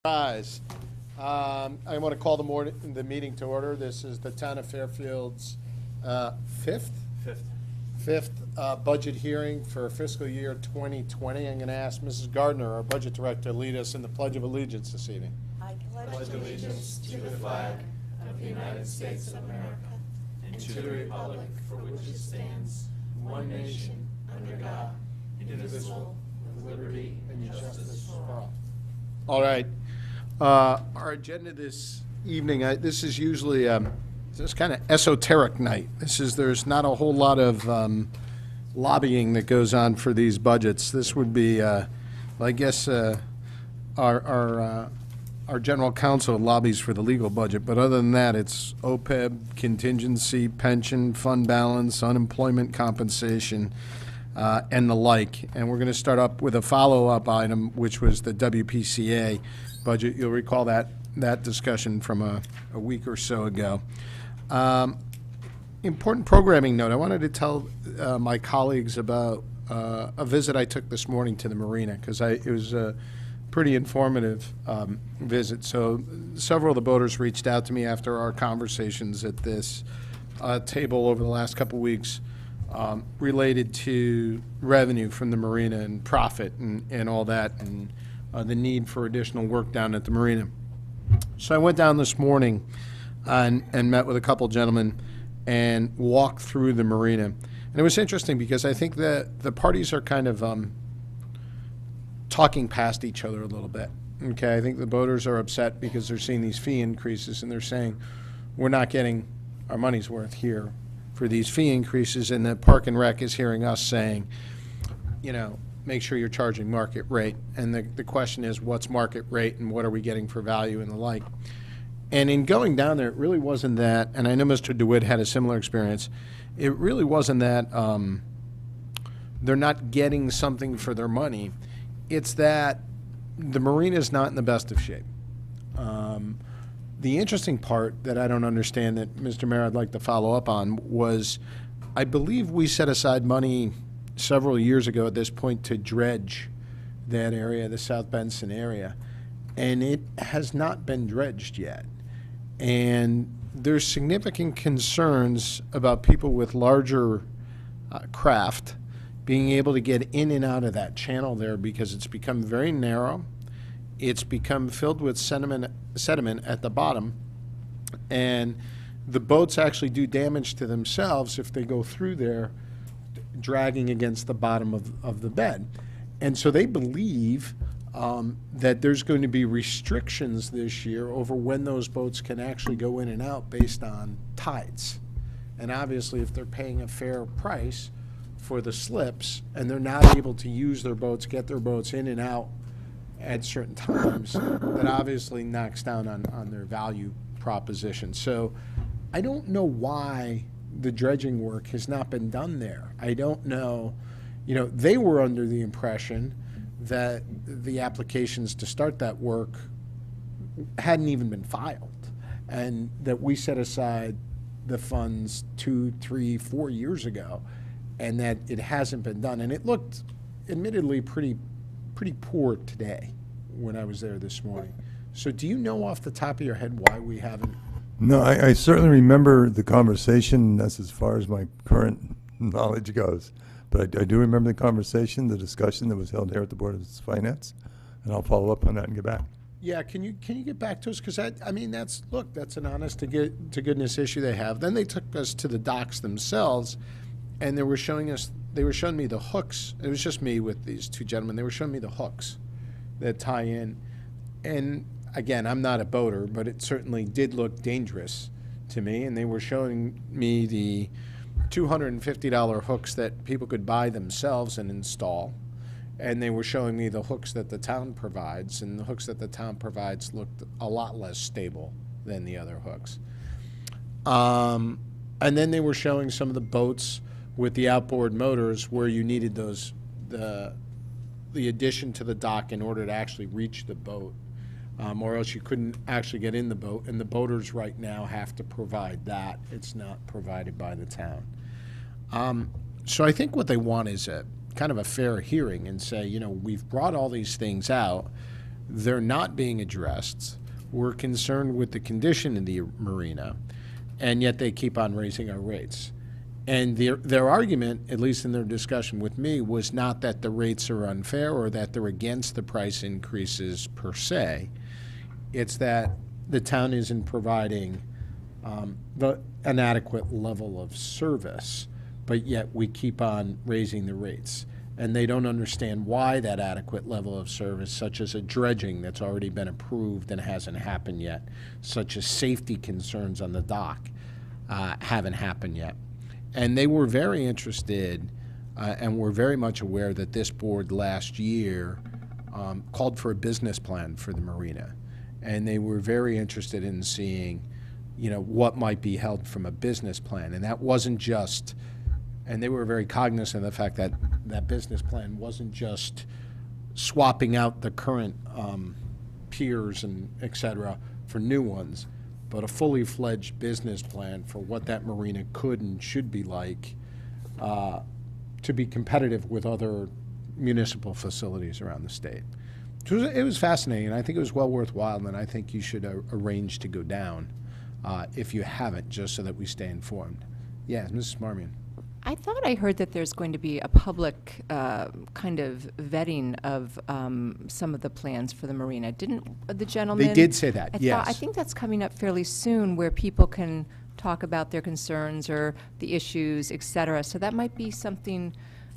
Rise. I want to call the meeting to order. This is the Town of Fairfield's fifth budget hearing for fiscal year 2020. I'm going to ask Mrs. Gardner, our budget director, to lead us in the Pledge of Allegiance this evening. I pledge allegiance to the flag of the United States of America and to the republic for which it stands, one nation, under God, indivisible, with liberty and justice for all. All right. Our agenda this evening, this is usually this kind of esoteric night. There's not a whole lot of lobbying that goes on for these budgets. This would be, I guess, our general counsel lobbies for the legal budget, but other than that, it's OPEB, contingency, pension, fund balance, unemployment compensation, and the like. And we're going to start up with a follow-up item, which was the WPCA budget. You'll recall that discussion from a week or so ago. Important programming note. I wanted to tell my colleagues about a visit I took this morning to the marina, because it was a pretty informative visit. So several of the boaters reached out to me after our conversations at this table over the last couple weeks related to revenue from the marina and profit and all that, and the need for additional work down at the marina. So I went down this morning and met with a couple gentlemen and walked through the marina. And it was interesting because I think that the parties are kind of talking past each other a little bit. Okay, I think the boaters are upset because they're seeing these fee increases and they're saying, we're not getting our money's worth here for these fee increases, and the Park and Rec is hearing us saying, make sure you're charging market rate. And the question is, what's market rate and what are we getting for value and the like? And in going down there, it really wasn't that, and I know Mr. DeWitt had a similar experience, it really wasn't that they're not getting something for their money. It's that the marina is not in the best of shape. The interesting part that I don't understand that, Mr. Mayor, I'd like to follow up on was, I believe we set aside money several years ago at this point to dredge that area, the South Benson area, and it has not been dredged yet. And there's significant concerns about people with larger craft being able to get in and out of that channel there, because it's become very narrow. It's become filled with sediment at the bottom, and the boats actually do damage to themselves if they go through there, dragging against the bottom of the bed. And so they believe that there's going to be restrictions this year over when those boats can actually go in and out based on tides. And obviously, if they're paying a fair price for the slips and they're not able to use their boats, get their boats in and out at certain times, that obviously knocks down on their value proposition. So I don't know why the dredging work has not been done there. I don't know. They were under the impression that the applications to start that work hadn't even been filed, and that we set aside the funds 2, 3, 4 years ago, and that it hasn't been done. And it looked admittedly pretty poor today when I was there this morning. So do you know off the top of your head why we haven't? No, I certainly remember the conversation. That's as far as my current knowledge goes. But I do remember the conversation, the discussion that was held here at the Board of Finance, and I'll follow up on that and get back. Yeah, can you get back to us? Because that's an honest to goodness issue they have. Then they took us to the docks themselves, and they were showing me the hooks. It was just me with these two gentlemen. They were showing me the hooks that tie in. And again, I'm not a boater, but it certainly did look dangerous to me. And they were showing me the $250 hooks that people could buy themselves and install. And they were showing me the hooks that the town provides, and the hooks that the town provides looked a lot less stable than the other hooks. And then they were showing some of the boats with the outboard motors where you needed the addition to the dock in order to actually reach the boat, or else you couldn't actually get in the boat, and the boaters right now have to provide that. It's not provided by the town. So I think what they want is kind of a fair hearing and say, we've brought all these things out. they're not being addressed. We're concerned with the condition of the marina, and yet they keep on raising our rates. And their argument, at least in their discussion with me, was not that the rates are unfair or that they're against the price increases per se. It's that the town isn't providing an adequate level of service, but yet we keep on raising the rates. And they don't understand why that adequate level of service, such as a dredging that's already been approved and hasn't happened yet, such as safety concerns on the dock, haven't happened yet. And they were very interested and were very much aware that this board last year called for a business plan for the marina. And they were very interested in seeing, what might be held from a business plan. And that wasn't just, and they were very cognizant of the fact that that business plan wasn't just swapping out the current piers and et cetera for new ones, but a fully fledged business plan for what that marina could and should be like to be competitive with other municipal facilities around the state. It was fascinating, and I think it was well worthwhile, and I think you should arrange to go down if you haven't, just so that we stay informed. Yes, Mrs. Marmion. I thought I heard that there's going to be a public kind of vetting of some of the plans for the marina. Didn't the gentleman? They did say that, yes. I think that's coming up fairly soon, where people can talk about their concerns or the issues, et cetera. So that might be something,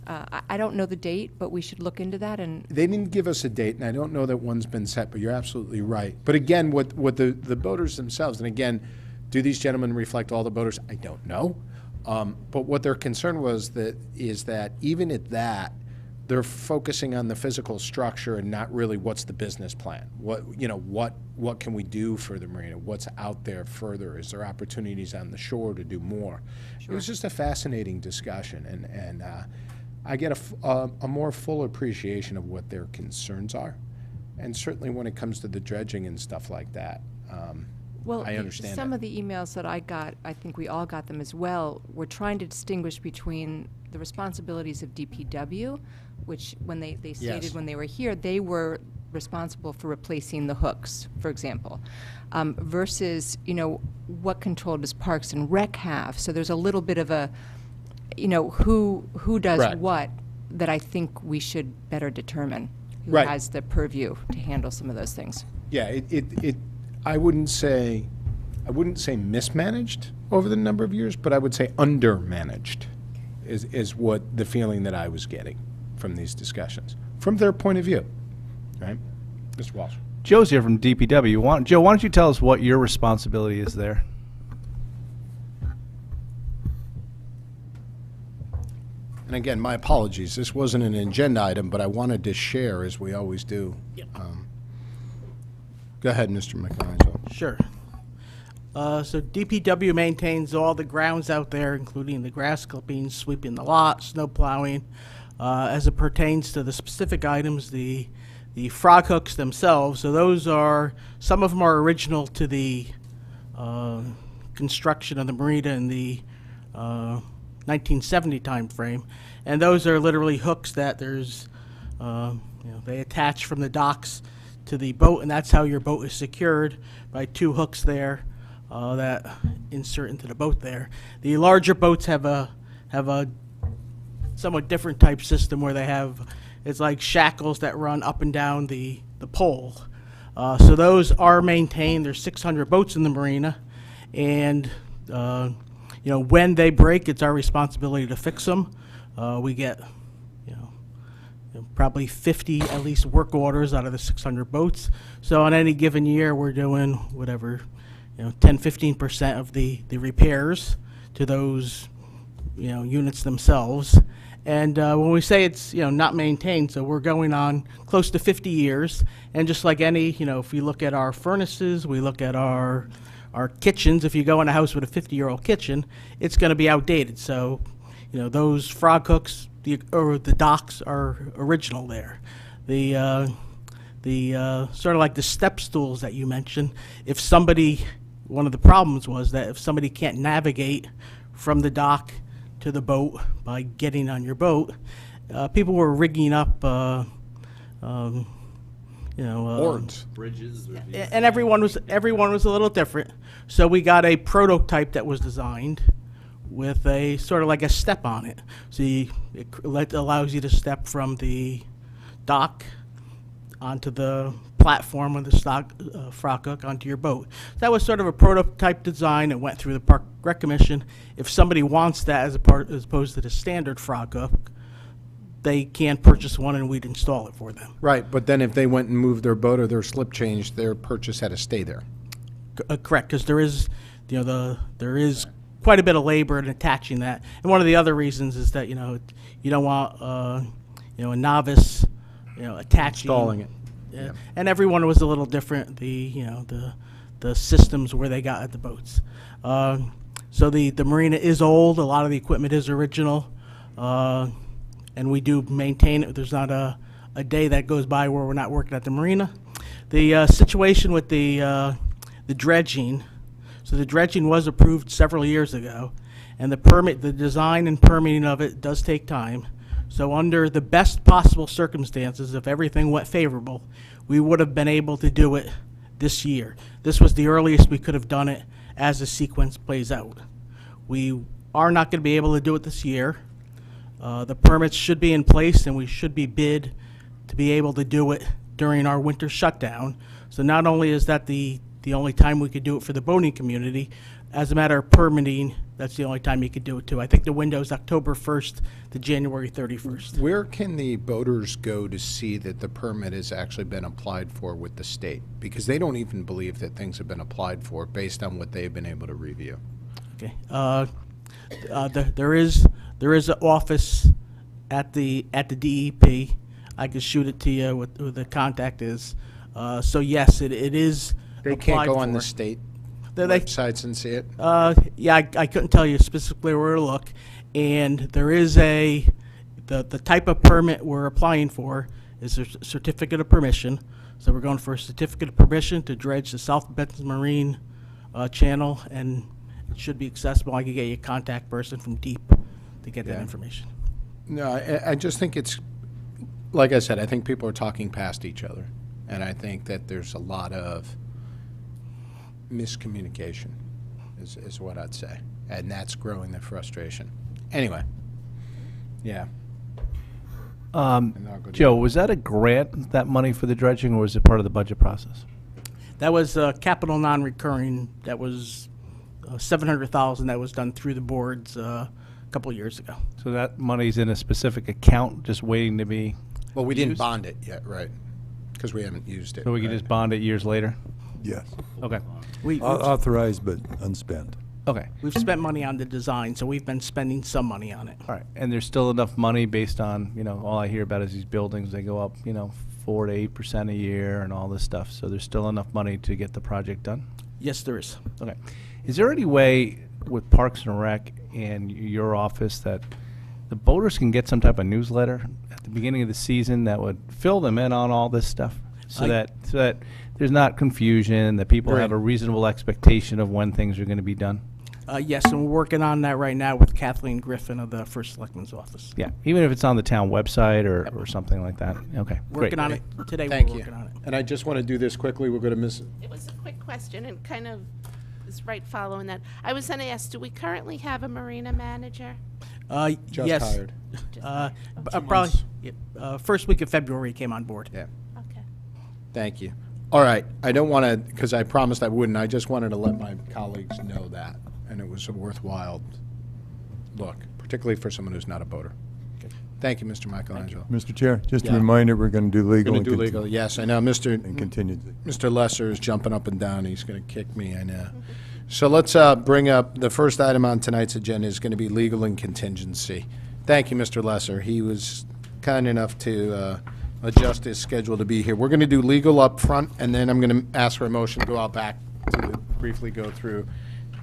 I don't know the date, but we should look into that. And they didn't give us a date, and I don't know that one's been set, but you're absolutely right. But again, what the boaters themselves, and again, do these gentlemen reflect all the boaters? I don't know. But what their concern is that even at that, they're focusing on the physical structure and not really what's the business plan. What can we do for the marina? What's out there further? Is there opportunities on the shore to do more? Sure. It was just a fascinating discussion, and I get a more full appreciation of what their concerns are, and certainly when it comes to the dredging and stuff like that. Well, I understand some that. of the emails that I got, I think we all got them as well, were trying to distinguish between the responsibilities of DPW, which when they stated Yes. when they were here, they were responsible for replacing the hooks, for example, versus, what control does Parks and Rec have? So there's a little bit of a, who does Correct. what that I think we should better determine who Right. has the purview to handle some of those things. Yeah, I wouldn't say mismanaged over the number of years, but I would say undermanaged is what the feeling that I was getting from these discussions, from their point of view, right? Mr. Walsh. Joe's here from DPW. Joe, why don't you tell us what your responsibility is there? And again, my apologies. This wasn't an agenda item, but I wanted to share, as we always do. Go ahead, Mr. Michelangelo. Sure. So DPW maintains all the grounds out there, including the grass clippings, sweeping the lot, snow plowing. As it pertains to the specific items, the frog hooks themselves, so those are, some of them are original to the construction of the marina in the 1970 time frame, and those are literally hooks that there's, they attach from the docks to the boat, and that's how your boat is secured, by two hooks there that insert into the boat there. The larger boats have a somewhat different type system where they have, it's like shackles that run up and down the pole. So those are maintained. There's 600 boats in the marina, and when they break, it's our responsibility to fix them. We get probably 50 at least work orders out of the 600 boats. So on any given year, we're doing whatever, 10-15% of the repairs to those units themselves. And when we say it's not maintained, so we're going on close to 50 years. And just like any, if you look at our furnaces, we look at our kitchens. If you go in a house with a 50-year-old kitchen, it's going to be outdated. So those frog hooks, the docks are original there. The sort of like the step stools that you mentioned. If somebody, one of the problems was that if somebody can't navigate from the dock to the boat by getting on your boat, people were rigging up, Boards. And everyone was a little different. So we got a prototype that was designed with a sort of like a step on it. So it allows you to step from the dock onto the platform of the frock hook onto your boat. That was sort of a prototype design. It went through the Park Rec Commission. If somebody wants that as opposed to the standard frock hook, they can purchase one and we'd install it for them. Right, but then if they went and moved their boat or their slip change, their purchase had to stay there. Correct, because there is, there is quite a bit of labor in attaching that. And one of the other reasons is that, you don't want, a novice, attaching. Installing it. Yeah. Yeah. And everyone was a little different, the systems where they got at the boats. So the marina is old, a lot of the equipment is original, and we do maintain it. There's not a day that goes by where we're not working at the marina. The situation with the dredging, so the dredging was approved several years ago, and the design and permitting of it does take time. So under the best possible circumstances, if everything went favorable, we would have been able to do it this year. This was the earliest we could have done it as the sequence plays out. We are not going to be able to do it this year. The permits should be in place, and we should be bid to be able to do it during our winter shutdown. So not only is that the only time we could do it for the boating community, as a matter of permitting, that's the only time you could do it too. I think the window is October 1st to January 31st. Where can the boaters go to see that the permit has actually been applied for with the state? Because they don't even believe that things have been applied for based on what they've been able to review. Okay. There is an office at the DEP. I can shoot it to you with who the contact is. So yes, it is. They can't applied go on the for. state They- websites and see it? Yeah, I couldn't tell you specifically where to look. And there is the type of permit we're applying for is a certificate of permission. So we're going for a certificate of permission to dredge the South Benton Marine channel, and it should be accessible. I could get you a contact person from DEEP to get that Yeah. information. No, I just think it's, like I said, I think people are talking past each other. And I think that there's a lot of miscommunication is what I'd say. And that's growing the frustration. Anyway, yeah. And I'll go to- Joe, was that a grant, that money for the dredging, or was it part of the budget process? That was capital non-recurring. That was $700,000 that was done through the boards a couple of years ago. So that money's in a specific account, just waiting to be, Well, we didn't used? bond it yet, right? Because we haven't used it. so we can right? just bond it years later? Yes. Okay, Authorized but unspent. okay. We've spent money on the design, so we've been spending some money on it. All right, and there's still enough money based on, all I hear about is these buildings, they go up, 4 to 8% a year and all this stuff. So there's still enough money to get the project done? Yes, there is. Okay. Is there any way with Parks and Rec and your office that the boaters can get some type of newsletter at the beginning of the season that would fill them in on all this stuff? So that there's not confusion, that people have a reasonable expectation of when things are going to be done? Yes, and we're working on that right now with Kathleen Griffin of the First Selectman's Office. Yeah, even if it's on the town website or something like that. Okay, great. Working on it today. Thank we're you. working on it. And I just want to do this quickly. We're going to miss. It was a quick question and kind of is right following that. I was going to ask, do we currently have a marina manager? Just yes. hired. Probably first week of February he came on board. Yeah. Okay. Thank you. All right. I don't want to, because I promised I wouldn't. I just wanted to let my colleagues know that. And it was a worthwhile look, particularly for someone who's not a boater. Thank you, Mr. Michelangelo. Mr. Chair, just a Yeah. reminder, we're going to do legal. Going to and do legal. Yes, I know. And Mr. contingency. Lesser is jumping up and down. He's going to kick me, I know. So let's bring up, the first item on tonight's agenda is going to be legal and contingency. Thank you, Mr. Lesser. He was kind enough to adjust his schedule to be here. We're going to do legal up front, and then I'm going to ask for a motion to go out back to briefly go through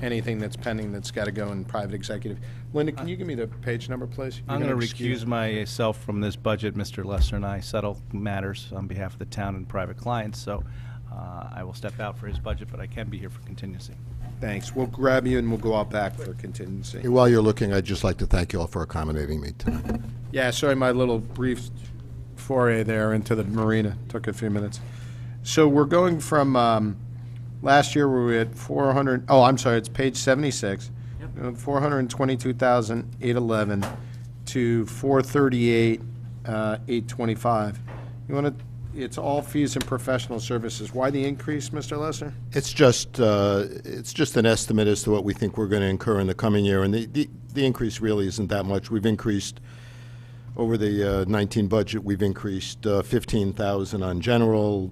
anything that's pending that's got to go in private executive. Linda, can you give me the page number, please? I'm going to excuse recuse myself from this budget. Mr. Lesser and I settle matters on behalf of the town and private clients, so I will step out for his budget, but I can be here for contingency. Thanks. We'll grab you and we'll go out back for contingency. While you're looking, I'd just like to thank you all for accommodating me tonight. Yeah, sorry, my little brief foray there into the marina took a few minutes. So we're going from, last year we were at 400, oh, I'm sorry, it's page 76. 422,811 to 438,825. You want to, it's all fees and professional services. Why the increase, Mr. Lesser? It's just an estimate as to what we think we're going to incur in the coming year, and the increase really isn't that much. We've increased, over the 19 budget, we've increased 15,000 on general,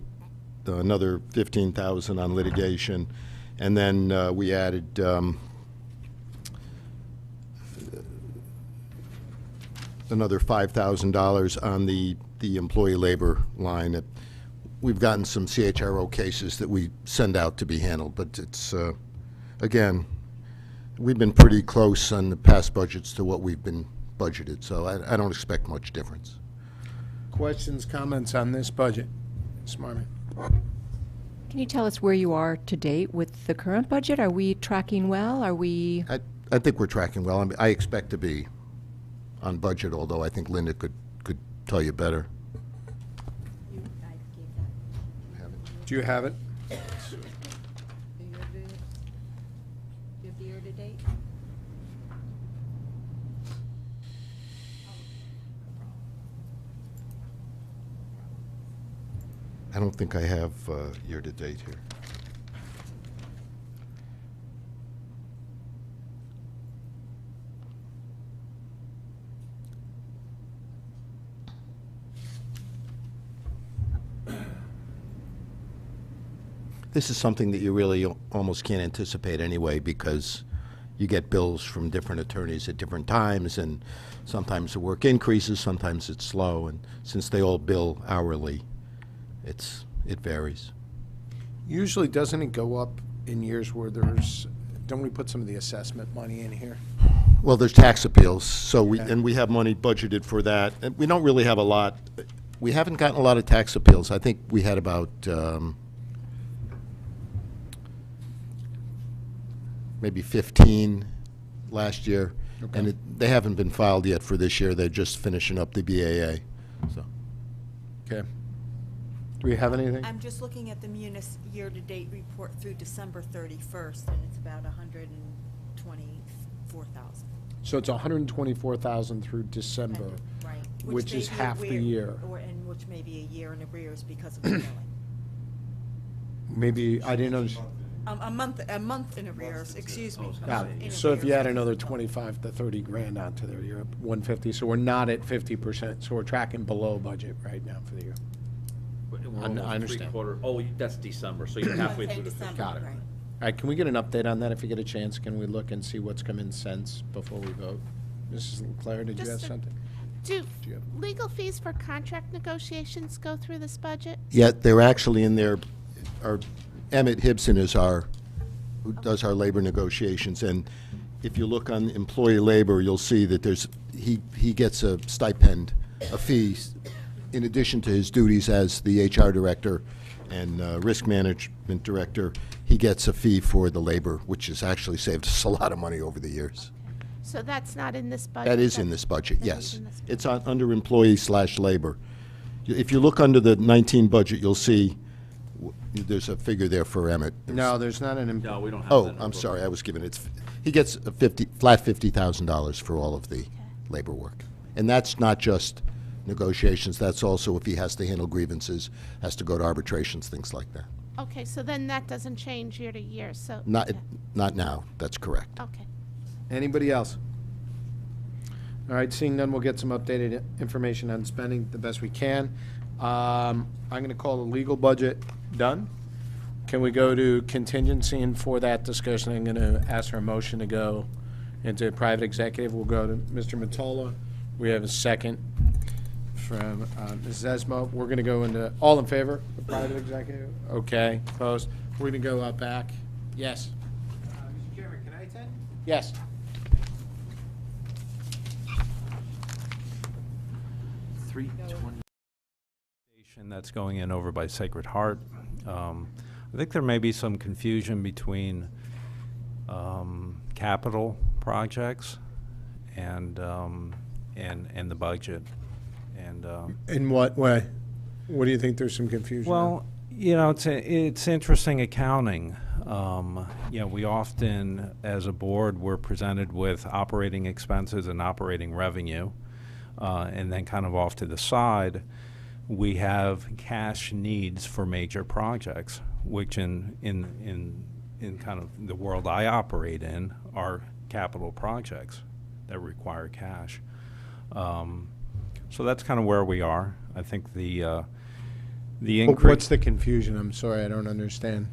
another 15,000 on litigation, and then we added another $5,000 on the employee labor line. We've gotten some CHRO cases that we send out to be handled, but it's, again, we've been pretty close on the past budgets to what we've been budgeted, so I don't expect much difference. Questions, comments on this budget? Ms. Marmon? Can you tell us where you are to date with the current budget? Are we tracking well? Are we? I think we're tracking well. I expect to be on budget, although I think Linda could tell you better. Do you have it? I don't think I have year-to-date here. This is something that you really almost can't anticipate anyway, because you get bills from different attorneys at different times, and sometimes the work increases, sometimes it's slow, and since they all bill hourly, it varies. Usually, doesn't it go up in years where don't we put some of the assessment money in here? Well, there's tax appeals, so we have money budgeted for that. And we don't really have a lot. We haven't gotten a lot of tax appeals. I think we had about maybe 15 last year, Okay. and they haven't been filed yet for this year. They're just finishing up the BAA. So. Okay. Do we have anything? I'm just looking at the Munis year-to-date report through December 31st, and it's about 124,000. So it's 124,000 through December, Right. which may is be half the year. And which may be a year in arrears because of the billing. Maybe, I didn't understand. A month in arrears, excuse me. Got it. So if you add another 25 to 30 grand onto there, you're up 150. So we're not at 50%. So we're tracking below budget right now for the year. We're I almost understand. three-quarter. Oh, that's December, so you're halfway Say through the December, Got it. right. All right, can we get an update on that if you get a chance? Can we look and see what's come in cents before we vote? Mrs. Leclerc, did you have Just a- something? Do Do you have- legal fees for contract negotiations go through this budget? Yet they're actually in there. Emmett Hibson is who does our labor negotiations, and if you look on employee labor, you'll see that he gets a stipend, a fee, in addition to his duties as the HR director and risk management director. He gets a fee for the labor, which has actually saved us a lot of money over the years. So that's not in this budget? That is in this budget, That is yes. in this It's under employee/labor. If you look under the 19 budget, you'll see there's a figure there for Emmett. No, there's not an. No, we don't have Oh, that. I'm sorry, I was given it. He gets a flat $50,000 for all of the labor work. And that's not just negotiations, that's also if he has to handle grievances, has to go to arbitrations, things like that. Okay, so then that doesn't change year to year, so. Not, okay. not now, that's correct. Okay. Anybody else? All right, seeing none, we'll get some updated information on spending the best we can. I'm going to call the legal budget done. Can we go to contingency, and for that discussion, I'm going to ask for a motion to go into private executive. We'll go to Mr. Mottola. We have a second from Ms. Esmo. We're going to go into, all in favor of private executive? Okay, opposed? We're going to go out back. Yes. Mr. Chairman, can I attend? Yes. That's going in over by Sacred Heart. I think there may be some confusion between capital projects and the budget. And In what way? What do you think there's some confusion on? well, You know, it's interesting accounting. You know, we often, as a board, we're presented with operating expenses and operating revenue, and then kind of off to the side, we have cash needs for major projects, which in kind of the world I operate in are capital projects that require cash. So that's kind of where we are. I think the increase. What's the confusion? I'm sorry, I don't understand.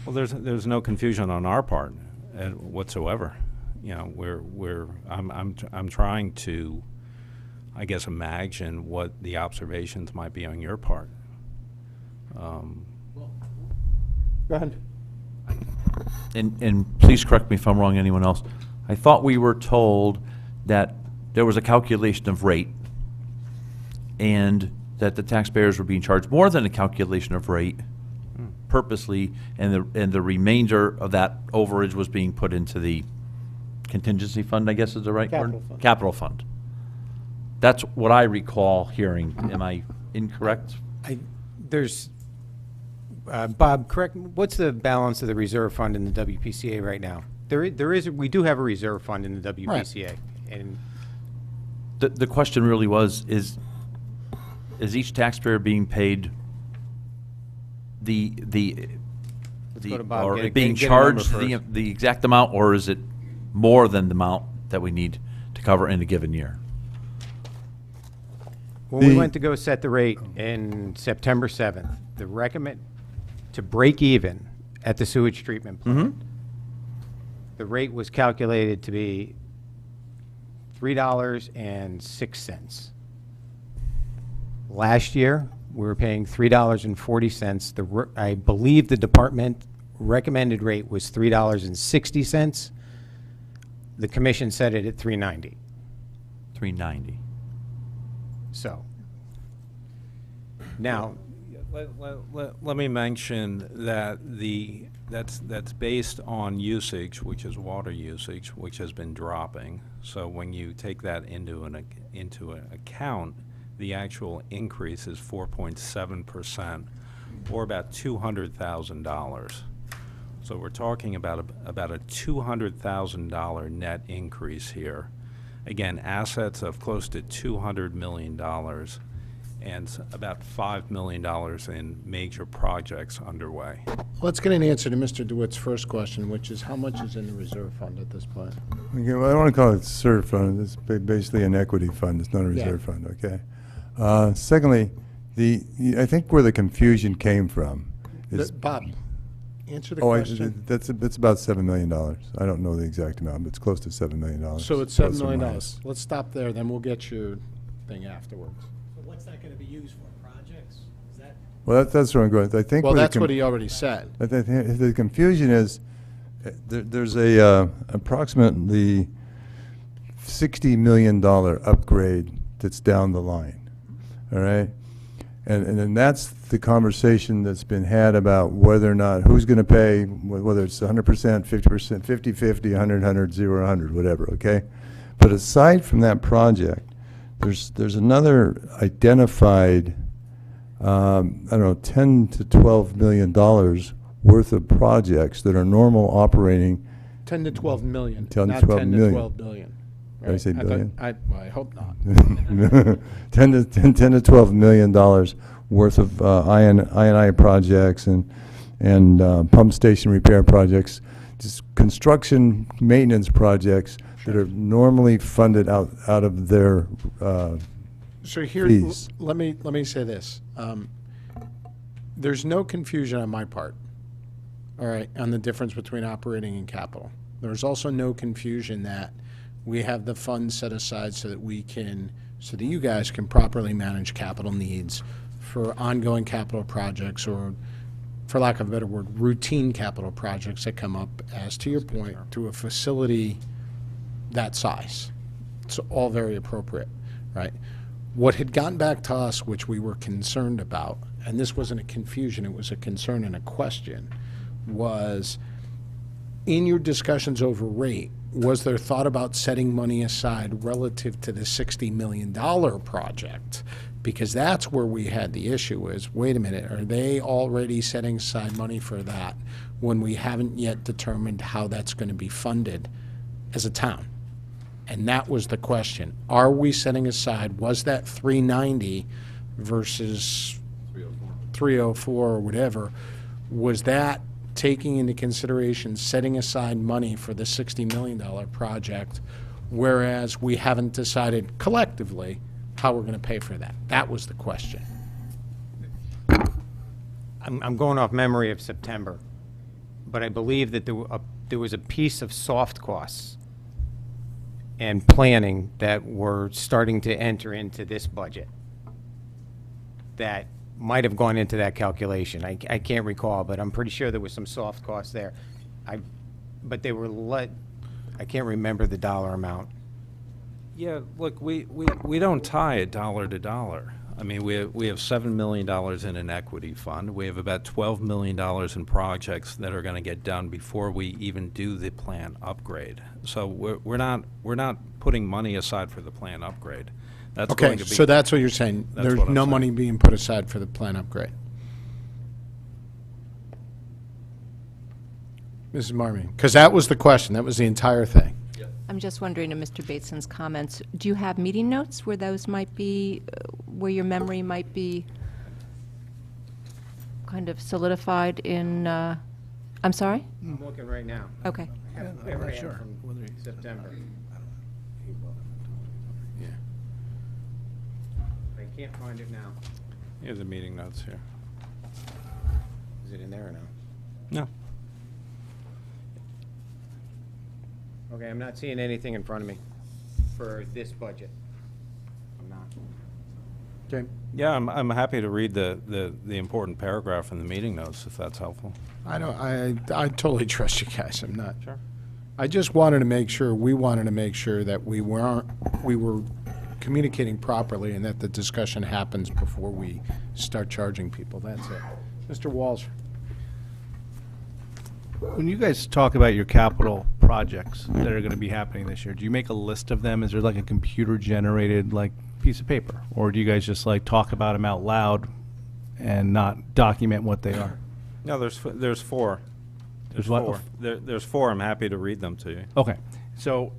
Well, there's no confusion on our part whatsoever. You know, I'm trying to, I guess, imagine what the observations might be on your part. Go ahead. And please correct me if I'm wrong, anyone else. I thought we were told that there was a calculation of rate and that the taxpayers were being charged more than a calculation of rate purposely, and the remainder of that overage was being put into the contingency fund, I guess is the right word? Capital fund. Capital fund. That's what I recall hearing. Am I incorrect? Bob, correct, what's the balance of the reserve fund in the WPCA right now? We do have a reserve fund in the WPCA. And The question really was, is each taxpayer being paid go to Bob. or Get being a number charged first. the exact amount, or is it more than the amount that we need to cover in a given year? when we went to go set the rate in September 7th, the recommend to break even at the sewage treatment plant, the rate was calculated to be $3.06. Last year, we were paying $3.40. I believe the department recommended rate was $3.60. The commission set it at $3.90. $3.90. So now, Let me mention that that's based on usage, which is water usage, which has been dropping. So when you take that into an account, the actual increase is 4.7%, or about $200,000. So we're talking about a $200,000 net increase here. Again, assets of close to $200 million and about $5 million in major projects underway. Let's get an answer to Mr. DeWitt's first question, which is how much is in the reserve fund at this point? Okay, well, I don't want to call it reserve fund. It's basically an equity fund. It's not a reserve Yeah. fund, okay? Secondly, I think where the confusion came from is... Bob, answer the Oh, question. that's about $7 million. I don't know the exact amount, but it's close to $7 million. So it's plus $7 or million. minus. Let's stop there, then we'll get your thing afterwards. What's that going to be used for? Projects? Is that? Well, that's where I'm going. I think Well, where the that's what he already said. The confusion is, there's a approximately $60 million upgrade that's down the line, all right? And then that's the conversation that's been had about whether or not, who's going to pay, whether it's 100%, 50%, 50-50, 100, 0, 100, whatever, okay? But aside from that project, there's another identified, I don't know, $10 to $12 million worth of projects that are normal operating. 10 to 12 million, 10 to not 12 10 million. to 12 billion. Did I say thought- billion? Well, I hope not. 10 to $12 million worth of I&I projects and pump station repair projects, just construction maintenance projects that are normally funded out of their So here, fees. let me say this. There's no confusion on my part, all right, on the difference between operating and capital. There's also no confusion that we have the funds set aside so that so that you guys can properly manage capital needs for ongoing capital projects, or, for lack of a better word, routine capital projects that come up, as to your point, to a facility that size. It's all very appropriate, right? What had gotten back to us, which we were concerned about, and this wasn't a confusion, it was a concern and a question, was in your discussions over rate, was there thought about setting money aside relative to the $60 million project? Because that's where we had the issue is, wait a minute, are they already setting aside money for that when we haven't yet determined how that's going to be funded as a town? And that was the question. Are we setting aside, was that 390 versus 304 or whatever, was that taking into consideration setting aside money for the $60 million project, whereas we haven't decided collectively how we're going to pay for that? That was the question. I'm going off memory of September, but I believe that there was a piece of soft costs and planning that were starting to enter into this budget that might have gone into that calculation. I can't recall, but I'm pretty sure there was some soft costs there. But they were I can't remember the dollar amount. Yeah, look, we don't tie it dollar to dollar. I mean, we have $7 million in an equity fund. We have about $12 million in projects that are going to get done before we even do the plant upgrade. So we're not putting money aside for the plant upgrade. That's Okay, going to be, so that's what you're saying. That's There's what I'm no saying. money being put aside for the plant upgrade. Mrs. Marmy, because that was the question. That was the entire thing. I'm just wondering, in Mr. Bateson's comments, do you have meeting notes where those might be, where your memory might be kind of solidified in, I'm sorry? I'm looking right now. Okay. I ran from September. Yeah. I can't find it now. Here's the meeting notes here. Is it in there or no? No. Okay, I'm not seeing anything in front of me for this budget. I'm not. Okay. Yeah, I'm happy to read the important paragraph in the meeting notes if that's helpful. I I totally trust you guys. I'm not. Sure. I just wanted to make sure, we wanted to make sure that we were communicating properly and that the discussion happens before we start charging people. That's it. Mr. Walsh. When you guys talk about your capital projects that are going to be happening this year, do you make a list of them? Is there like a computer-generated like piece of paper, or do you guys just like talk about them out loud and not document what they are? No, there's four. There's what? Four. There's four. I'm happy to read them to you. Okay, so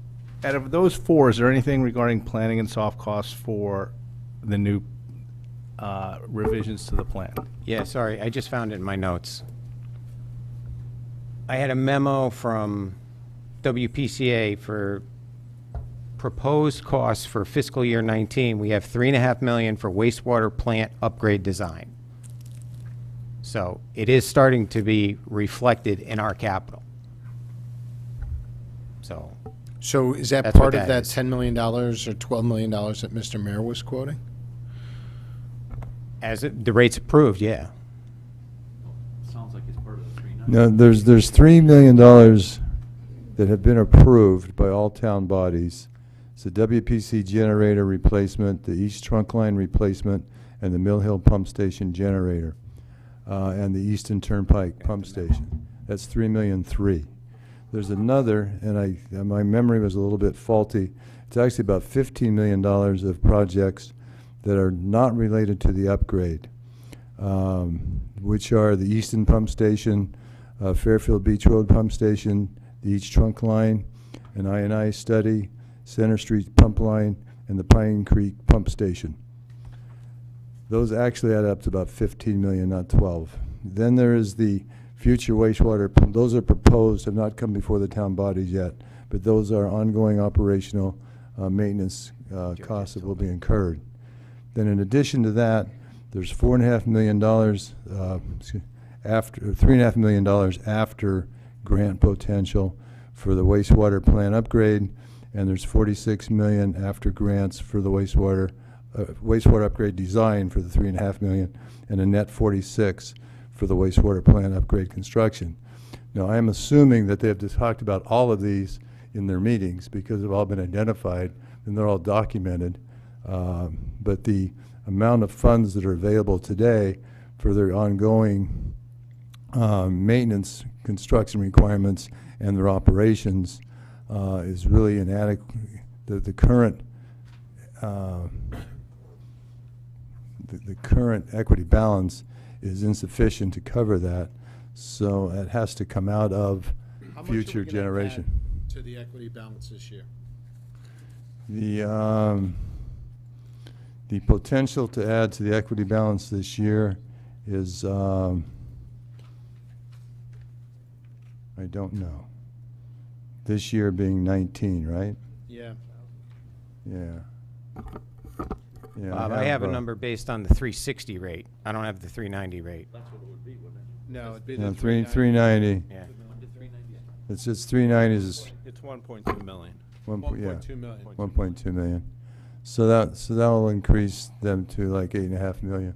out of those four, is there anything regarding planning and soft costs for the new revisions to the plan? Yeah, sorry, I just found it in my notes. I had a memo from WPCA for proposed costs for fiscal year 19. We have $3.5 million for wastewater plant upgrade design. So it is starting to be reflected in our capital. So So is that That's part what of that that is. $10 million or $12 million that Mr. Mayor was quoting? as the rate's approved, yeah. Sounds like it's part of the 390. Now, there's $3 million that have been approved by all town bodies. It's the WPC generator replacement, the East Trunk Line replacement, and the Mill Hill Pump Station generator, and the Easton Turnpike Pump Station. That's $3,000,003. There's another, and my memory was a little bit faulty. It's actually about $15 million of projects that are not related to the upgrade, which are the Easton Pump Station, Fairfield Beach Road Pump Station, the East Trunk Line, an I&I study, Center Street Pump Line, and the Pine Creek Pump Station. Those actually add up to about 15 million, not 12. Then there is the future wastewater, those are proposed, have not come before the town bodies yet, but those are ongoing operational maintenance costs that will be incurred. Then in addition to that, there's $4.5 million after, $3.5 million after grant potential for the wastewater plant upgrade, and there's $46 million after grants for the wastewater upgrade design for the $3.5 million, and a net 46 for the wastewater plant upgrade construction. Now, I am assuming that they have just talked about all of these in their meetings because they've all been identified and they're all documented. But the amount of funds that are available today for their ongoing maintenance, construction requirements, and their operations is really inadequate. The current the current equity balance is insufficient to cover that, so it has to come out of How much are we future gonna generation. add to the equity balance this year? The potential to add to the equity balance this year is, I don't know. This year being 19, right? Yeah. Yeah. Yeah, Bob, I have a uh, number based on the 360 rate. I don't have the 390 rate. No, it'd be Yeah, the 390. Yeah. It's just 390 is It's 1.2 million. one, yeah, 1.2 million. 1.2 million. So that will increase them to like 8.5 million.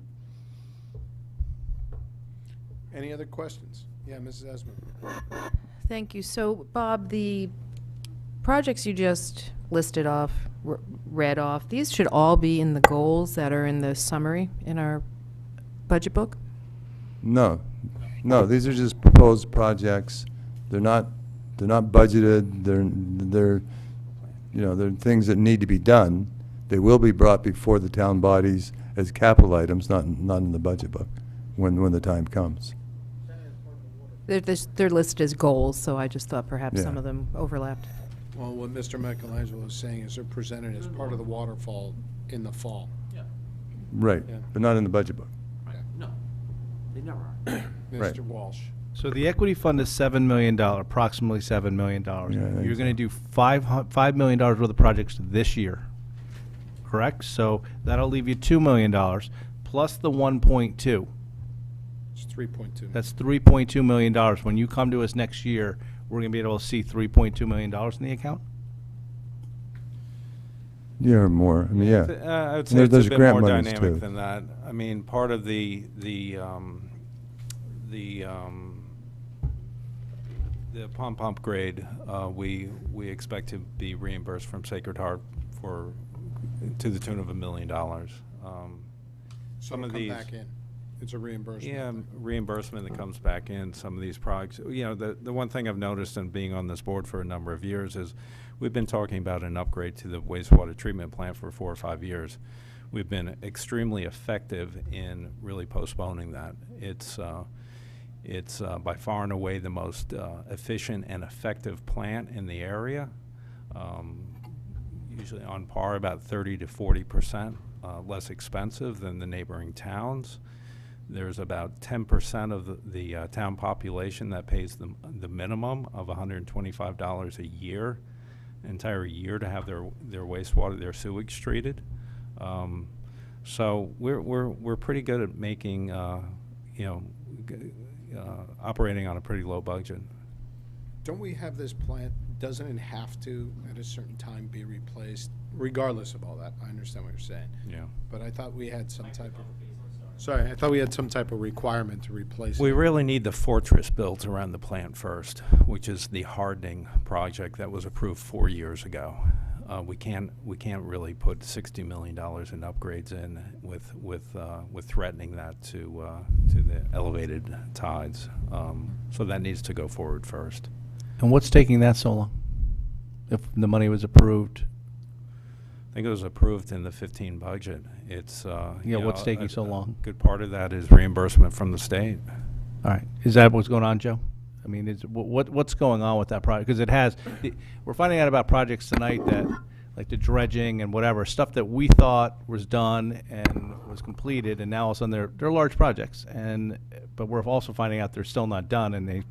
Any other questions? Yeah, Mrs. Esmond. Thank you. So, Bob, the projects you just listed off, read off, these should all be in the goals that are in the summary in our budget book? No, no, these are just proposed projects. They're not budgeted. They're they're things that need to be done. They will be brought before the town bodies as capital items, not in the budget book, when the time comes. They're listed as goals, so I just thought perhaps Yeah. some of them overlapped. Well, what Mr. Michelangelo is saying is they're presented as part of the waterfall in the fall. Right, Yeah. but not in the budget book. No, they never are. Right. Mr. Walsh. So the equity fund is $7 million, approximately $7 million. Yeah, I You're think going to so. do $5 million worth of projects this year, correct? So that'll leave you $2 million plus the 1.2. It's 3.2. That's $3.2 million. When you come to us next year, we're going to be able to see $3.2 million in the account? Yeah, or more. I mean, yeah. I would say There- it's there's a bit grant more monies, dynamic too. than that. I mean, part of the pump grade, we expect to be reimbursed from Sacred Heart to the tune of $1 million. Some of Come these. back in. It's a reimbursement. Yeah, reimbursement that comes back in, some of these projects. You know, the one thing I've noticed in being on this board for a number of years is we've been talking about an upgrade to the wastewater treatment plant for 4 or 5 years. We've been extremely effective in really postponing that. It's by far and away the most efficient and effective plant in the area. Usually on par, about 30 to 40% less expensive than the neighboring towns. There's about 10% of the town population that pays the minimum of $125 a year, entire year, to have their wastewater, their sewage treated. So we're pretty good at making operating on a pretty low budget. Don't we have this plant, doesn't it have to, at a certain time, be replaced, regardless of all that? I understand what you're saying. Yeah. But I thought we had some type of, sorry, I thought we had some type of requirement to replace it. We really need the fortress built around the plant first, which is the hardening project that was approved 4 years ago. We can't really put $60 million in upgrades in with threatening that to the elevated tides. So that needs to go forward first. And what's taking that so long? If the money was approved? I think it was approved in the 15 budget. It's Yeah, what's taking so long? Good part of that is reimbursement from the state. All right. Is that what's going on, Joe? I mean, what's going on with that project? Because we're finding out about projects tonight that, like the dredging and whatever, stuff that we thought was done and was completed, and now all of a sudden they're large projects. But we're also finding out they're still not done, and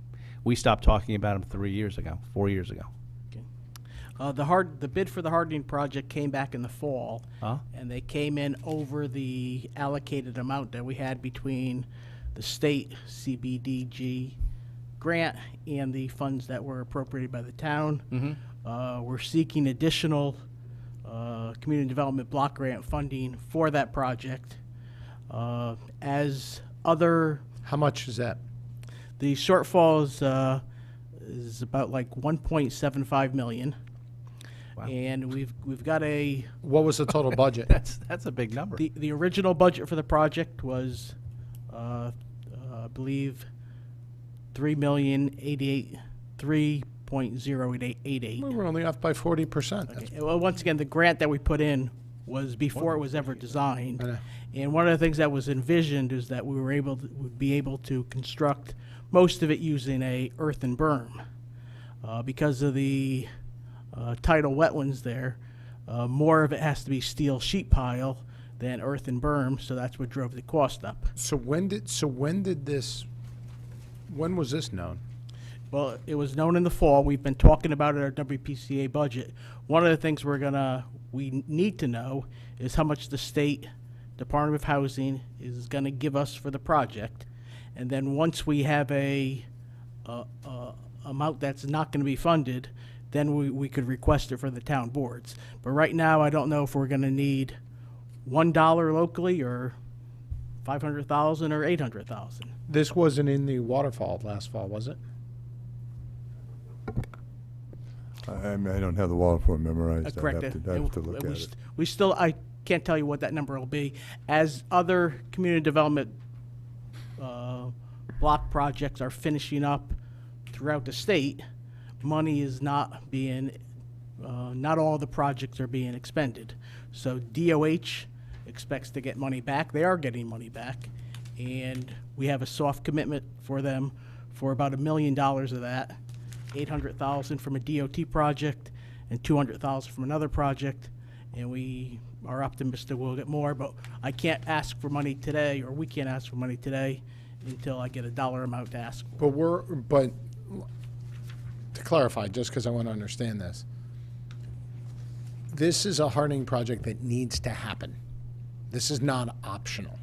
we stopped talking about them 4 years ago. The bid for the hardening project came back in the fall, Huh? and they came in over the allocated amount that we had between the state CBDG grant and the funds that were appropriated by the town. Mm-hmm. We're seeking additional community development block grant funding for that project. As other, How much is that? the shortfall is about like 1.75 million. Wow. And we've got What was the total budget? That's a big number. the original budget for the project was I believe 3.88 3.0888. We were only off by 40%. Okay. Well, once again, the grant that we put in was before it was ever designed. I know. And one of the things that was envisioned is that would be able to construct most of it using a earthen berm. Because of the tidal wetlands there, more of it has to be steel sheet pile than earthen berm, so that's what drove the cost up. When was this known? Well, it was known in the fall. We've been talking about it at our WPCA budget. One of the things we need to know is how much the state Department of Housing is gonna give us for the project. And then once we have a amount that's not gonna be funded, then we could request it for the town boards. But right now, I don't know if we're gonna need $1 locally or 500,000 or 800,000. This wasn't in the waterfall last fall, was it? I mean, I don't have the waterfall memorized. Correct. I'd have to look at it. We still, I can't tell you what that number will be. As other community development block projects are finishing up throughout the state, money is not being, not all the projects are being expended. So DOH expects to get money back. They are getting money back. And we have a soft commitment for them for about $1 million of that. 800,000 from a DOT project and 200,000 from another project, and we are optimistic we'll get more, but I can't ask for money today, or we can't ask for money today until I get a dollar amount to ask for. But to clarify, just because I want to understand this, this is a hardening project that needs to happen. This is not optional.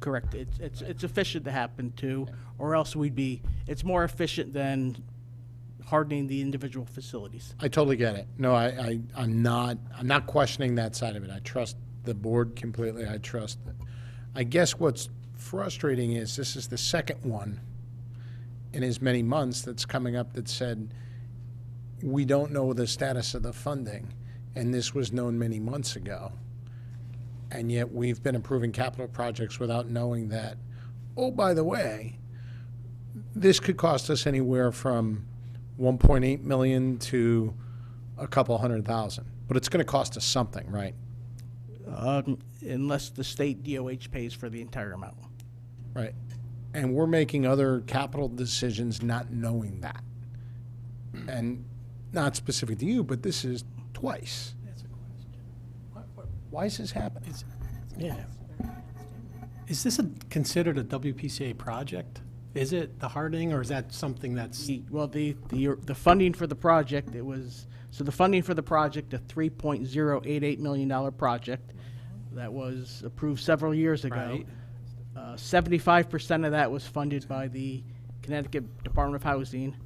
Correct. It's efficient to happen too, or else it's more efficient than hardening the individual facilities. I totally get it. No, I'm not questioning that side of it. I trust the board completely. I trust it. I guess what's frustrating is this is the second one in as many months that's coming up that said, we don't know the status of the funding, and this was known many months ago. And yet we've been approving capital projects without knowing that, oh, by the way, this could cost us anywhere from 1.8 million to a couple $100,000. But it's going to cost us something, right? Unless the state DOH pays for the entire amount. Right. And we're making other capital decisions not knowing that. And not specific to you, but this is twice. That's a question. Why is this happening? Yeah. Is this considered a WPCA project? Is it the hardening, or is that something that's? Well, the funding for the project, the funding for the project, a $3.088 million project that was approved several years ago. Right. 75% of that was funded by the Connecticut Department of Housing.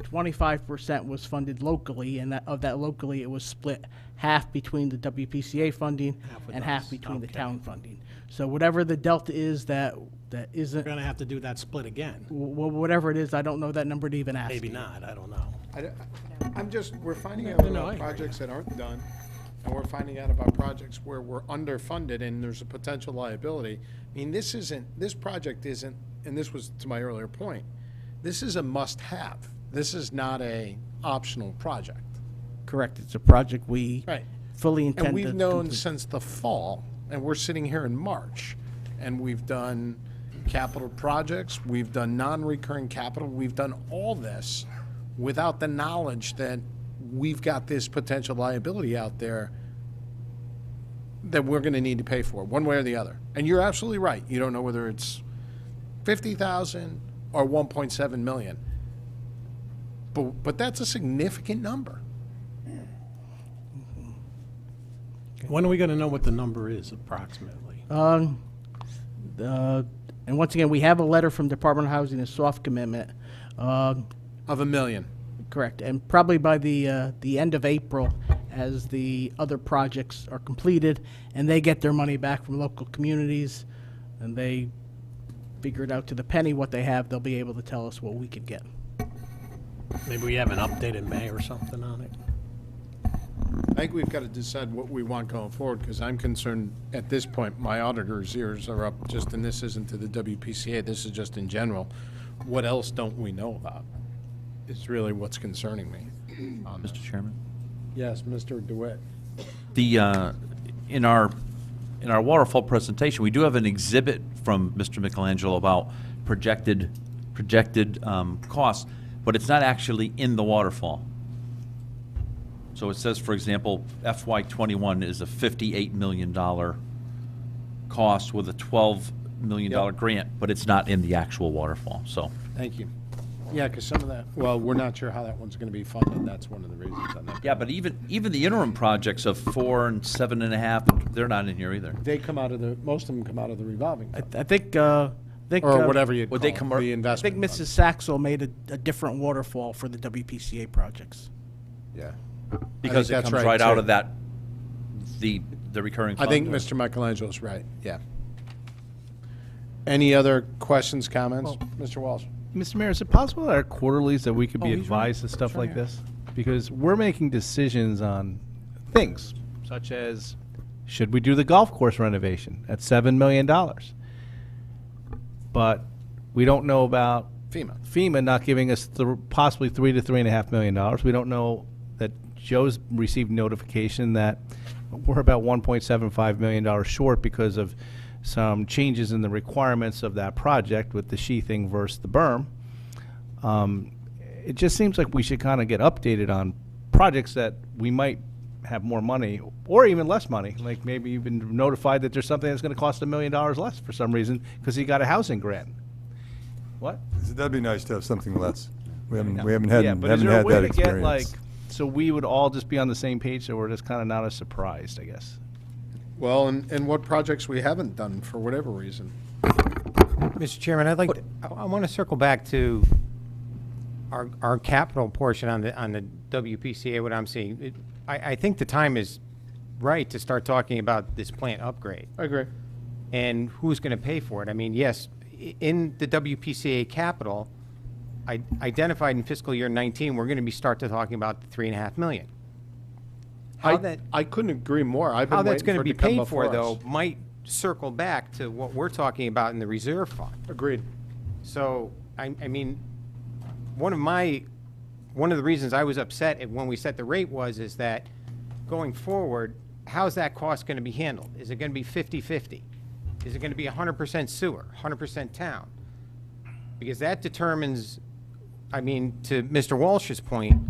25% was funded locally, and of that locally, it was split half between the WPCA funding and half between the town funding. So whatever the delta is that isn't. We're going to have to do that split again. Well, whatever it is, I don't know that number to even ask. Maybe not, I don't know. We're finding out No, I about agree. projects that aren't done, and we're finding out about projects where we're underfunded and there's a potential liability. I mean, this project isn't, and this was to my earlier point, this is a must-have. This is not a optional project. Correct. It's a project we Right. fully intend to And we've known complete. since the fall, and we're sitting here in March, and we've done capital projects, we've done non-recurring capital, we've done all this without the knowledge that we've got this potential liability out there that we're going to need to pay for, one way or the other. And you're absolutely right. You don't know whether it's 50,000 or 1.7 million. But that's a significant number. When are we going to know what the number is approximately? And once again, we have a letter from Department of Housing, a soft commitment. Of $1 million. Correct, and probably by the end of April, as the other projects are completed, and they get their money back from local communities, and they figure it out to the penny what they have, they'll be able to tell us what we could get. Maybe we have an update in May or something on it? I think we've got to decide what we want going forward, because I'm concerned, at this point, my auditor's ears are up just, and this isn't to the WPCA, this is just in general. What else don't we know about? is really what's concerning me. Mr. Chairman? Yes, Mr. DeWitt. The, in our waterfall presentation, we do have an exhibit from Mr. Michelangelo about projected costs, but it's not actually in the waterfall. So it says, for example, FY '21 is a $58 million cost with a $12 million Yep. grant, but it's not in the actual waterfall, so. Thank you. Yeah, because some of that, well, we're not sure how that one's going to be funded. That's one of the reasons on that. Yeah, but even the interim projects of 4 and 7.5, they're not in here either. They come out of the, most of them come out of the revolving fund. I think, Or whatever you'd Would call they it, come- the I investment think fund. Mrs. Saxel made a different waterfall for the WPCA projects. Yeah. Because it that's comes right, right out so- of that, the recurring I fund. think or- Mr. Michelangelo's right, yeah. Any other questions, comments? Mr. Walsh? Mr. Mayor, is it possible that our quarterlies that we could be Oh, he's right. advised of stuff Sure, like yeah. this? Because we're making decisions on things such as, should we do the golf course renovation at $7 million? But we don't know about FEMA. not giving us possibly $3 to $3.5 million. We don't know that Joe's received notification that we're about $1.75 million short because of some changes in the requirements of that project with the sheathing versus the berm. It just seems like we should kind of get updated on projects that we might have more money or even less money. Like maybe you've been notified that there's something that's going to cost $1 million less for some reason because he got a housing grant. What? That'd be nice to have something less. We haven't Yeah, had but is haven't there a had way that to get like, experience. so we would all just be on the same page, so we're just kind of not as surprised, I guess. Well, and what projects we haven't done for whatever reason. Mr. Chairman, I want to circle back to our capital portion on the WPCA, what I'm seeing. I think the time is right to start talking about this plant upgrade I agree. and who's going to pay for it. I mean, yes, in the WPCA capital, I identified in fiscal year 19, we're going to start to talking about the $3.5 million. I couldn't agree more. I've been How that's waiting going for to it be to come paid for, before though, us. might circle back to what we're talking about in the reserve fund. Agreed. So, I mean, one of the reasons I was upset when we set the rate is that going forward, how's that cost going to be handled? Is it going to be 50-50? Is it going to be 100% sewer, 100% town? Because that determines, I mean, to Mr. Walsh's point,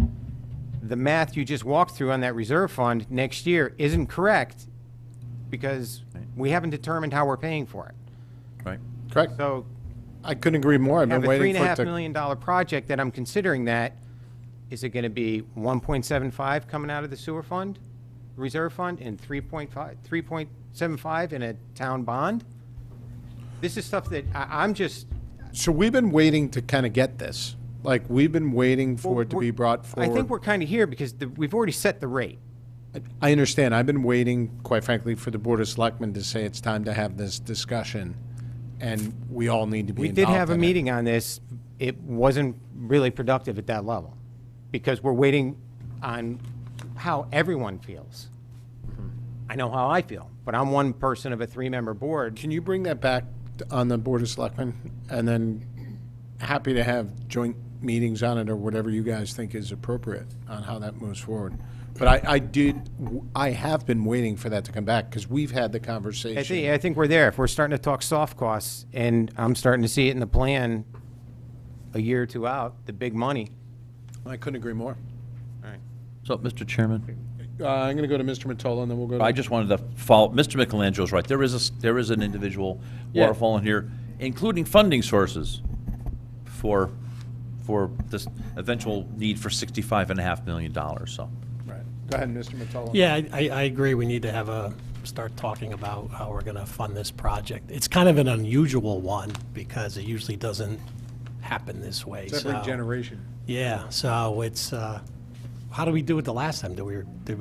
the math you just walked through on that reserve fund next year isn't correct because we haven't determined how we're paying for it. Right. Correct. So I couldn't agree more. I've have been a waiting for it $3.5 to. million project that I'm considering that, is it going to be 1.75 coming out of the sewer fund, reserve fund, and 3.75 in a town bond? This is stuff that I'm just. So we've been waiting to kind of get this. Like, we've been waiting for it to be brought forward. I think we're kind of here because we've already set the rate. I understand. I've been waiting, quite frankly, for the Board of Selectmen to say it's time to have this discussion, and we all need to be We involved did have a in it. meeting on this. It wasn't really productive at that level because we're waiting on how everyone feels. I know how I feel, but I'm one person of a 3-member board. Can you bring that back on the Board of Selectmen? And then happy to have joint meetings on it or whatever you guys think is appropriate on how that moves forward. But I have been waiting for that to come back because we've had the conversation. I think we're there. If we're starting to talk soft costs, and I'm starting to see it in the plan a year or two out, the big money. I couldn't agree more. All right. So, Mr. Chairman, I'm going to go to Mr. Mottola, and then we'll go to. I just wanted to follow, Mr. Michelangelo's right. There is an individual Yeah. waterfall in here, including funding sources for this eventual need for $65.5 million, so. Right. Go ahead, Mr. Mottola. Yeah, I agree. We need to start talking about how we're going to fund this project. It's kind of an unusual one because it usually doesn't happen this way. It's every so- generation. Yeah, so it's, how did we do it the last time? Does anyone Well,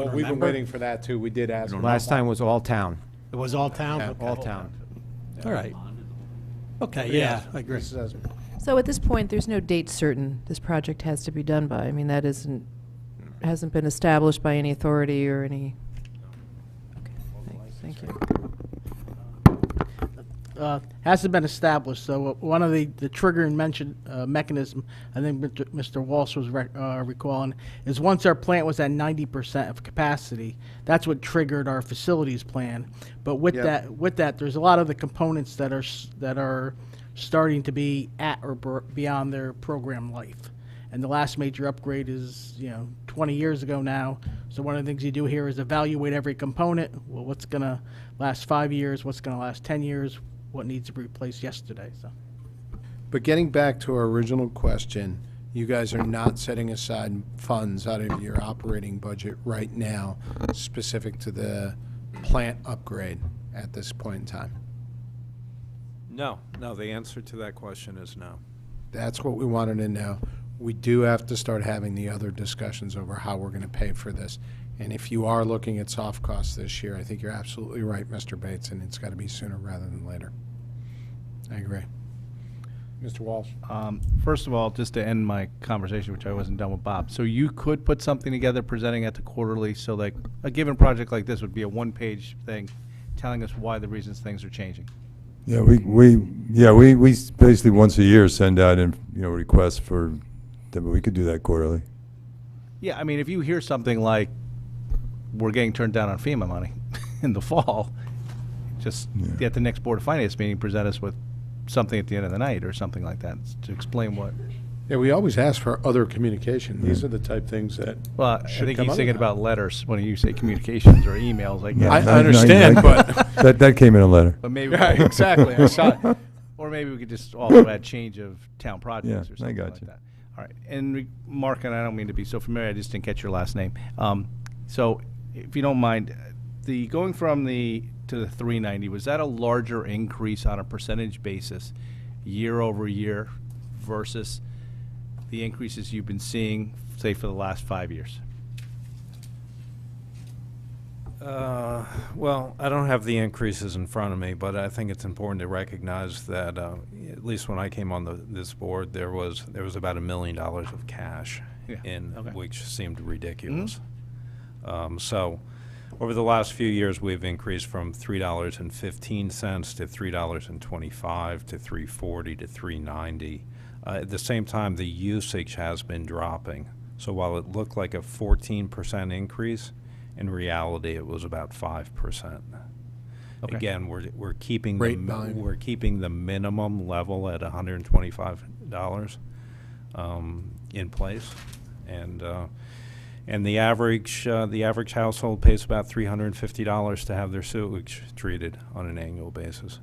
we've been remember? waiting for that, too. We did ask. Last time was all town. It was all town? Yeah, Okay. All town. All right. Okay, yeah, I agree. Mrs. Esmond. So at this point, there's no date certain this project has to be done by. I mean, that hasn't been established by any authority or any. Okay, thank you. hasn't been established. So one of the triggering mechanism, I think Mr. Walsh was recalling, is once our plant was at 90% of capacity, that's what triggered our facilities plan. But with that, there's a lot of the components that are starting to be at or beyond their program life. And the last major upgrade is 20 years ago now. So one of the things you do here is evaluate every component. Well, what's going to last 5 years? What's going to last 10 years? What needs to be replaced yesterday? So, But getting back to our original question, you guys are not setting aside funds out of your operating budget right now specific to the plant upgrade at this point in time. No, the answer to that question is no. That's what we wanted to know. We do have to start having the other discussions over how we're going to pay for this. And if you are looking at soft costs this year, I think you're absolutely right, Mr. Bates, and it's got to be sooner rather than later. I agree. Mr. Walsh? First of all, just to end my conversation, which I wasn't done with Bob, so you could put something together presenting at the quarterly, so like a given project like this would be a one-page thing telling us why the reasons things are changing. Yeah, we basically once a year send out requests for, but we could do that quarterly. Yeah, I mean, if you hear something like we're getting turned down on FEMA money in the fall, just at the next Board of Finance meeting, present us with something at the end of the night or something like that to explain what. Yeah, we always ask for other communication. These are the type things that Well, I should think come he's out of thinking that. about letters when you say communications or emails. Like I understand, but that came in a letter. But maybe Right, exactly. I saw it. Or maybe we could just also add change of town projects Yeah, or something I got like you. that. All right, and Mark, and I don't mean to be so familiar, I just didn't catch your last name. So, if you don't mind, the going from the to the 390, was that a larger increase on a percentage basis, year over year, versus the increases you've been seeing, say, for the last 5 years? Well, I don't have the increases in front of me, but I think it's important to recognize that at least when I came on this board, there was about $1 million of cash which seemed ridiculous. So over the last few years, we've increased from $3.15 to $3.25 to $3.40 to $3.90. At the same time, the usage has been dropping. So while it looked like a 14% increase, in reality, it was about 5%. Okay. Again, we're keeping Rate keeping the minimum level at $125 in place, and the average household pays about $350 to have their sewage treated on an annual basis.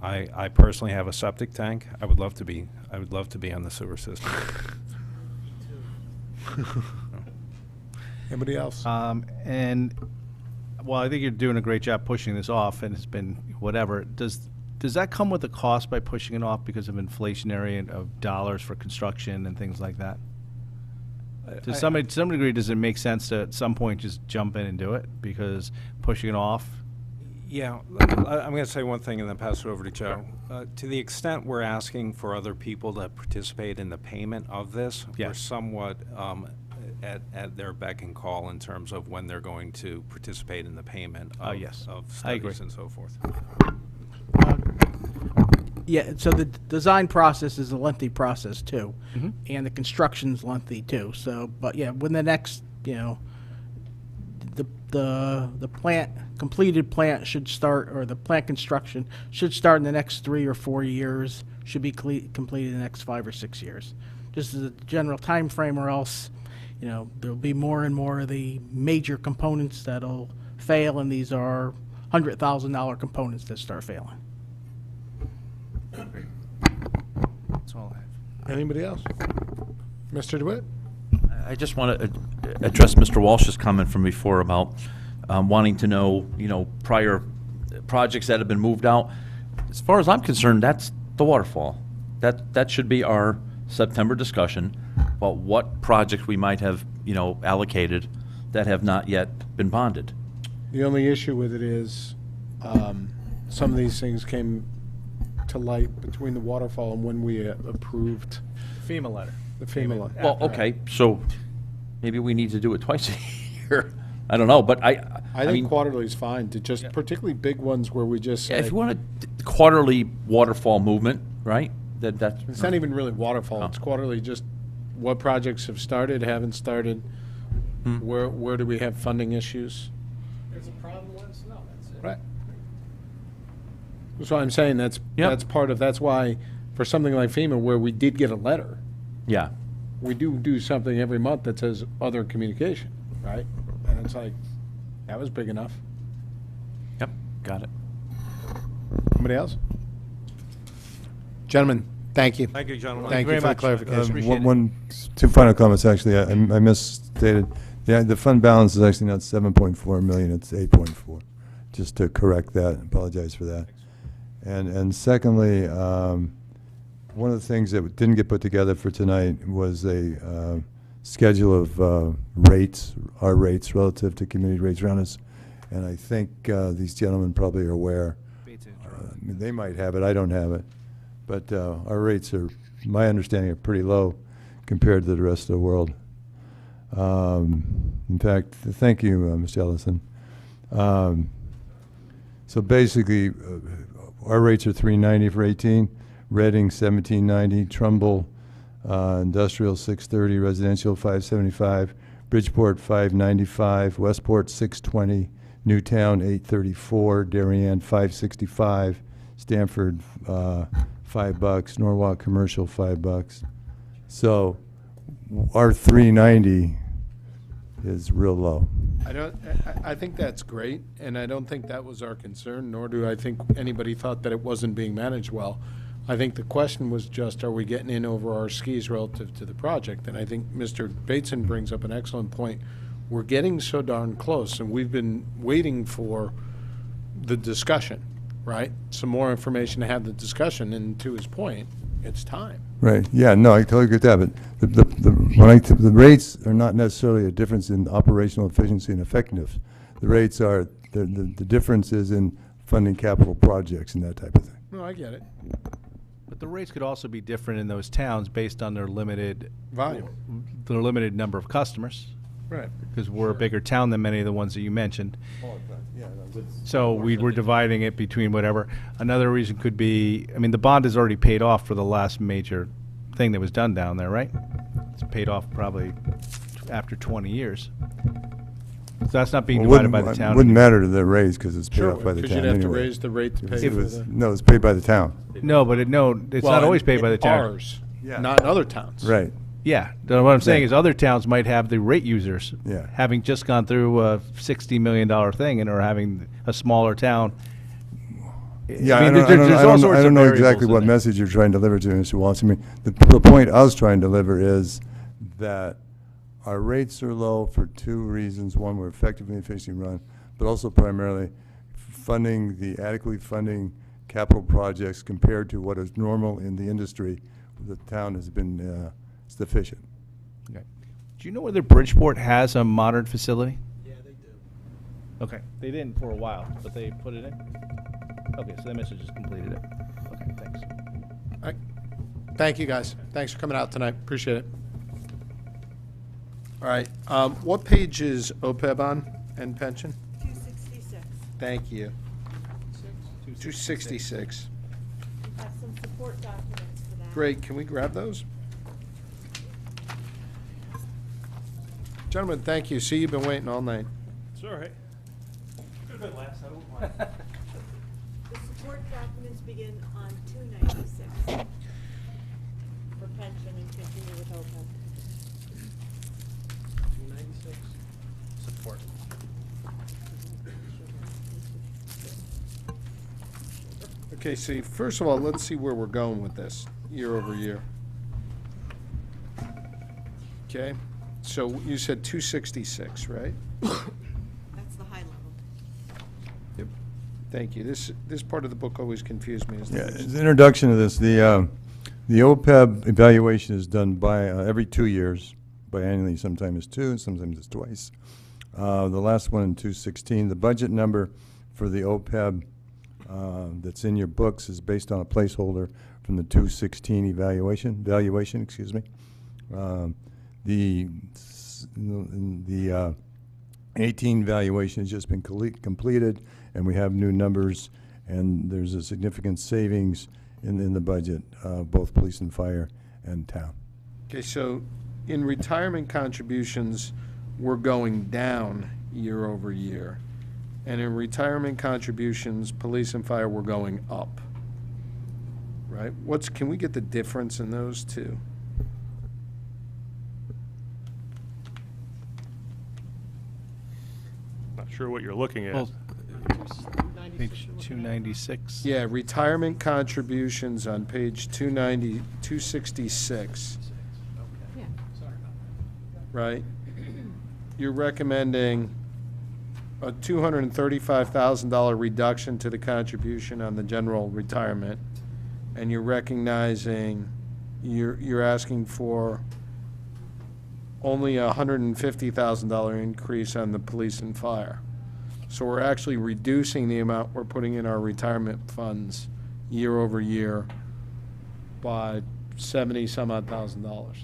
I personally have a septic tank. I would love to be on the sewer system. Anybody else? And well, I think you're doing a great job pushing this off, and it's been whatever. Does that come with a cost by pushing it off because of inflationary and of dollars for construction and things like that? To some degree, does it make sense to at some point just jump in and do it because pushing it off? Yeah, I'm going to say one thing and then pass it over to Joe. To the extent we're asking for other people to participate in the payment of this, we're somewhat at their beck and call in terms of when they're going to participate in the payment of, of studies and so forth. yeah, so the design process is a lengthy process too, and the construction's lengthy too. So, but yeah, when the next, the completed plant should start, or the plant construction should start in the next 3 or 4 years, should be completed in the next 5 or 6 years. Just as a general time frame, or else, there'll be more and more of the major components that'll fail, and these are $100,000 components that start failing. That's all I have. Anybody else? Mr. DeWitt? I just want to address Mr. Walsh's comment from before about wanting to know, prior projects that have been moved out. As far as I'm concerned, that's the waterfall. That should be our September discussion about what projects we might have, allocated that have not yet been bonded. The only issue with it is some of these things came to light between the waterfall and when we approved FEMA letter. the FEMA letter. Well, okay, so maybe we need to do it twice a year. I don't know, but I think mean, quarterly is fine, to just, particularly big ones where we just yeah, say, if you want a quarterly waterfall movement, right? That's it's not even really waterfall, Oh. it's quarterly, just what projects have started, haven't started, where do we have funding issues? There's a problem, let us know, that's it. Right. So I'm saying Yep. that's part of, that's why, for something like FEMA, where we did get a letter, yeah. we do something every month that says other communication, right? And it's like, that was big enough. Yep. Got it. Somebody else? Gentlemen, thank you. Thank you, gentlemen. Thank you very for the much. clarification. Two final comments, actually. I misstated. The fund balance is actually not 7.4 million, it's 8.4. Just to correct that, apologize for that. And secondly, one of the things that didn't get put together for tonight was a schedule of rates, our rates relative to community rates around us. And I think these gentlemen probably are aware. I mean, they might have it, I don't have it. But our rates are, my understanding, are pretty low compared to the rest of the world. In fact, thank you, Mr. Ellison. So basically, our rates are $390 for 18, Reading $1790, Trumbull Industrial $630, Residential $575, Bridgeport $595, Westport $620, Newtown $834, Darien $565, Stanford $5, Norwalk Commercial $5. So our $390 is real low. I think that's great, and I don't think that was our concern, nor do I think anybody thought that it wasn't being managed well. I think the question was just, are we getting in over our skis relative to the project? And I think Mr. Bateson brings up an excellent point. We're getting so darn close, and we've been waiting for the discussion, right? Some more information to have the discussion, and to his point, it's time. Right, yeah, no, I totally agree with that, but the rates are not necessarily a difference in operational efficiency and effectiveness. The rates are, the difference is in funding capital projects and that type of thing. No, I get it. But the rates could also be different in those towns based on their limited Volume. their limited number of customers. Right. Because we're a bigger town than many of the ones that you mentioned. So we're dividing it between whatever. Another reason could be, I mean, the bond is already paid off for the last major thing that was done down there, right? It's paid off probably after 20 years. So that's not being divided by the town. It wouldn't matter to the raise because it's paid off by the Because town you'd have to anyway. raise the rate to pay It for was- the. No, it's paid by the town. No, but it's Well, not always paid by the in town. Ours, not in other towns. Right. Yeah, what I'm saying Yeah. is other towns might have the rate users. Yeah. Having just gone through a $60 million thing and or having a smaller town. Yeah, I mean, I there's all sorts don't of know variables exactly in what there. message you're trying to deliver to Mr. Wallace. I mean, the point I was trying to deliver is that our rates are low for two reasons. One, we're effectively and efficiently run, but also primarily adequately funding capital projects compared to what is normal in the industry. The town has been sufficient. Okay. Do you know whether Bridgeport has a modern facility? Yeah, they do. Okay, they didn't for a while, but they put it in? Okay, so that message just completed it. Okay, thanks. All right. Thank you, guys. Thanks for coming out tonight. Appreciate it. All right. What page is OPEB on and pension? 266. Thank you. 266. We have some support documents for that. Great. Can we grab those? Gentlemen, thank you. See, you've been waiting all night. It's all right. Could have been last, I don't mind. The support documents begin on 296 for pension and continue with OPEB. 296, support. Okay, see, first of all, let's see where we're going with this, year over year. Okay, so you said 266, right? That's the high level. Yep. Thank you. This part of the book always confused me. Is Yeah, as an introduction to this, the OPEB evaluation is done by every 2 years, biannually. Sometimes it's two, sometimes it's twice. The last one in 2016. The budget number for the OPEB that's in your books is based on a placeholder from the 2016 valuation. Excuse me. The 18 valuation has just been completed, and we have new numbers, and there's a significant savings in the budget, both police and fire and town. Okay, so in retirement contributions, we're going down year over year. And in retirement contributions, police and fire, we're going up. Right? Can we get the difference in those two? Not sure what you're looking at. Well, page 296. Yeah, retirement contributions on page 266. Yeah. Right? You're recommending a $235,000 reduction to the contribution on the general retirement, and you're recognizing, you're asking for only a $150,000 increase on the police and fire. So we're actually reducing the amount we're putting in our retirement funds year over year by 70 some odd thousand dollars.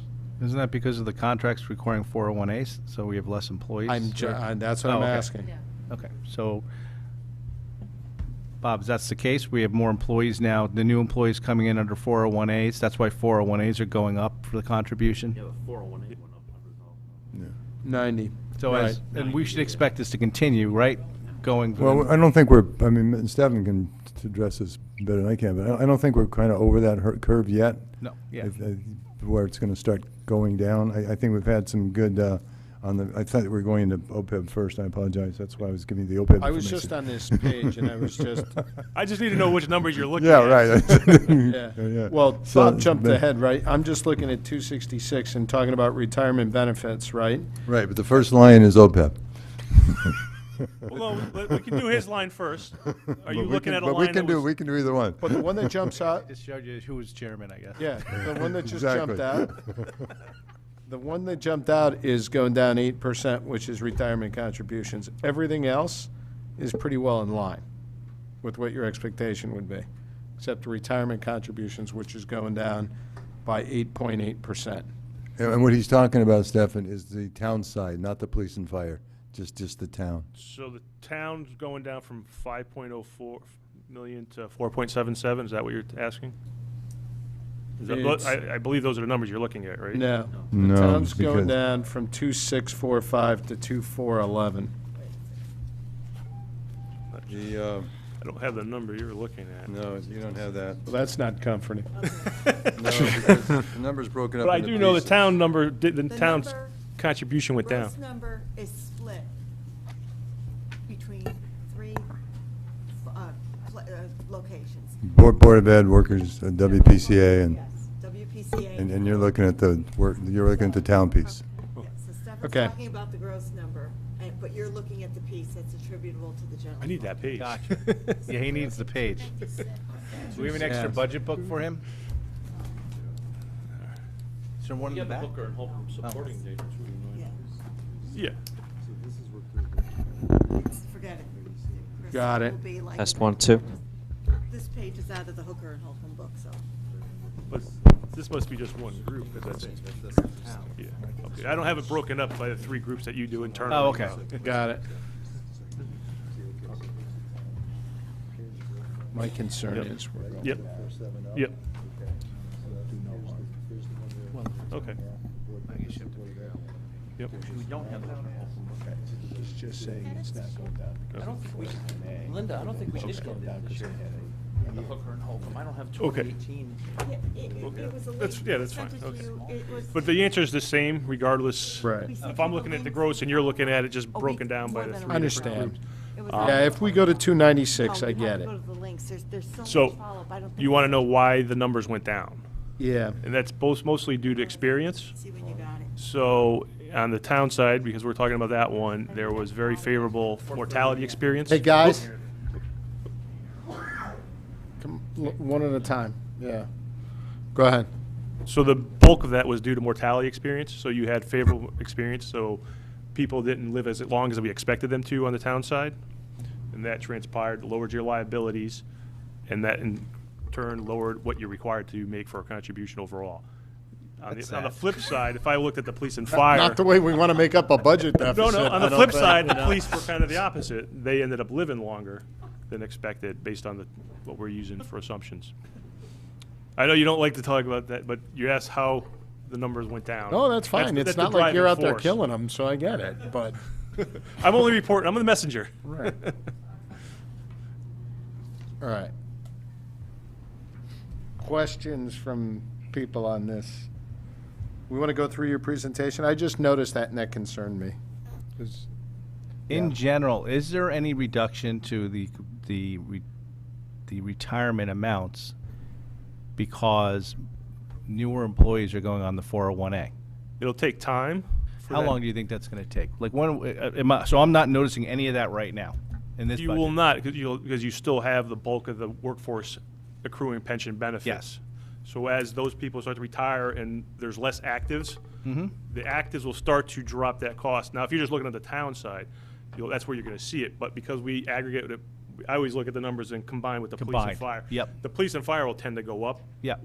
Isn't that because of the contracts requiring 401As, so we have less employees? That's what I'm okay. asking. Okay, so, Bob, if that's the case, we have more employees now, the new employees coming in under 401As, that's why 401As are going up for the contribution? Yeah, the 401 went up $100. 90. So Right. and we should expect this to continue, right? Going. Well, I don't think I mean, Stephen can address this better than I can, but I don't think we're kind of over that curve yet. No, yeah. Where it's going to start going down. I think we've had some good, I thought we were going into OPEB first, I apologize, that's why I was giving you the OPEB I was just on this page, and I was just, I just need to know which numbers you're looking Yeah, at. right. yeah. Yeah. Well, So, Bob jumped but- ahead, right? I'm just looking at 266 and talking about retirement benefits, right? Right, but the first line is OPEB. Well, no, we can do his line first. Are you looking at a But line we can that was? we can do either one. But the one that jumps out, Just showed you who was chairman, I guess. yeah, the one that just Exactly. jumped out, the one that jumped out is going down 8%, which is retirement contributions. Everything else is pretty well in line with what your expectation would be, except the retirement contributions, which is going down by 8.8%. And what he's talking about, Stefan, is the town side, not the police and fire, just the town. So the town's going down from 5.04 million to 4.77. Is that what you're asking? Is that, It's- I believe those are the numbers you're looking at, right? No. No, The town's going because- down from 2,645 to 2,411. The, I don't have the number you're looking at. no, you don't have that. Well, that's not comforting. No, because the number's broken up But I into do know the pieces. town number, the The town's number- contribution went down. Gross number is split between three locations. Board of Ed workers, WPCA, and, Yes, WPCA. and you're looking at the work, you're looking at the town piece. Yes, so Stefan's Okay. talking about the gross number, but you're looking at the piece that's attributable to the general. I need that fund. page. Gotcha. Yeah, he needs the page. Do we have an extra Yeah. budget book for him? Is there one in the back? and Holcomb supporting data. Yeah, Yeah. forget it. Chris, Got it. will be like- Test 1, 2. This page is out of the Hooker and Holcomb book, so. But this must be just one group, 'cause that's it. Yeah, okay. I don't have it broken up by the three groups that you do internally. Oh, okay. Got it. My concern Yep. is we're going. Yep. Yep. Okay. Yep. We don't have that. It's just saying it's not going down. I don't think we, Linda, I don't think we did get that this year. The Hooker and Holcomb, I don't have Okay. 2018. Yeah, it was a link. That's fine. Sent it to Okay. you. It was- But the answer is the same regardless. Right. We sent If I'm you looking at the links. gross and you're looking at it just Oh, we- broken down by more the than a three link. different Understand. groups. It was Yeah, if we go to 296, Oh, I we have get to it. go to the links. There's so So, much follow-up. I don't think you want to know why the numbers went down? Yeah. And that's both mostly due to experience. See when you got it. So on the town side, because we're talking about that one, there was very favorable mortality experience. Hey, guys. Come, one at a time, yeah. Go ahead. So the bulk of that was due to mortality experience. So you had favorable experience. So people didn't live as long as we expected them to on the town side. And that transpired, lowered your liabilities, and that in turn lowered what you're required to make for a contribution overall. On That's the sad. flip side, if I looked at the police and fire. Not the way we want to make up a budget deficit. No, no, on I the don't flip think, side, you the know. police were kind of the opposite. They ended up living longer than expected based on what we're using for assumptions. I know you don't like to talk about that, but you asked how the numbers went down. No, that's fine. It's the not like you're out driving there force. killing them, so I get it, but. I'm only reporting. I'm the messenger. Right. All right. Questions from people on this? We want to go through your presentation? I just noticed that and that concerned me. 'Cause- In Yeah. general, is there any reduction to the retirement amounts because newer employees are going on the 401A? It'll take time. How long do you think that's going to take? Like so I'm not noticing any of that right now in this You budget. will not, because you still have the bulk of the workforce accruing pension benefits. Yes. So as those people start to retire and there's less actives, Mm-hmm. the actives will start to drop that cost. Now, if you're just looking at the town side, that's where you're going to see it. But because we aggregate it, I always look at the numbers and combine with the police and Combined. fire. Yep. The police and fire will tend to go up Yeah.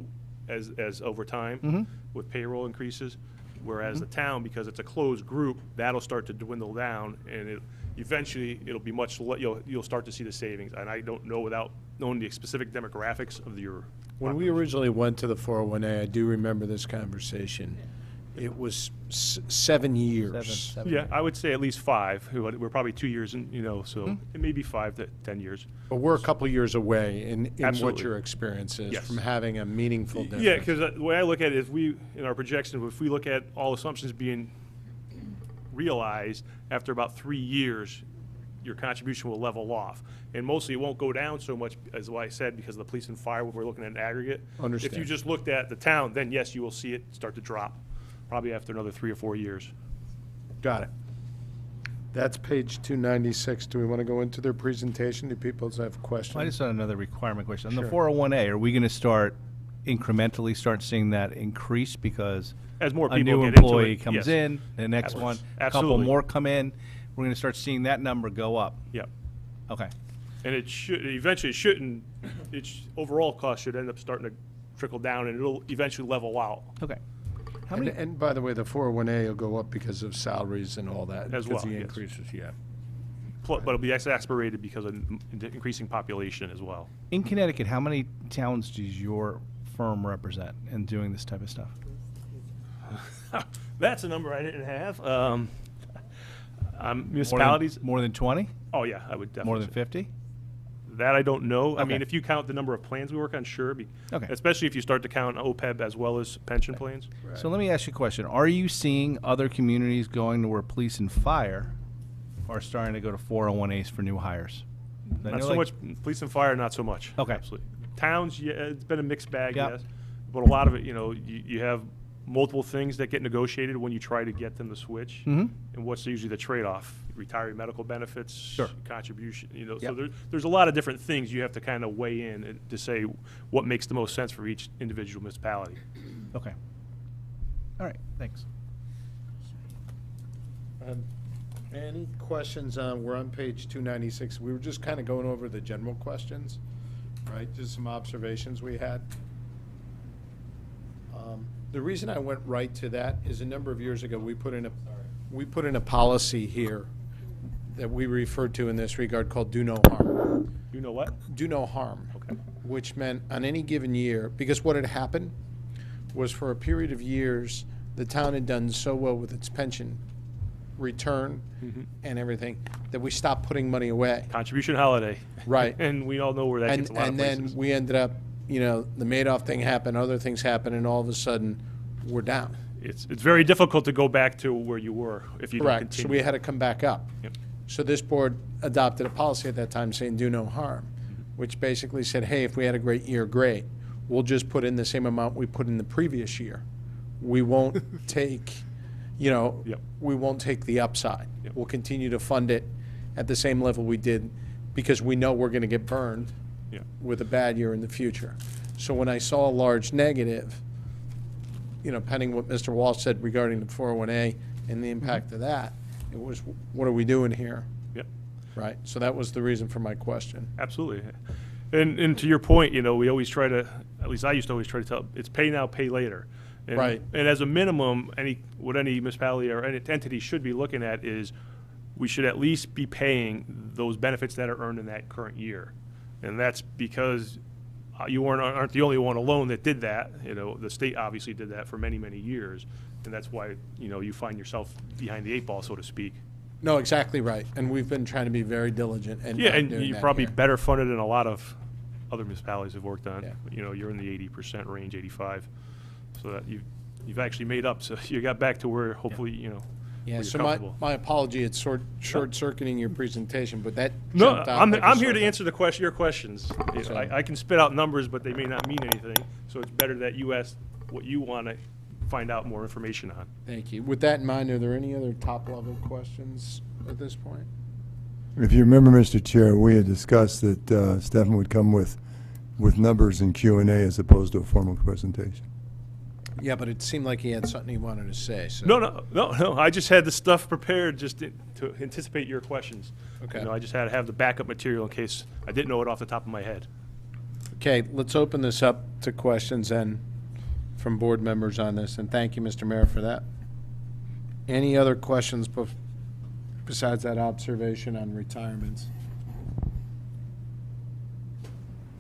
as over time Mhm. with payroll increases, whereas the town, because it's a closed group, that'll start to dwindle down, and eventually it'll be you'll start to see the savings. And I don't know without knowing the specific demographics of your. When we originally went to the 401A, I do remember this conversation. It was 7 years. Yeah, I would say at least 5. We're probably 2 years in, so Hmm. it may be 5 to 10 years. But we're a couple years away in what Absolutely. your experience is Yes. from having a meaningful difference. Yeah, because the way I look at it is in our projection, if we look at all assumptions being realized after about 3 years, your contribution will level off. And mostly it won't go down so much, as what I said, because of the police and fire, when we're looking at an aggregate. If Understand. you just looked at the town, then yes, you will see it start to drop, probably after another 3 or 4 years. Got it. That's page 296. Do we want to go into their presentation? Do people have questions? I just had another requirement question. On the Sure. 401A, are we going to start incrementally start seeing that increase because As more a people new get into employee it, comes yes. in, the next one, a couple Absolutely. more come in, we're going to start seeing that number go up? Yep. Okay. And eventually it shouldn't, overall cost should end up starting to trickle down, and it'll eventually level out. Okay. How And, many? and by the way, the 401A will go up because of salaries and all that. As because well, the yes. increases, yeah. But it'll be exasperated because of the increasing population as well. In Connecticut, how many towns does your firm represent in doing this type of stuff? That's a number I didn't have. Municipalities. More than 20? Oh yeah, I would definitely. More than say. 50? That I don't know. I Okay. mean, if you count the number of plans we work on, sure. Okay. Especially if you start to count OPEB as well as pension plans. So let me ask you a question. Are you seeing other communities going to where police and fire are starting to go to 401As for new hires? I Not know, so like- much police and fire, not so much. Okay. Absolutely. Towns, yeah, it's been a mixed bag, Yep. yes. But a lot of it, you have multiple things that get negotiated when you try to get them to switch. Mhm. And what's usually the trade-off? Retiree medical benefits, Sure. contribution, Yep. so there's a lot of different things you have to kind of weigh in to say what makes the most sense for each individual municipality. Okay. All right, thanks. Any questions on, we're on page 296. We were just kind of going over the general questions, right? Just some observations we had. The reason I went right to that is a number of years ago, we put in a policy here that we referred to in this regard called do no harm. You know what? Do no harm. Okay. Which meant on any given year, because what had happened was for a period of years, the town had done so well with its pension return and everything, that we stopped putting money away. Contribution holiday. Right. And we all know where that And, gets a lot of and places. then we ended up, the Madoff thing happened, other things happened, and all of a sudden, we're down. It's very difficult to go back to where you were if you don't Correct. continue. So we had to come back up. Yep. So this board adopted a policy at that time saying do no harm, which basically said, hey, if we had a great year, great. We'll just put in the same amount we put in the previous year. We won't take, Yep. we won't take the upside. Yep. We'll continue to fund it at the same level we did because we know we're going to get burned Yeah. with a bad year in the future. So when I saw a large negative, pending what Mr. Walsh said regarding the 401A and the impact of that, it was, what are we doing here? Yep. Right? So that was the reason for my question. Absolutely. And to your point, we always try to, at least I used to always try to tell, it's pay now, pay later. And- Right. And as a minimum, what any municipality or any entity should be looking at is, we should at least be paying those benefits that are earned in that current year. And that's because you aren't the only one alone that did that. You know, the state obviously did that for many, many years. And that's why, you know, you find yourself behind the 8 ball, so to speak. No, exactly right. And we've been trying to be very diligent and Yeah, and doing you're that probably here. better funded than a lot of other municipalities have worked on. Yeah. You know, you're in the 80% range, 85. So that you've actually made up. So you got back to where hopefully, you know, Yeah, where so you're my, comfortable. my apology, it's short-circuiting your presentation, but that No, jumped out I'm like a here sore to thumb. answer your questions. You know, So- I can spit out numbers, but they may not mean anything. So it's better that you ask what you want to find out more information on. Thank you. With that in mind, are there any other top-level questions at this point? If you remember, Mr. Chair, we had discussed that Stefan would come with numbers and Q and A as opposed to a formal presentation. Yeah, but it seemed like he had something he wanted to say, so. No. I just had the stuff prepared just to anticipate your questions. Okay. You know, I just had to have the backup material in case I didn't know it off the top of my head. Okay, let's open this up to questions and from board members on this, and thank you, Mr. Mayor, for that. Any other questions besides that observation on retirements?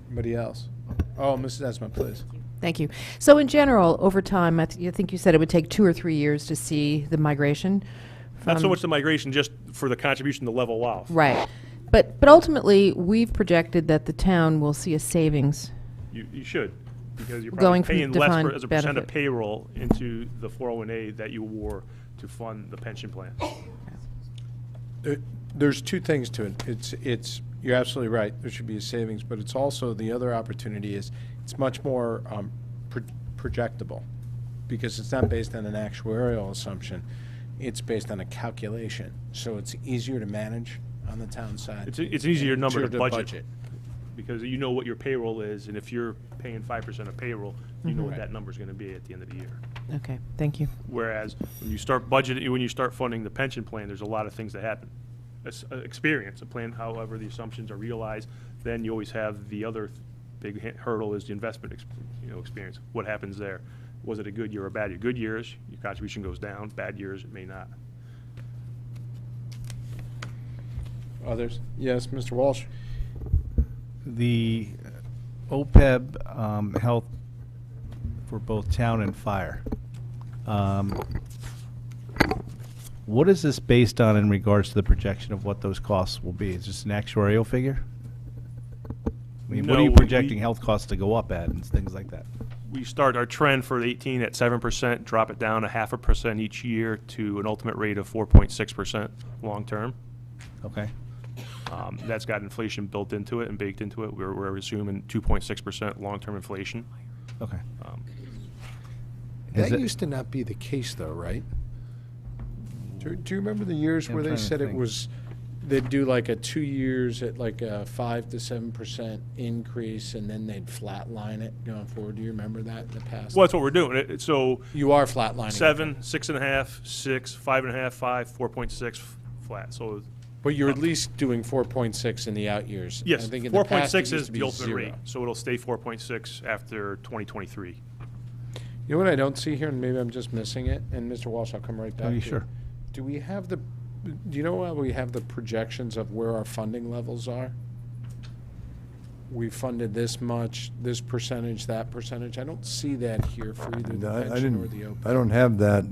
Anybody else? Oh, Mrs. Esma, please. Thank you. So in general, over time, I think you said it would take 2 or 3 years to see the migration. Not so from- much the migration, just for the contribution to level off. Right. But ultimately, we've projected that the town will see a savings. You should, because you're Going probably from paying less defined as a percent of benefit. payroll into the 401A that you wore to fund the pension plan. There's two things to it. You're absolutely right, there should be a savings, but it's also, the other opportunity is, it's much more projectable, because it's not based on an actuarial assumption, it's based on a calculation. So it's easier to manage on the town side. It's an easier number Easier to budget. Because you know what your payroll is, and if you're paying 5% of payroll, you know what that number's gonna be at the end of the year. Okay, thank you. Whereas when you start budgeting, when you start funding the pension plan, there's a lot of things that happen. Experience, a plan, however the assumptions are realized, then you always have the other big hurdle is the investment experience. What happens there? Was it a good year or a bad year? Good years, your contribution goes down. Bad years, it may not. Others? Yes, Mr. Walsh? The OPEB health for both town and fire. What is this based on in regards to the projection of what those costs will be? Is this an actuarial figure? I mean, what are No, you we- projecting health costs to go up at and things like that? We start our trend for 18 at 7%, drop it down 0.5% each year to an ultimate rate of 4.6% long-term. Okay. That's got inflation built into it and baked into it. We're assuming 2.6% long-term inflation. Okay. That Is it- used to not be the case, though, right? Do you remember the years Yeah, I'm where they trying to said it think. was, they'd do like a 2 years at like a 5 to 7% increase, and then they'd flatline it going forward? Do you remember that in the past? Well, that's what we're doing. So You are flatlining it. 7, 6.5, 6, 5.5, 5, 4.6 flat. So But you're at least doing 4.6 in the out years. yes, I think in the past, it 4.6 used is to be the ultimate 0. rate. So it'll stay 4.6 after 2023. You know what I don't see here, and maybe I'm just missing it, and Mr. Walsh, I'll come right back to you. sure. Do you know why we have the projections of where our funding levels are? We funded this much, this percentage, that percentage. I don't see that here for either the No, I pension or didn't, the OPEB. I don't have that.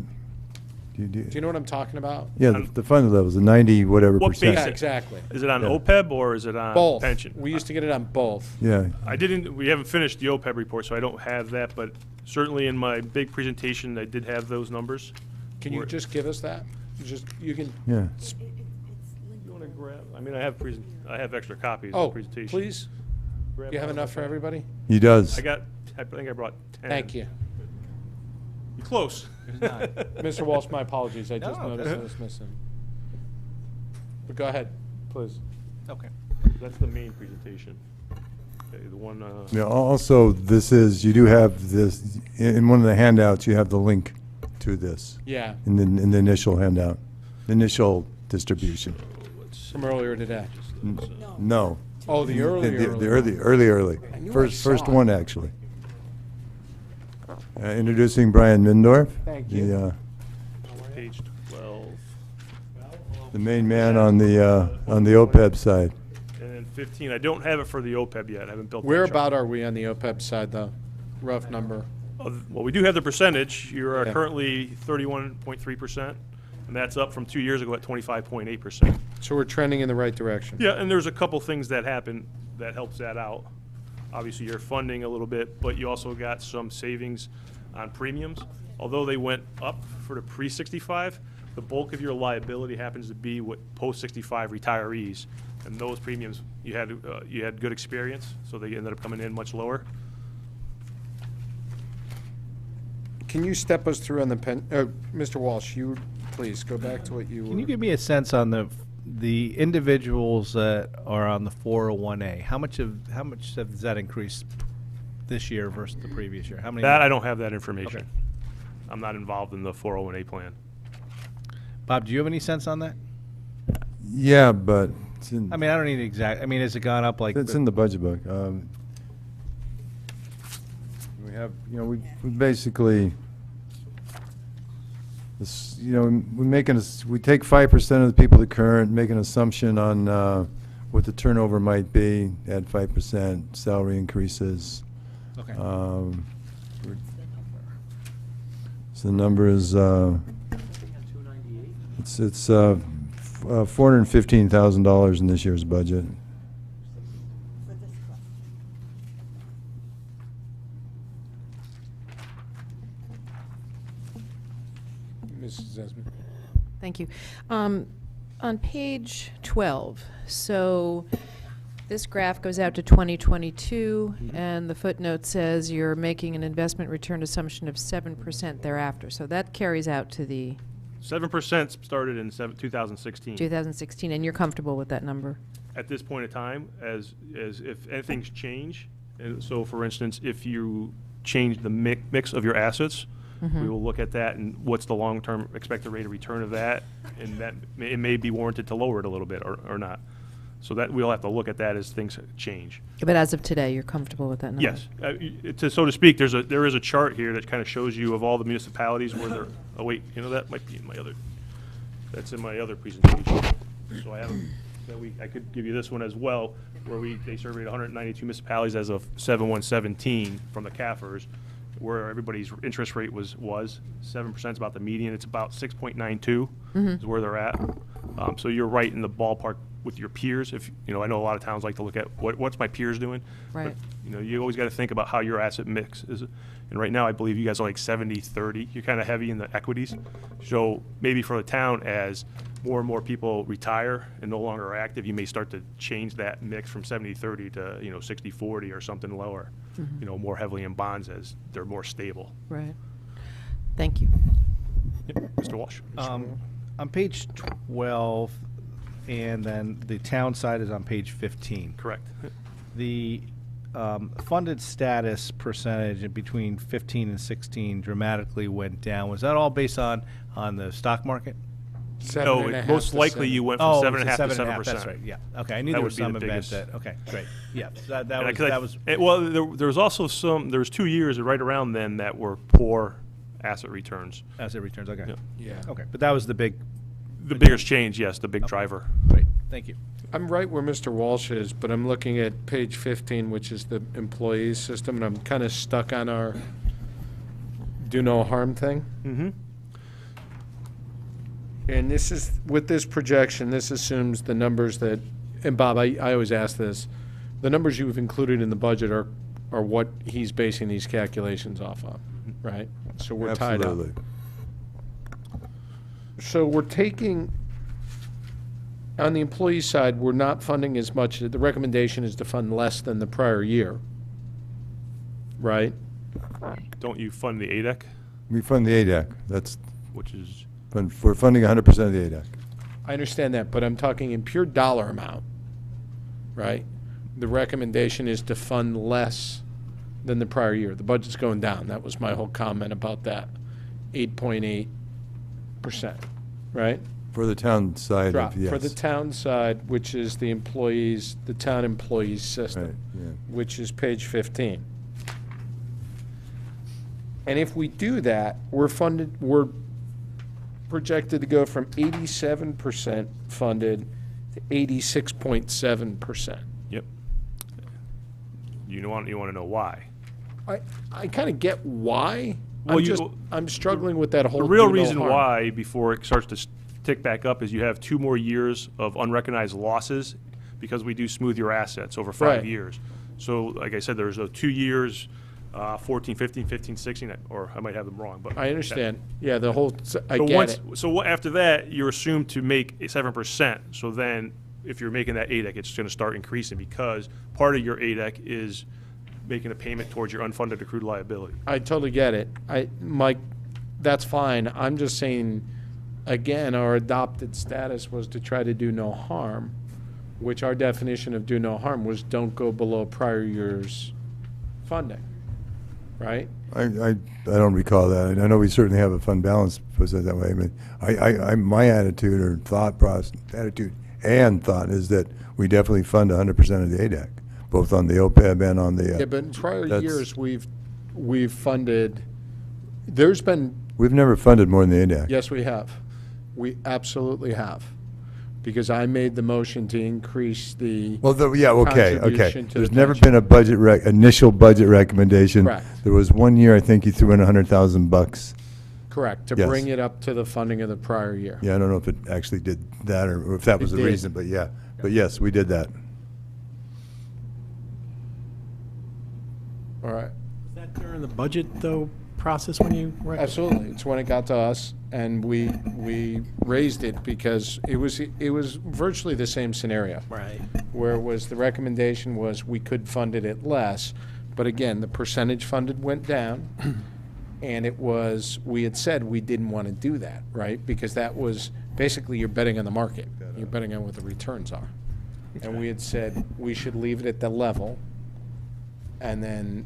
Do Do you know what I'm talking about? Yeah, the funding levels, the 90 whatever What percent. Yeah, basic? exactly. Is it on Yeah. OPEB or is it on Both. pension? We used to get it on both. Yeah, We haven't finished the OPEB report, so I don't have that, but certainly in my big presentation, I did have those numbers. Can you Where- just give us that? You can, yeah. You wanna grab, I mean, I have extra copies of oh, the presentation. please? Grab Do you have one. enough for everybody? He does. I think I brought 10. Thank you. You're close. Mr. Walsh, my apologies. I just No, noticed I was missing. But go ahead, please. Okay. That's the main presentation. Okay, the one, Yeah, also, you do have this, in one of the handouts, you have the link to this, Yeah, in the initial handout, initial distribution. from earlier today. No. Oh, the earlier. The early. I knew I First saw it. one, actually. Introducing Brian Mindorf. Thank you. Page 12. The main man on the OPEB side. And then 15, I don't have it for the OPEB yet. I haven't built that Where chart. about are we on the OPEB side, though? Rough number. Well, we do have the percentage. You're Yeah. currently 31.3%, and that's up from 2 years ago at 25.8%. So we're trending in the right direction. Yeah, and there's a couple things that happen that helps that out. Obviously, you're funding a little bit, but you also got some savings on premiums. Although they went up for the pre-65, the bulk of your liability happens to be with post-65 retirees. And those premiums, you had good experience, so they ended up coming in much lower. Can you step us through on the Mr. Walsh, you, please, go back to what you were. Can you give me a sense on the individuals that are on the 401A? How much has that increased this year versus the previous year? How many? That, I don't have that information. Okay. I'm not involved in the 401A plan. Bob, do you have any sense on that? Yeah, but it's in, I mean, I don't need exact. I mean, has it gone up like? it's in the budget book. We have, we basically, this, we take 5% of the people to current, make an assumption on what the turnover might be, add 5%, salary increases. Okay. So the number is, it's $415,000 in this year's budget. For this one. Mrs. Esmond. Thank you. On page 12, so this graph goes out to 2022, and the footnote says you're making an investment return assumption of 7% thereafter. So that carries out to the 7% started in 2016. 2016, and you're comfortable with that number? At this point in time, as if anything's change, and so for instance, if you change the mix of your assets, we will look at that and what's the long-term expected rate of return of that, and that it may be warranted to lower it a little bit or not. So that we'll have to look at that as things change. But as of today, you're comfortable with that number? Yes, so to speak, there is a chart here that kind of shows you of all the municipalities where they're. Oh wait, that might be in my other. That's in my other presentation. So I could give you this one as well, where they surveyed 192 municipalities as of 7/1/17 from the CAFRs, where everybody's interest rate was 7% is about the median. It's about 6.92 is where they're at. So you're right in the ballpark with your peers. If I know a lot of towns like to look at what's my peers doing. Right. But, you always got to think about how your asset mix is. And right now, I believe you guys are like 70-30. You're kind of heavy in the equities. So maybe for the town, as more and more people retire and no longer are active, you may start to change that mix from 70-30 to 60-40 or something lower. More heavily in bonds as they're more stable. Right. Thank you. Yep. Mr. Walsh. On page 12, and then the town side is on page 15. Correct. The funded status percentage between 15 and 16 dramatically went down. Was that all based on the stock market? No, most likely you went from 7.5 to 7%. That's right. Yeah. Okay. I knew That there would was be the some event biggest. that. Okay. Great. Yeah. And That was. well, there was also there was 2 years right around then that were poor asset returns. Asset returns. Okay. Yeah. Yeah. Okay. But that was the biggest change, yes, the big driver. Great. Thank you. I'm right where Mr. Walsh is, but I'm looking at page 15, which is the employees system, and I'm kind of stuck on our do no harm thing. Mm-hmm. And this is, with this projection, this assumes the numbers that, and Bob, I always ask this, the numbers you've included in the budget are what he's basing these calculations off of, right? So we're tied up. Absolutely. So we're taking, on the employee side, we're not funding as much, the recommendation is to fund less than the prior year, right? Don't you fund the ADEC, We fund the ADAC. That's, which is, we're funding 100% of the ADAC. I understand that, but I'm talking in pure dollar amount, right? The recommendation is to fund less than the prior year. The budget's going down. That was my whole comment about that, 8.8%, right? For the town side Drop. of, yes. For the town side, which is the employees, the town employees Right, system, yeah. which is page 15. And if we do that, we're projected to go from 87% funded to 86.7%. Yep. You want to know why? I kind of get why. Well, I'm struggling with that whole. The real do no reason harm. why, before it starts to tick back up, is you have 2 more years of unrecognized losses because we do smooth your assets over 5 Right. years. So, like I said, there's those 2 years, 14, 15, 15, 16, or I might have them wrong, but. I understand. Yeah, the whole. I So get once, it. so after that, you're assumed to make 7%. So then, if you're making that ADEC, it's going to start increasing because part of your ADEC is making a payment towards your unfunded accrued liability. I totally get it. Mike, that's fine. I'm just saying, again, our adopted status was to try to do no harm, which our definition of do no harm was don't go below prior year's funding, right? I don't recall that. I know we certainly have a fund balance puts it that way. I my attitude or thought process, attitude and thought is that we definitely fund 100% of the ADEC, both on the OPEB and on the. Yeah, but in prior that's- years, we've funded, there's been, We've never funded more than the ADEC. yes, we have. We absolutely have. Because I made the motion to increase the. Well, yeah, okay. contribution to the There's never pension. been a initial budget recommendation. Correct. There was one year, I think you threw in $100,000. Correct, to Yes. bring it up to the funding of the prior year. Yeah, I don't know if it actually did that or if that was It the did. reason, but yeah. But yes, we did that. All right. Was that during the budget, though, process when you? Absolutely. It's when it got to us, and we raised it because it was virtually the same scenario. Right. Where it was, the recommendation was we could fund it at less, but again, the percentage funded went down, and it was, we had said we didn't want to do that, right? Because that was, basically, you're betting on the market. You're betting on what the returns are. And we had said we should leave it at the level, and then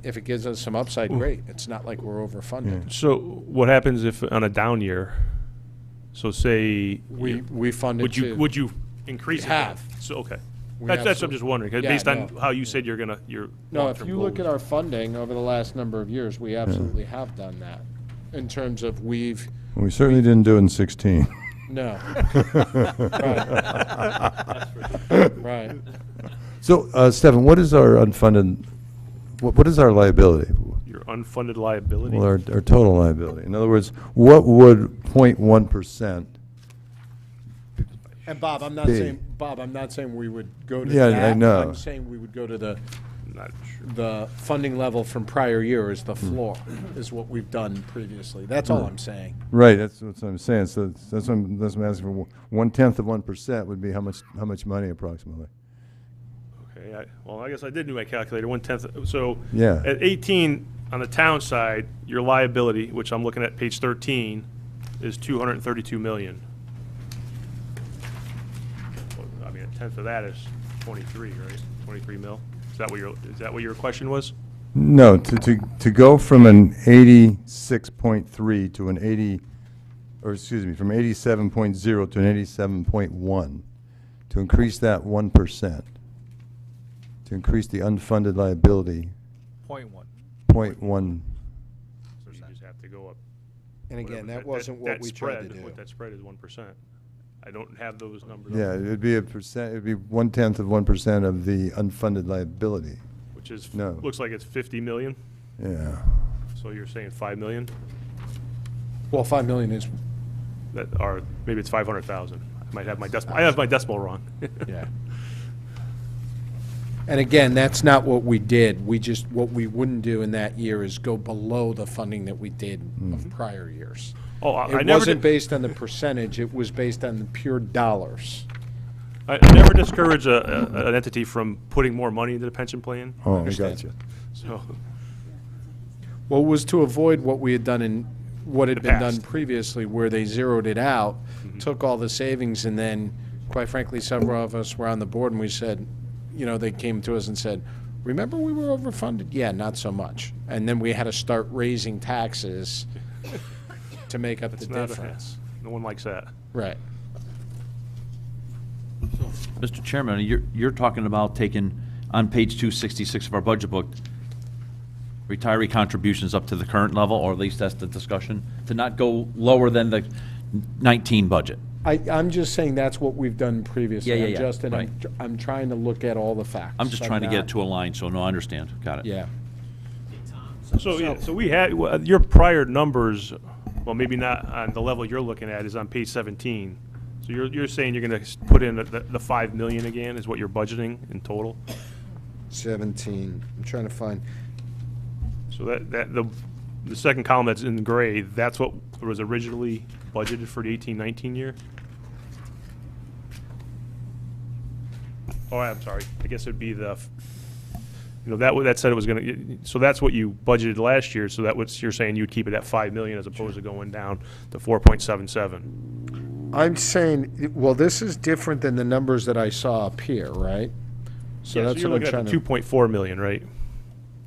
if it gives us some upside, great. It's not like we're overfunded. So what happens if on a down year, so say. We funded Would you increase it? We have. So, okay. We That's what I'm absolutely- just wondering, 'cause Yeah, based on no. how you said your No, if long-term you look goals. at our funding over the last number of years, we absolutely have done that. In terms of We certainly didn't do it in 16. no. Right. So, Stephen, what is our unfunded, what is our liability? Your unfunded liability. Well, our total liability. In other words, what would 0.1%? And Bob, I'm not Big. saying we would go to Yeah, that. I know. I'm saying we would go to the Not sure. the funding level from prior year is the floor, is what we've done previously. That's all I'm saying. Right, that's what I'm saying. So that's what I'm asking for. 1/10 of 1% would be how much money approximately? Okay, well, I guess I did do my calculator, 1/10, so. Yeah. At 18, on the town side, your liability, which I'm looking at page 13, is 232 million. Well, I mean, a tenth of that is 23, right? 23 mil? Is that what your question was? No, to go from an 86.3 to an 80, or excuse me, from 87.0 to an 87.1, to increase that 1%, to increase the unfunded liability 0.1. 0.1. So you just have to go up. And again, whatever that wasn't what we tried to spread, do. what that spread is 1%. I don't have those numbers. Yeah, it'd be it'd be 1/10 of 1% of the unfunded liability. Which is, No. looks like it's 50 million, Yeah. so you're saying 5 million? Well, 5 million is, That are, maybe it's 500,000. I have my decimal wrong. yeah. And again, that's not what we did. What we wouldn't do in that year is go below the funding that we did of prior years. Oh, I It never wasn't did, based on the percentage, it was based on the pure dollars. I never discourage an entity from putting more money into the pension plan. Oh, I Understand. got you. So, Well, it was to avoid what we had done in, what had The been done past. previously, where they zeroed it out, took all the savings, and then, quite frankly, several of us were on the board, and we said, they came to us and said, remember we were overfunded? Yeah, not so much. And then we had to start raising taxes to make up the it's not difference. no one likes that. Right. Mr. Chairman, you're talking about taking, on page 266 of our budget book, retiree contributions up to the current level, or at least that's the discussion, to not go lower than the 19 budget. I'm just saying that's what we've done previously. Yeah, yeah, I'm yeah, just- and right. I'm trying to look at all the facts. I'm just trying to get it to a line, so no, I understand. Got it. Yeah. So, yeah, so we had, well, your prior numbers, well, maybe not on the level you're looking at, is on page 17. So you're saying you're gonna put in the 5 million again, is what you're budgeting in total? 17, I'm trying to find, So the second column that's in gray, that's what was originally budgeted for the 18-19 year? Oh, I'm sorry, I guess it'd be that said it was gonna, so that's what you budgeted last year, so that what you're saying you'd keep it at 5 million as opposed to going down to 4.77. I'm saying, well, this is different than the numbers that I saw up here, right? So Yeah, that's you're what I'm looking trying at to. the 2.4 million, right?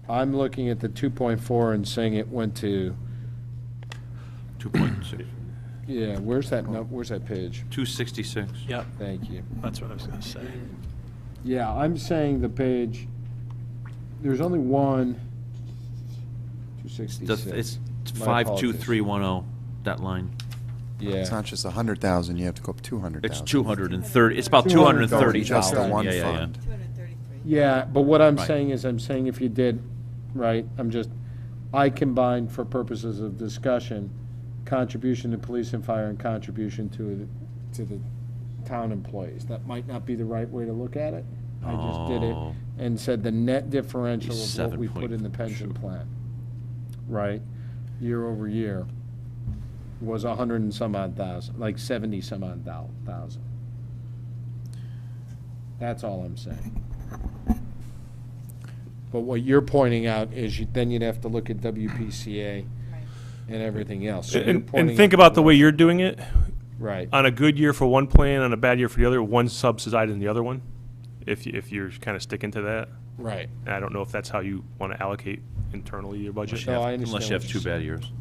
I'm looking at the 2.4 and saying it went to, 2.6. yeah, where's that page? 266. Yep, Thank you. that's what I was gonna say. Yeah, I'm saying the page, there's only one, 266. It's My apologies. 52310, that line. It's Yeah, not just 100,000, you have to go up 200,000. It's 230, it's about 230,000. 230,000. Just the one Yeah, yeah, yeah. fund. 233. yeah, but what I'm Right. saying is, I'm saying if you did, right, I combined for purposes of discussion, contribution to police and fire and contribution to the town employees. That might not be the right way to look at it. I just did it Oh. and said the net differential of what 7 we put in the pension plan, right, year over year, was 100 and some odd thousand, like 70 some odd thousand. That's all I'm saying. But what you're pointing out is then you'd have to look at WPCA and everything else. So you're And pointing think at about the way you're doing it. Right. On a good year for one plan, on a bad year for the other, one subsidizing the other one, if you're kind of sticking to that. Right. And I don't know if that's how you want to allocate internally your budget. No, I understand Unless you what have you're 2 bad years.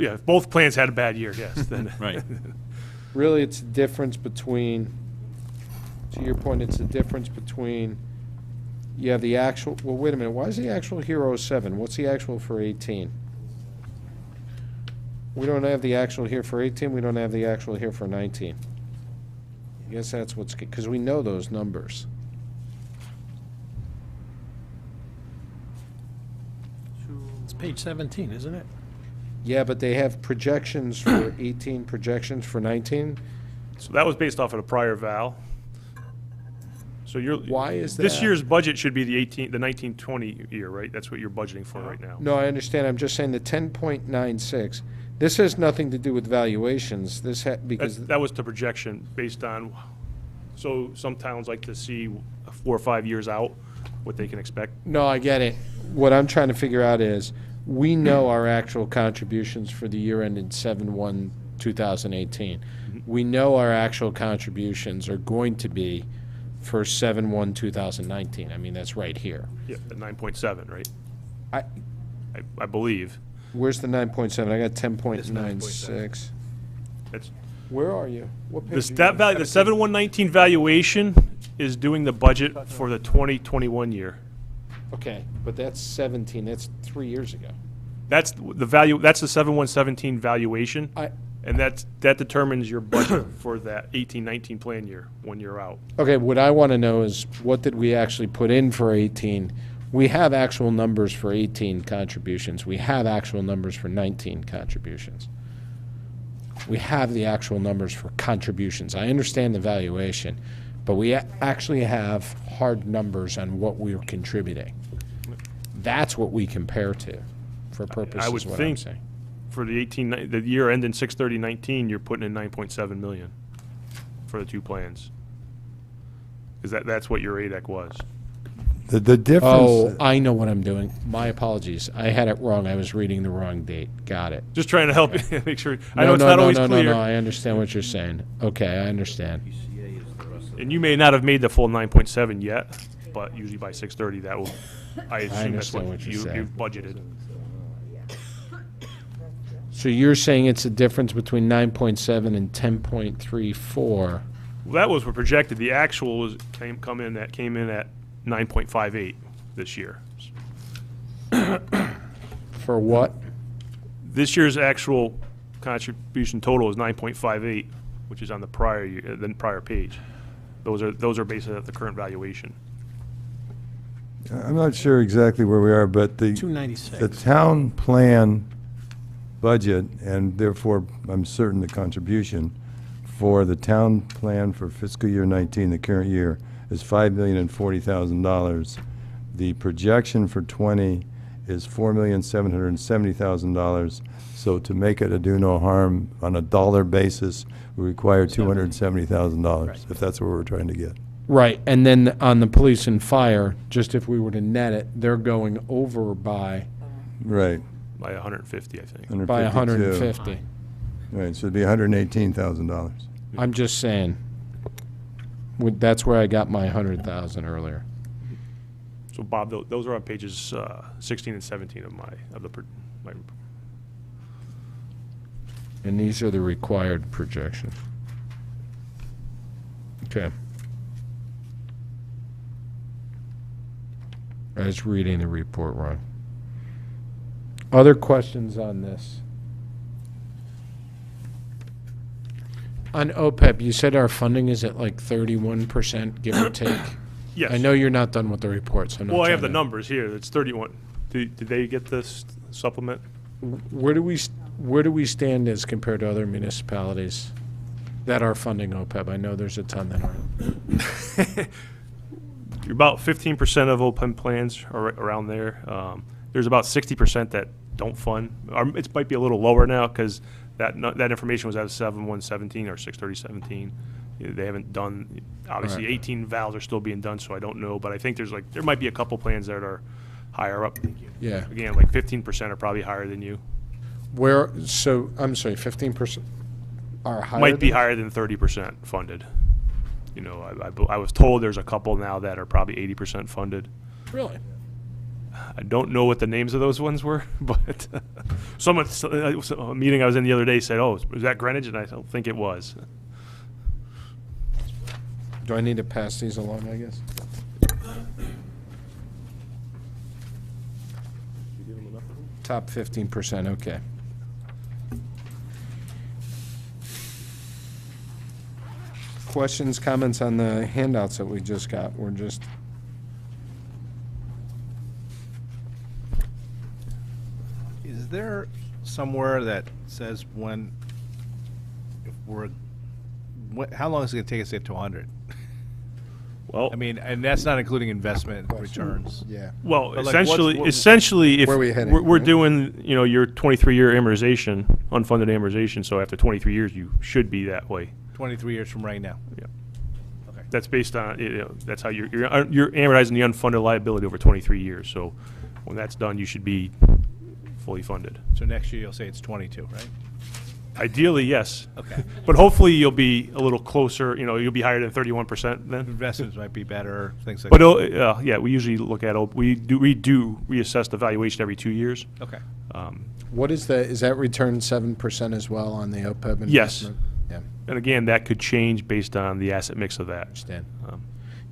If both plans had a bad year, yes, then. Right. Really, it's the difference between, to your point, it's the difference between, you have the actual, well, wait a minute, why is the actual here 07? What's the actual for 18? We don't have the actual here for 18, we don't have the actual here for 19. I guess that's what's, because we know those numbers. It's page 17, isn't it? Yeah, but they have projections for 18, projections for 19. So that was based off of the prior val. So you're. Why is This that? year's budget should be the 1920 year, right? That's what you're budgeting for right now. No, I understand, I'm just saying the 10.96, this has nothing to do with valuations, because. That was the projection based on, so some towns like to see 4 or 5 years out, what they can expect. No, I get it. What I'm trying to figure out is, we know our actual contributions for the year ended 7/1/2018. We know our actual contributions are going to be for 7/1/2019. I mean, that's right here. Yeah, at 9.7, right? I, I believe. where's the 9.7? I got 10.96. That's, Where are you? What page? this, are you that on? value, the 7/119 valuation is doing the budget for the 2021 year. Okay, but that's 17, that's 3 years ago. That's the value, that's the 7/117 valuation. And that determines your budget for that 18-19 plan year, 1 year out. Okay, what I want to know is, what did we actually put in for 18? We have actual numbers for 18 contributions. We have actual numbers for 19 contributions. We have the actual numbers for contributions. I understand the valuation, but we actually have hard numbers on what we're contributing. That's what we compare to, for purposes I would of what I'm think saying. for the the year ending 6/30/19, you're putting in 9.7 million for the two plans. Because that's what your ADEC was. The difference. Oh, I know what I'm doing. My apologies. I had it wrong. I was reading the wrong date. Got it. Just trying to help you make sure. I No, know it's no, not no, always no, clear. No, I understand what you're saying. Okay, I understand. And you may not have made the full 9.7 yet, but usually by 6:30, that will, I assume that's understand what what you're you've saying. budgeted. So you're saying it's a difference between 9.7 and 10.34. Well, that was what projected. The actual came in at 9.58 this year. For what? This year's actual contribution total is 9.58, which is on the prior year, the prior page. Those are based on the current valuation. I'm not sure exactly where we are, but the 296. the town plan budget, and therefore I'm certain the contribution for the town plan for fiscal year 19, the current year, is $5,040,000. The projection for 20 is $4,770,000. So to make it a do no harm on a dollar basis, we require $270,000, if that's what we're trying to get. Right, and then on the police and fire, just if we were to net it, they're going over by Right. By 150, I think. 152. Right, so it'd be $118,000. I'm just saying, that's where I got my 100,000 earlier. So Bob, those are on pages 16 and 17 of my And these are the required projections. Okay. I was reading the report wrong. Other questions on this? On OPEB, you said our funding is at like 31%, give or take? Yes. I know you're not done with the report, so I'm not Well, I have the trying to- numbers here. It's 31. Did they get this supplement? Where do we stand as compared to other municipalities that are funding OPEB? I know there's a ton that aren't. You're about 15% of OPEB plans are around there. There's about 60% that don't fund. It might be a little lower now because that information was out of 7/1/17 or 6/30/17. They haven't done, obviously, Right. 18 valves are still being done, so I don't know. But I think there might be a couple plans that are higher up. Yeah. Again, like 15% are probably higher than you. So, I'm sorry, 15% are higher? Might be than- higher than 30% funded. You know, I was told there's a couple now that are probably 80% funded. Really? I don't know what the names of those ones were, but someone, a meeting I was in the other day said, "Oh, was that Greenwich?" And I don't think it was. Do I need to pass these along, I guess? Top 15%, okay. Questions, comments on the handouts that we just got? We're just, Is there somewhere that says when, if we're, how long is it going to take us to get to 100? Well, I mean, and that's not including investment returns. yeah. Well, But, like, essentially, if Where are we heading? we're doing, your 23-year amortization, unfunded amortization, so after 23 years, you should be that way. 23 years from right now. Yeah. Okay. That's based on, that's how you're amortizing the unfunded liability over 23 years. So when that's done, you should be fully funded. So next year you'll say it's 22, right? Ideally, yes. Okay. But hopefully you'll be a little closer, you'll be higher than 31% then. Investments might be better, things like But, that. yeah, we usually look at, we do reassess the valuation every 2 years. Okay. what is that return 7% as well on the OPEB investment? Yes. Yeah, And again, that could change based on the asset mix of that. understand.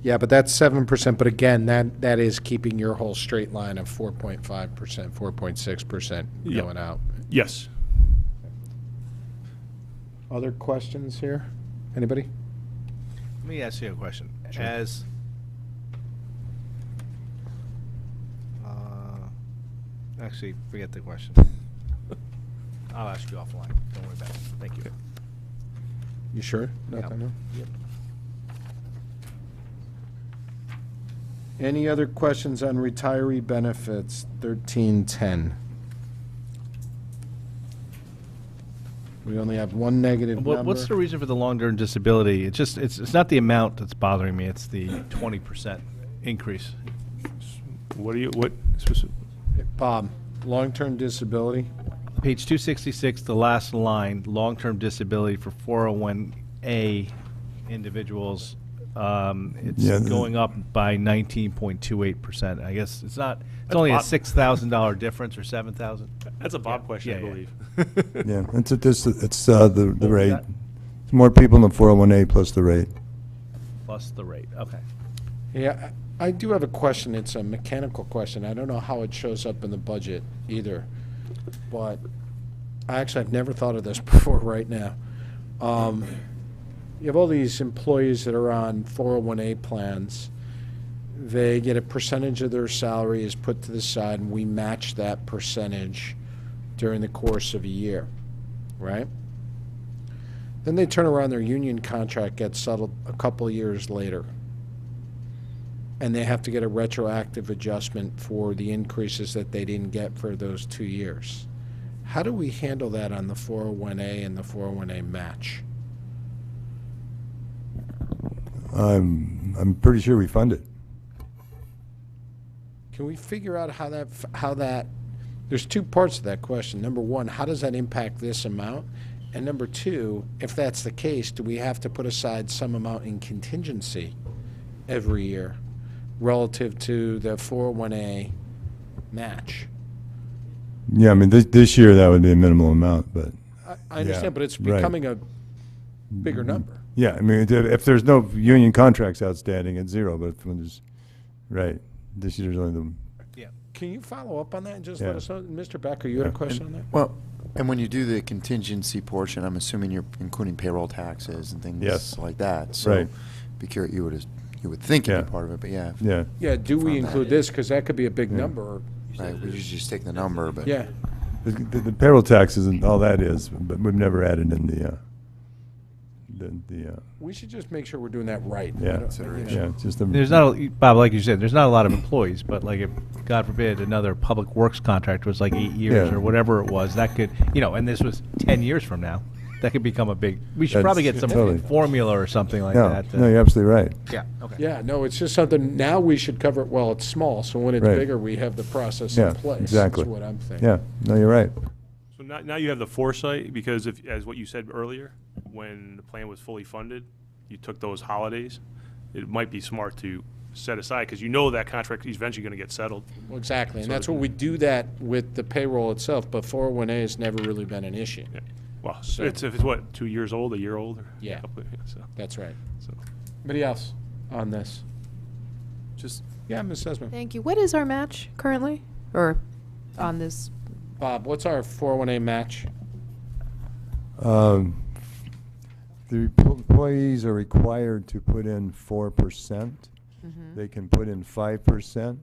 Yeah, but that's 7%, but again, that is keeping your whole straight line of 4.5%, 4.6% Yep. going out. Yes. Other questions here? Anybody? Let me ask you a question. Sure. As actually, forget the question. I'll ask you offline. Don't worry about it. Thank you. You sure? Yep. Nothing else? Any other questions on retiree benefits, 1310? We only have one negative number. What's the reason for the long-term disability? It's just, it's not the amount that's bothering me, it's the 20% increase. What specific? Bob, long-term disability? Page 266, the last line, long-term disability for 401A individuals, it's Yeah, going up by 19.28%. I guess it's not, it's only a Bob. $6,000 difference or $7,000? That's a Bob question, I Yeah, yeah. believe. Yeah, it's the rate. It's more people in the 401A plus the rate. Plus the rate, okay. Yeah, I do have a question. It's a mechanical question. I don't know how it shows up in the budget either. But I've never thought of this before right now. You have all these employees that are on 401A plans. They get a percentage of their salary is put to the side, and we match that percentage during the course of a year, right? Then they turn around, their union contract gets settled a couple of years later. And they have to get a retroactive adjustment for the increases that they didn't get for those 2 years. How do we handle that on the 401A and the 401A match? I'm pretty sure we fund it. Can we figure out how that, there's two parts to that question. Number one, how does that impact this amount? And number two, if that's the case, do we have to put aside some amount in contingency every year relative to the 401A match? Yeah, I mean, this year that would be a minimal amount, but. I understand, yeah, but it's right. becoming a bigger number. Yeah, I mean, if there's no union contracts outstanding, it's zero, but when there's, right, this year's only the. Yeah. Can you follow up on that and just Yeah. let us know? Mr. Becker, you had a question on that? Well, and when you do the contingency portion, I'm assuming you're including payroll taxes and things Yes. like that. So Right. be curious, you would think it'd Yeah. be part of it, but yeah. Yeah. Yeah, do we From that. include this? Because that could be a big Yeah. number. Right, we usually just take the number, but. Yeah. The payroll taxes and all that is, but we've never added in the We should just make sure we're doing that right. yeah, I don't- you know. yeah, just the. There's not, Bob, like you said, there's not a lot of employees, but like if, God forbid, another public works contract was like 8 years Yeah. or whatever it was, that could, and this was 10 years from now, that could become a big, we should probably get That's- some totally. formula or something like No, that. no, you're absolutely right. Yeah, okay. Yeah, no, it's just something, now we should cover it, well, it's small, so when it's Right. bigger, we have the process Yeah, in place. exactly. That's what I'm thinking. Yeah, no, you're right. So now you have the foresight, because if, as what you said earlier, when the plan was fully funded, you took those holidays, it might be smart to set aside, because you know that contract is eventually going to get settled. Well, exactly, and So that's that- what we do that with the payroll itself, but 401A has never really been an issue. Yeah. Well, So- if it's what, 2 years old, a year old? Or Yeah. a couple of- so. That's right. So. Anybody else on this? Just. Yeah, Ms. Esmond. Thank you. What is our match currently? Or on this? Bob, what's our 401A match? The employees are required to put in 4%. Mhm. They can put in 5%,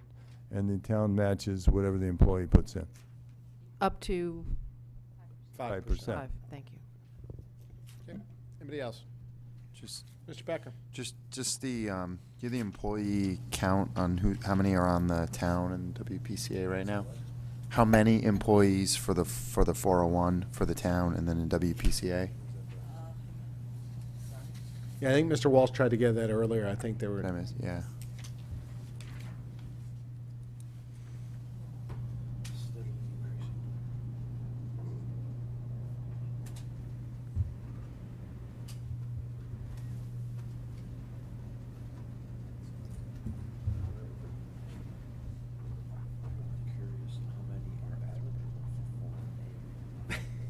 and the town matches whatever the employee puts in. Up to 5%. 5, thank you. Okay. Anybody else? Just. Mr. Becker? Just the give the employee count on how many are on the town and WPCA right now? How many employees for the 401 for the town and then in WPCA? Yeah, I think Mr. Walsh tried to get that earlier. I think they were. Yeah.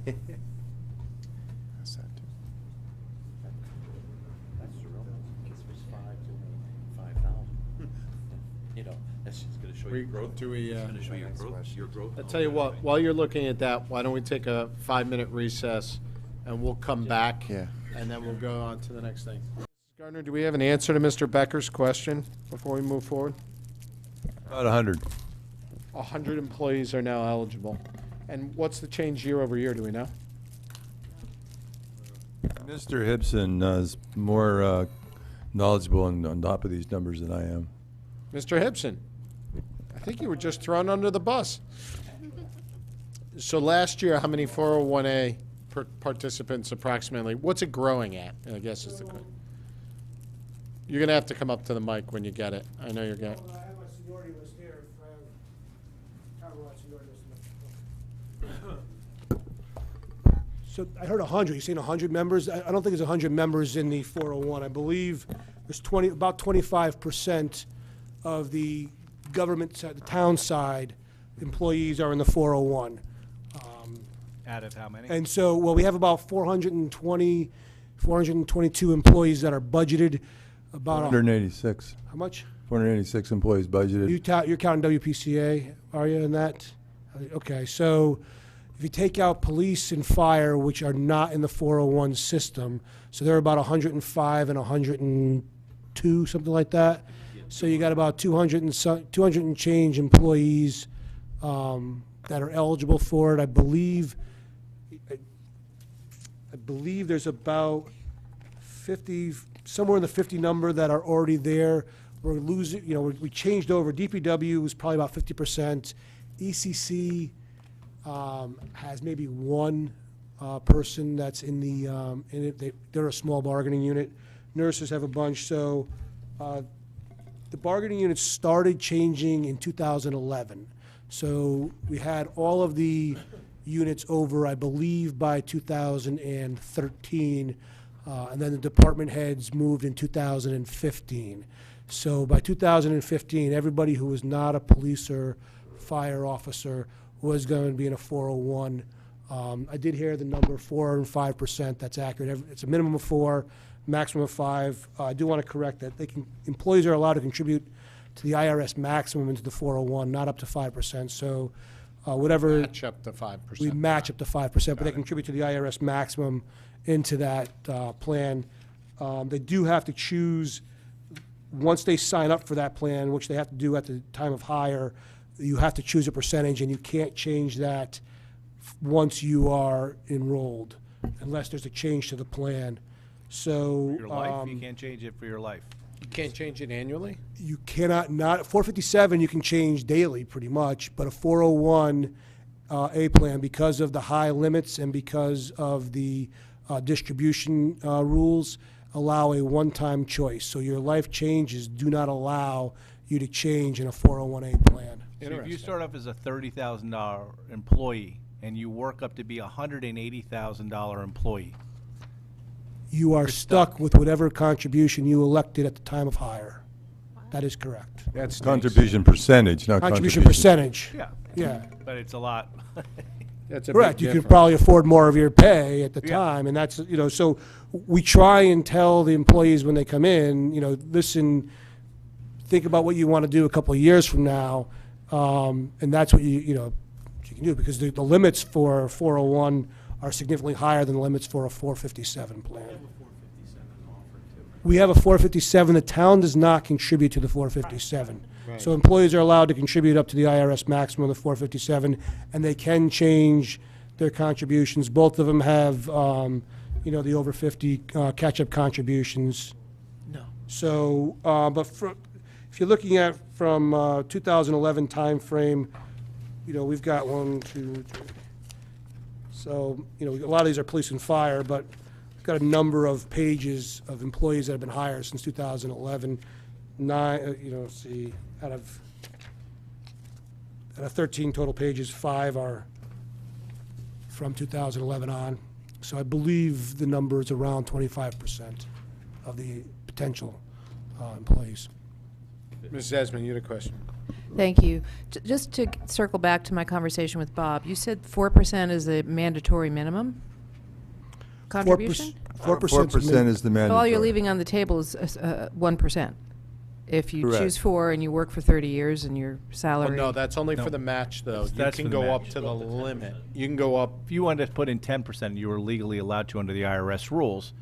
That's that too. That's the real because if it's 5,000. That's just going to show you growth. Do we, It's going to show your growth. I'll tell you what, while you're looking at that, why don't we take a 5-minute recess, and we'll come back. Yeah. And then we'll go on to the next thing. Mrs. Gardner, do we have an answer to Mr. Becker's question before we move forward? About 100. 100 employees are now eligible. And what's the change year over year, do we know? Mr. Hibson is more knowledgeable on top of these numbers than I am. Mr. Hibson, I think you were just thrown under the bus. So last year, how many 401A participants approximately? What's it growing at? I guess is the question. You're going to have to come up to the mic when you get it. I know you're going to. I have my seniority list here. If I have my seniority list. So I heard 100. You saying 100 members? I don't think there's 100 members in the 401. I believe there's about 25% of the government side, the town side, employees are in the 401. Out of how many? And so, well, we have about 422 employees that are budgeted. About 186. how much? 486 employees budgeted. You're counting WPCA, are you, in that? Okay, so if you take out police and fire, which are not in the 401 system, so they're about 105 and 102, something like that. So you got about 200 and change employees that are eligible for it. I believe there's about 50, somewhere in the 50 number that are already there. We're losing, we changed over. DPW was probably about 50%. ECC has maybe one person that's in it. They're a small bargaining unit. Nurses have a bunch. So the bargaining units started changing in 2011. So we had all of the units over, I believe, by 2013, and then the department heads moved in 2015. So by 2015, everybody who was not a police or fire officer was going to be in a 401. I did hear the number 4 and 5%. That's accurate. It's a minimum of 4, maximum of 5. I do want to correct that. Employees are allowed to contribute to the IRS maximum into the 401, not up to 5%. So whatever. Match up to 5%. We match up to 5%, but they contribute to the IRS maximum into that plan. They do have to choose, once they sign up for that plan, which they have to do at the time of hire, you have to choose a percentage, and you can't change that once you are enrolled, unless there's a change to the plan. So For your life, you can't change it for your life. You can't change it annually? you cannot, 457 you can change daily pretty much, but a 401 A plan, because of the high limits and because of the distribution rules, allow a one-time choice. So your life changes do not allow you to change in a 401A plan. So if you start off as a $30,000 employee and you work up to be a $180,000 employee, You are stuck with whatever contribution you elected at the time of hire. That is correct. That's Contribution percentage, not Contribution percentage. yeah. Yeah. But it's a lot. That's a Correct. big You could difference. probably afford more of your pay at the Yeah. time, and that's, so we try and tell the employees when they come in, listen, think about what you want to do a couple of years from now, and that's what you can do, because the limits for 401 are significantly higher than the limits for a 457 plan. We have a 457. The town does not contribute to the 457. So employees are allowed to contribute up to the IRS maximum of the 457, and they can change their contributions. Both of them have, the over 50 catch-up contributions. No. So, if you're looking at from 2011 timeframe, we've got 1, 2, 3. So, a lot of these are police and fire, but we've got a number of pages of employees that have been hired since 2011. Let's see, out of 13 total pages, 5 are from 2011 on. So I believe the number is around 25% of the potential employees. Mrs. Esmond, you had a question. Thank you. Just to circle back to my conversation with Bob, you said 4% is a mandatory minimum contribution? 4% is the So mandatory. all you're leaving on the table is 1%. If you Correct. choose 4 and you work for 30 years and your Well, salary. no, that's only for the match, though. You That's can for the go up match. to the limit. You can go up. If you wanted to put in 10%, you were legally allowed to under the IRS rules,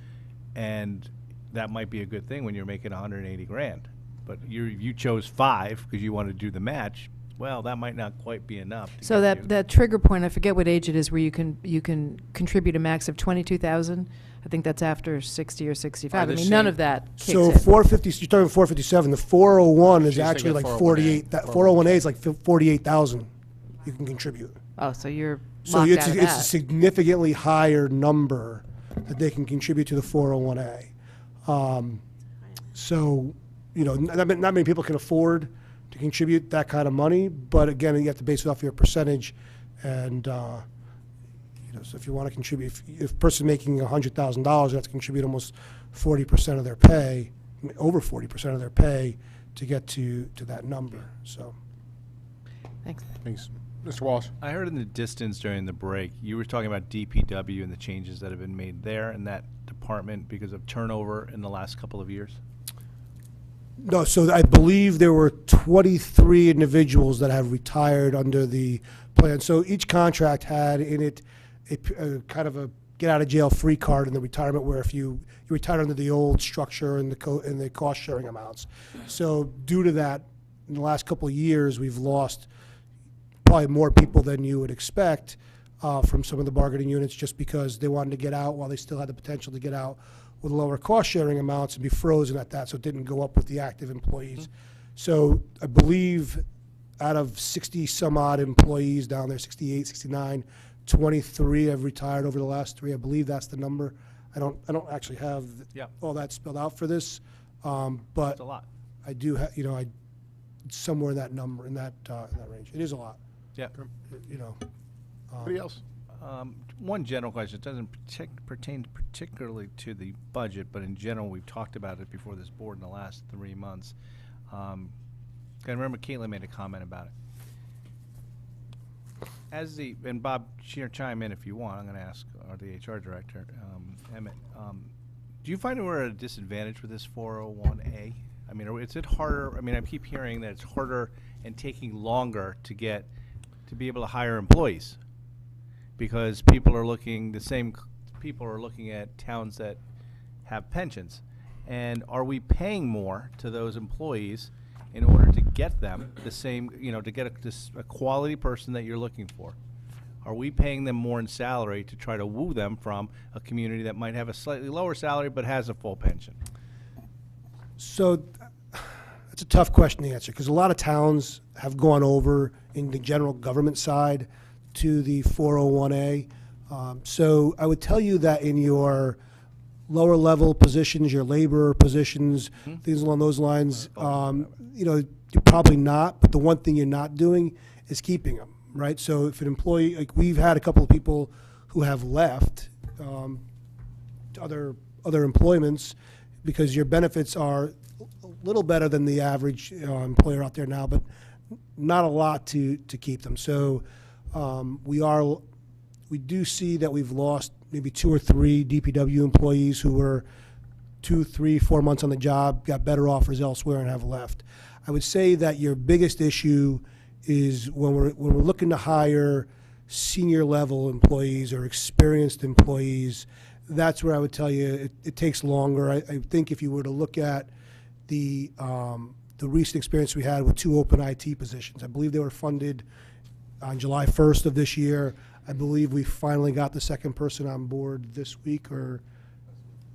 and that might be a good thing when you're making 180 grand. But you chose 5 because you wanted to do the match. Well, that might not quite be enough. to So get you- that trigger point, I forget what age it is, where you can contribute a max of 22,000. I think that's after 60 or 65. I mean, none of that kicks So in. 450, you're talking 457. The 401 is She's actually thinking like 401A. 48. That 401A is like 48,000 you can contribute. Oh, so you're So locked it's out of it's a that. significantly higher number that they can contribute to the 401A. So, not many people can afford to contribute that kind of money, but again, you have to base it off your percentage. And, so if you want to contribute, if a person making $100,000, they have to contribute almost 40% of their pay, over 40% of their pay to get to that number, so. Thanks. Thanks. Mr. Walsh? I heard in the distance during the break, you were talking about DPW and the changes that have been made there in that department because of turnover in the last couple of years. No, so I believe there were 23 individuals that have retired under the plan. So each contract had in it a kind of a get-out-of-jail-free card in the retirement, where if you retired under the old structure and the cost-sharing amounts. So due to that, in the last couple of years, we've lost probably more people than you would expect from some of the bargaining units, just because they wanted to get out while they still had the potential to get out with lower cost-sharing amounts and be frozen at that, so it didn't go up with the active employees. So I believe out of 60-some-odd employees down there, 68, 69, 23 have retired over the last 3. I believe that's the number. I don't actually have all that spelled out for this, but That's a lot. I do have, it's somewhere in that number, in that range. It is a lot. Yeah. Anybody else? One general question. It doesn't pertain particularly to the budget, but in general, we've talked about it before this board in the last 3 months. I remember Caitlin made a comment about it. And Bob, chime in if you want. I'm going to ask the HR director, Emmett. Do you find we're at a disadvantage with this 401A? I mean, is it harder? I mean, I keep hearing that it's harder and taking longer to be able to hire employees, because people are looking at towns that have pensions. And are we paying more to those employees in order to get them the same, to get a quality person that you're looking for? Are we paying them more in salary to try to woo them from a community that might have a slightly lower salary but has a full pension? So that's a tough question to answer, because a lot of towns have gone over in the general government side to the 401A. So I would tell you that in your lower level positions, your labor positions, things along those lines, you're probably not. But the one thing you're not doing is keeping them, right? So if an employee, like we've had a couple of people who have left to other employments, because your benefits are a little better than the average employer out there now, but not a lot to keep them. So we do see that we've lost maybe 2 or 3 DPW employees who were 2, 3, 4 months on the job, got better offers elsewhere, and have left. I would say that your biggest issue is when we're looking to hire senior level employees or experienced employees. That's where I would tell you it takes longer. I think if you were to look at the recent experience we had with 2 open IT positions, I believe they were funded on July 1st of this year. I believe we finally got the second person on board this week or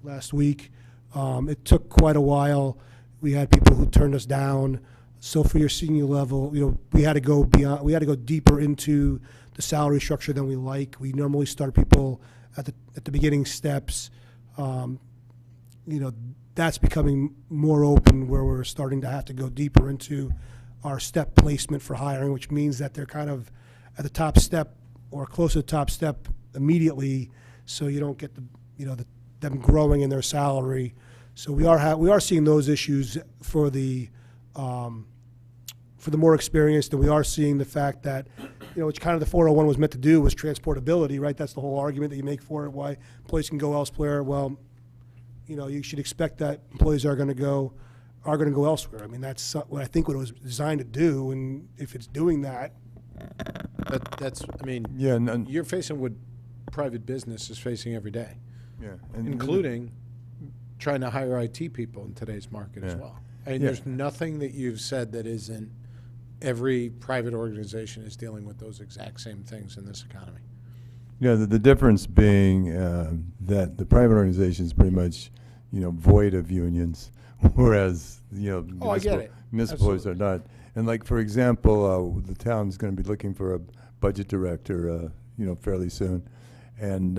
last week. It took quite a while. We had people who turned us down. So for your senior level, we had to go beyond. We had to go deeper into the salary structure than we like. We normally start people at the beginning steps. That's becoming more open, where we're starting to have to go deeper into our step placement for hiring, which means that they're kind of at the top step or close to the top step immediately, so you don't get them growing in their salary. So we are seeing those issues for the more experienced, and we are seeing the fact that which kind of the 401 was meant to do was transportability, right? That's the whole argument that you make for it, why employees can go elsewhere. Well, you should expect that employees are going to go elsewhere. I mean, that's what I think what it was designed to do, and if it's doing that. You're facing what private business is facing every day. Yeah. Including trying to hire IT people in today's market as well. And there's nothing that you've said that isn't. Every private organization is dealing with those exact same things in this economy. Yeah, the difference being that the private organization is pretty much, void of unions, whereas, I get it. municipals are not. And like, for example, the town's going to be looking for a budget director, fairly soon. And,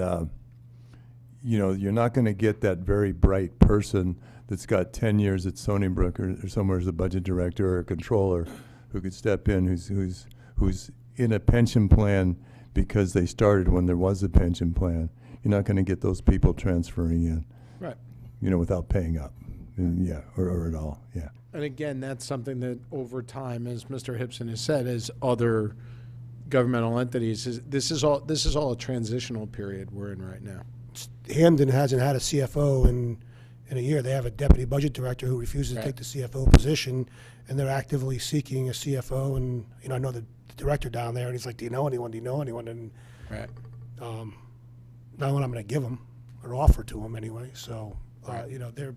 you're not going to get that very bright person that's got 10 years at Stony Brook or somewhere as a budget director or a controller who could step in, who's in a pension plan because they started when there was a pension plan. You're not going to get those people transferring in. Right. Without paying up. Or at all, yeah. And again, that's something that over time, as Mr. Hibson has said, as other governmental entities, this is all a transitional period we're in right now. Hamden hasn't had a CFO in in a year. They have a deputy budget director who refuses to take the CFO position, and they're actively seeking a CFO. And, you know, I know the director down there, and he's like, do you know anyone? Do you know anyone? And Right. not what I'm going to give them or offer to them anyway. So, you know, they're,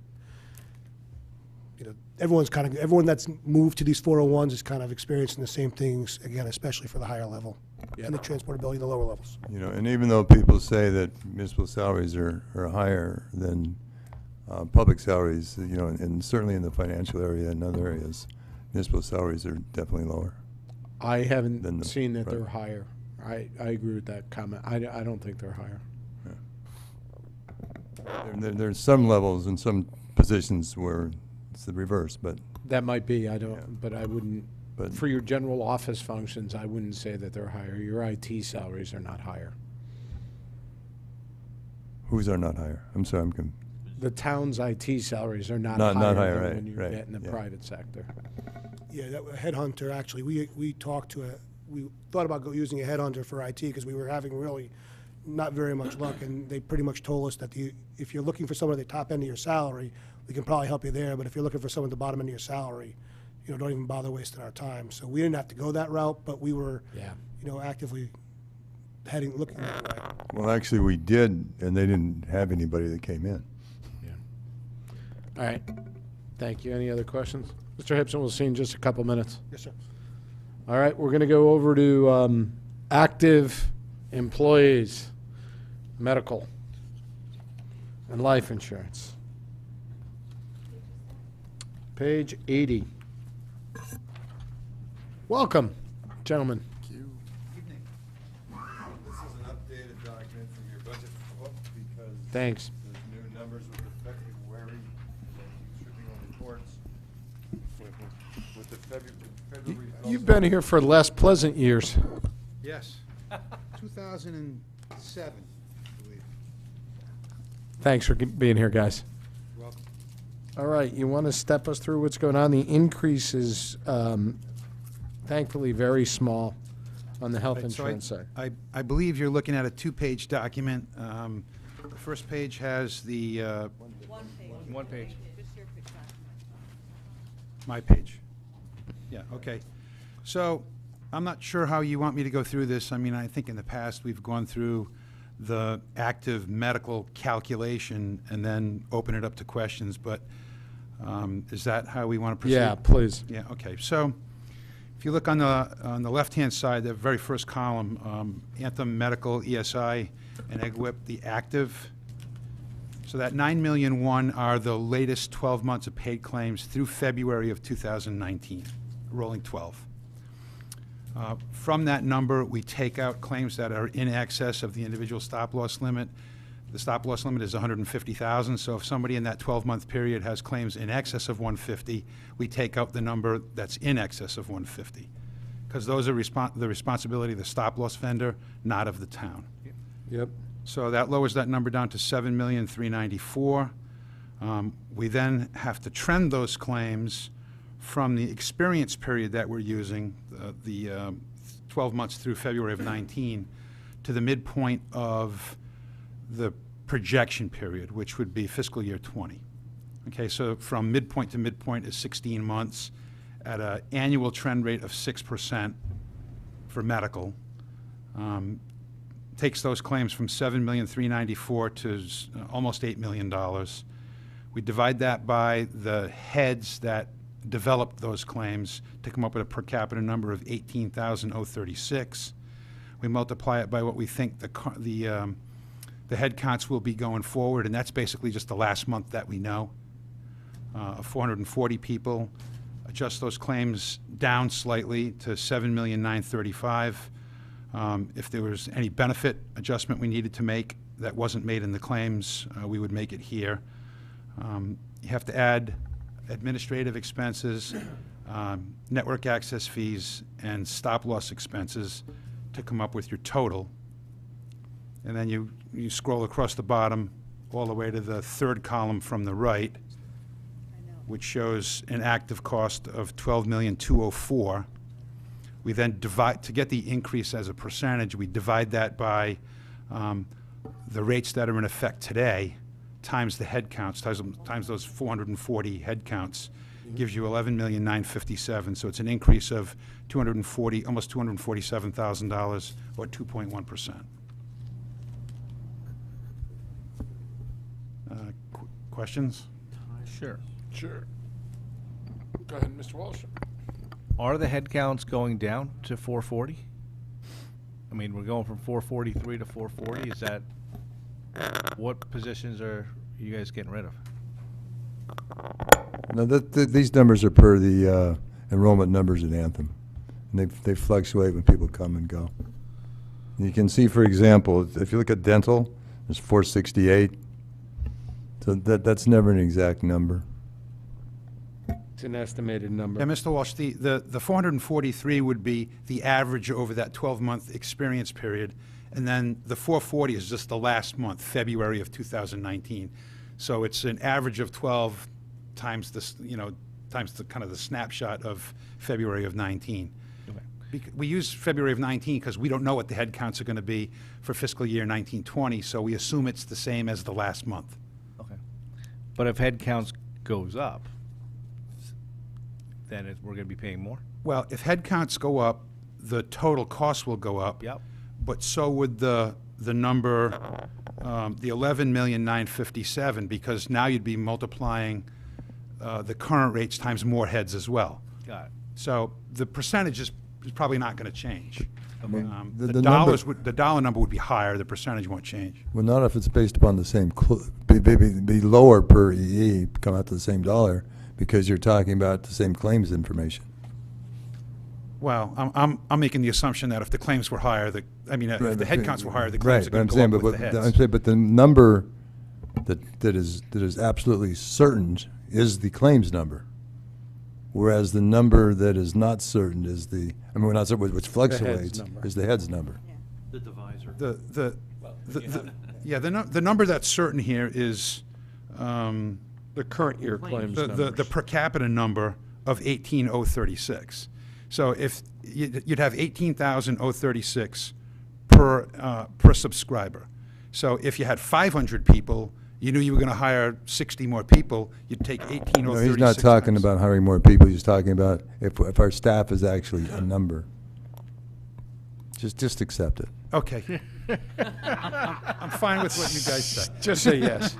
you know, everyone that's moved to these 401s is kind of experiencing the same things, again, especially for the higher level and the transportability in the lower levels. You know, and even though people say that municipal salaries are higher than public salaries, you know, and certainly in the financial area and other areas, municipal salaries are definitely lower. I Than haven't the seen that they're private. higher. I agree with that comment. I don't think they're higher. There's some levels and some positions where it's the reverse, but That might be, I don't, but I wouldn't, But- for your general office functions, I wouldn't say that they're higher. Your IT salaries are not higher. whose are not higher? I'm sorry, The town's IT salaries are not Not higher higher, than right, when you right, get in the yeah. private sector. Yeah, that headhunter, actually, we talked to we thought about using a headhunter for IT because we were having really not very much luck, and they pretty much told us that if you're looking for someone at the top end of your salary, we can probably help you there, but if you're looking for someone at the bottom end of your salary, you know, don't even bother wasting our time. So we didn't have to go that route, but we were, you know, actively looking that way. Well, actually, we did, and they didn't have anybody that came in. All right. Thank you. Any other questions? Mr. Hipson, we'll see you in just a couple minutes. Yes, sir. All right, we're going to go over to active employees, medical, and life insurance. Page 80. Welcome, gentlemen. Evening. This is an updated document from your budget book because Thanks. there's new numbers with the February, that should be on reports. With the February You've been here for less pleasant years. Yes. 2007, I believe. Thanks for being here, guys. You're welcome. All right, you want to step us through what's going on? The increase is thankfully very small on the health Right, so insurance side. I believe you're looking at a two-page document. The first page has the, One page. my page. Yeah, okay. So I'm not sure how you want me to go through this. I mean, I think in the past, we've gone through the active medical calculation and then open it up to questions, but is that how we want to proceed? Yeah, please. Yeah, okay. So if you look on the left-hand side, the very first column, Anthem Medical, ESI, and EGWIP, the active. So that 9,000,001 are the latest 12 months of paid claims through February of 2019, rolling 12. From that number, we take out claims that are in excess of the individual stop-loss limit. The stop-loss limit is 150,000, so if somebody in that 12-month period has claims in excess of 150, we take out the number that's in excess of 150, because those are the responsibility of the stop-loss vendor, not of the town. Yep. So that lowers that number down to 7,394,000. We then have to trend those claims from the experience period that we're using, the 12 months through February of 19, to the midpoint of the projection period, which would be fiscal year 20. Okay, so from midpoint to midpoint is 16 months at an annual trend rate of 6% for medical. Takes those claims from $7,394,000 to almost $8 million. We divide that by the heads that developed those claims to come up with a per capita number of 18,036. We multiply it by what we think the head counts will be going forward, and that's basically just the last month that we know, of 440 people. Adjust those claims down slightly to 7,935,000. If there was any benefit adjustment we needed to make that wasn't made in the claims, we would make it here. You have to add administrative expenses, network access fees, and stop-loss expenses to come up with your total. And then you scroll across the bottom all the way to the third column from the right, which shows an active cost of $12,204,000. We then divide, to get the increase as a percentage, we divide that by the rates that are in effect today, times the head counts, times those 440 head counts, gives you 11,957,000. So it's an increase of 240, almost $247,000, or 2.1%. Questions? Sure. Sure. Go ahead, Mr. Walsh. Are the headcounts going down to 440? I mean, we're going from 443 to 440. Is that, what positions are you guys getting rid of? No, these numbers are per the enrollment numbers at Anthem. And they fluctuate when people come and go. And you can see, for example, if you look at dental, there's 468. So that's never an exact number. It's an estimated number. Yeah, Mr. Walsh, the 443 would be the average over that 12-month experience period, and then the 440 is just the last month, February of 2019. So it's an average of 12 times this, times the kind of the snapshot of February of 19. We use February of 19 because we don't know what the head counts are going to be for fiscal year 1920, so we assume it's the same as the last month. Okay. But if head counts goes up, then we're going to be paying more? Well, if head counts go up, the total cost will go up. Yep. But so would the number, the 11,957,000, because now you'd be multiplying the current rates times more heads as well. Got it. So the percentage is probably not going to change. Okay. The dollar number would be higher. The percentage won't change. Well, not if it's based upon the same, be lower per EE, come out to the same dollar, because you're talking about the same claims information. Well, I'm making the assumption that if the claims were higher, if the head counts were higher, the Right, claims are but going I'm to saying, go up with the I'm heads. saying, but the number that is absolutely certain is the claims number, whereas the number that is not certain is we're not certain, which fluctuates, number. is the heads number. The divisor. The number that's certain here is The current year claims the numbers. per capita number of 18,036. So if you'd have 18,036 per subscriber. So if you had 500 people, you knew you were going to hire 60 more people, you'd take 18,036. No, he's not talking about hiring more people, he's talking about if our staff is actually a number. Just accept it. Okay. I'm fine with what you guys say. Just say yes.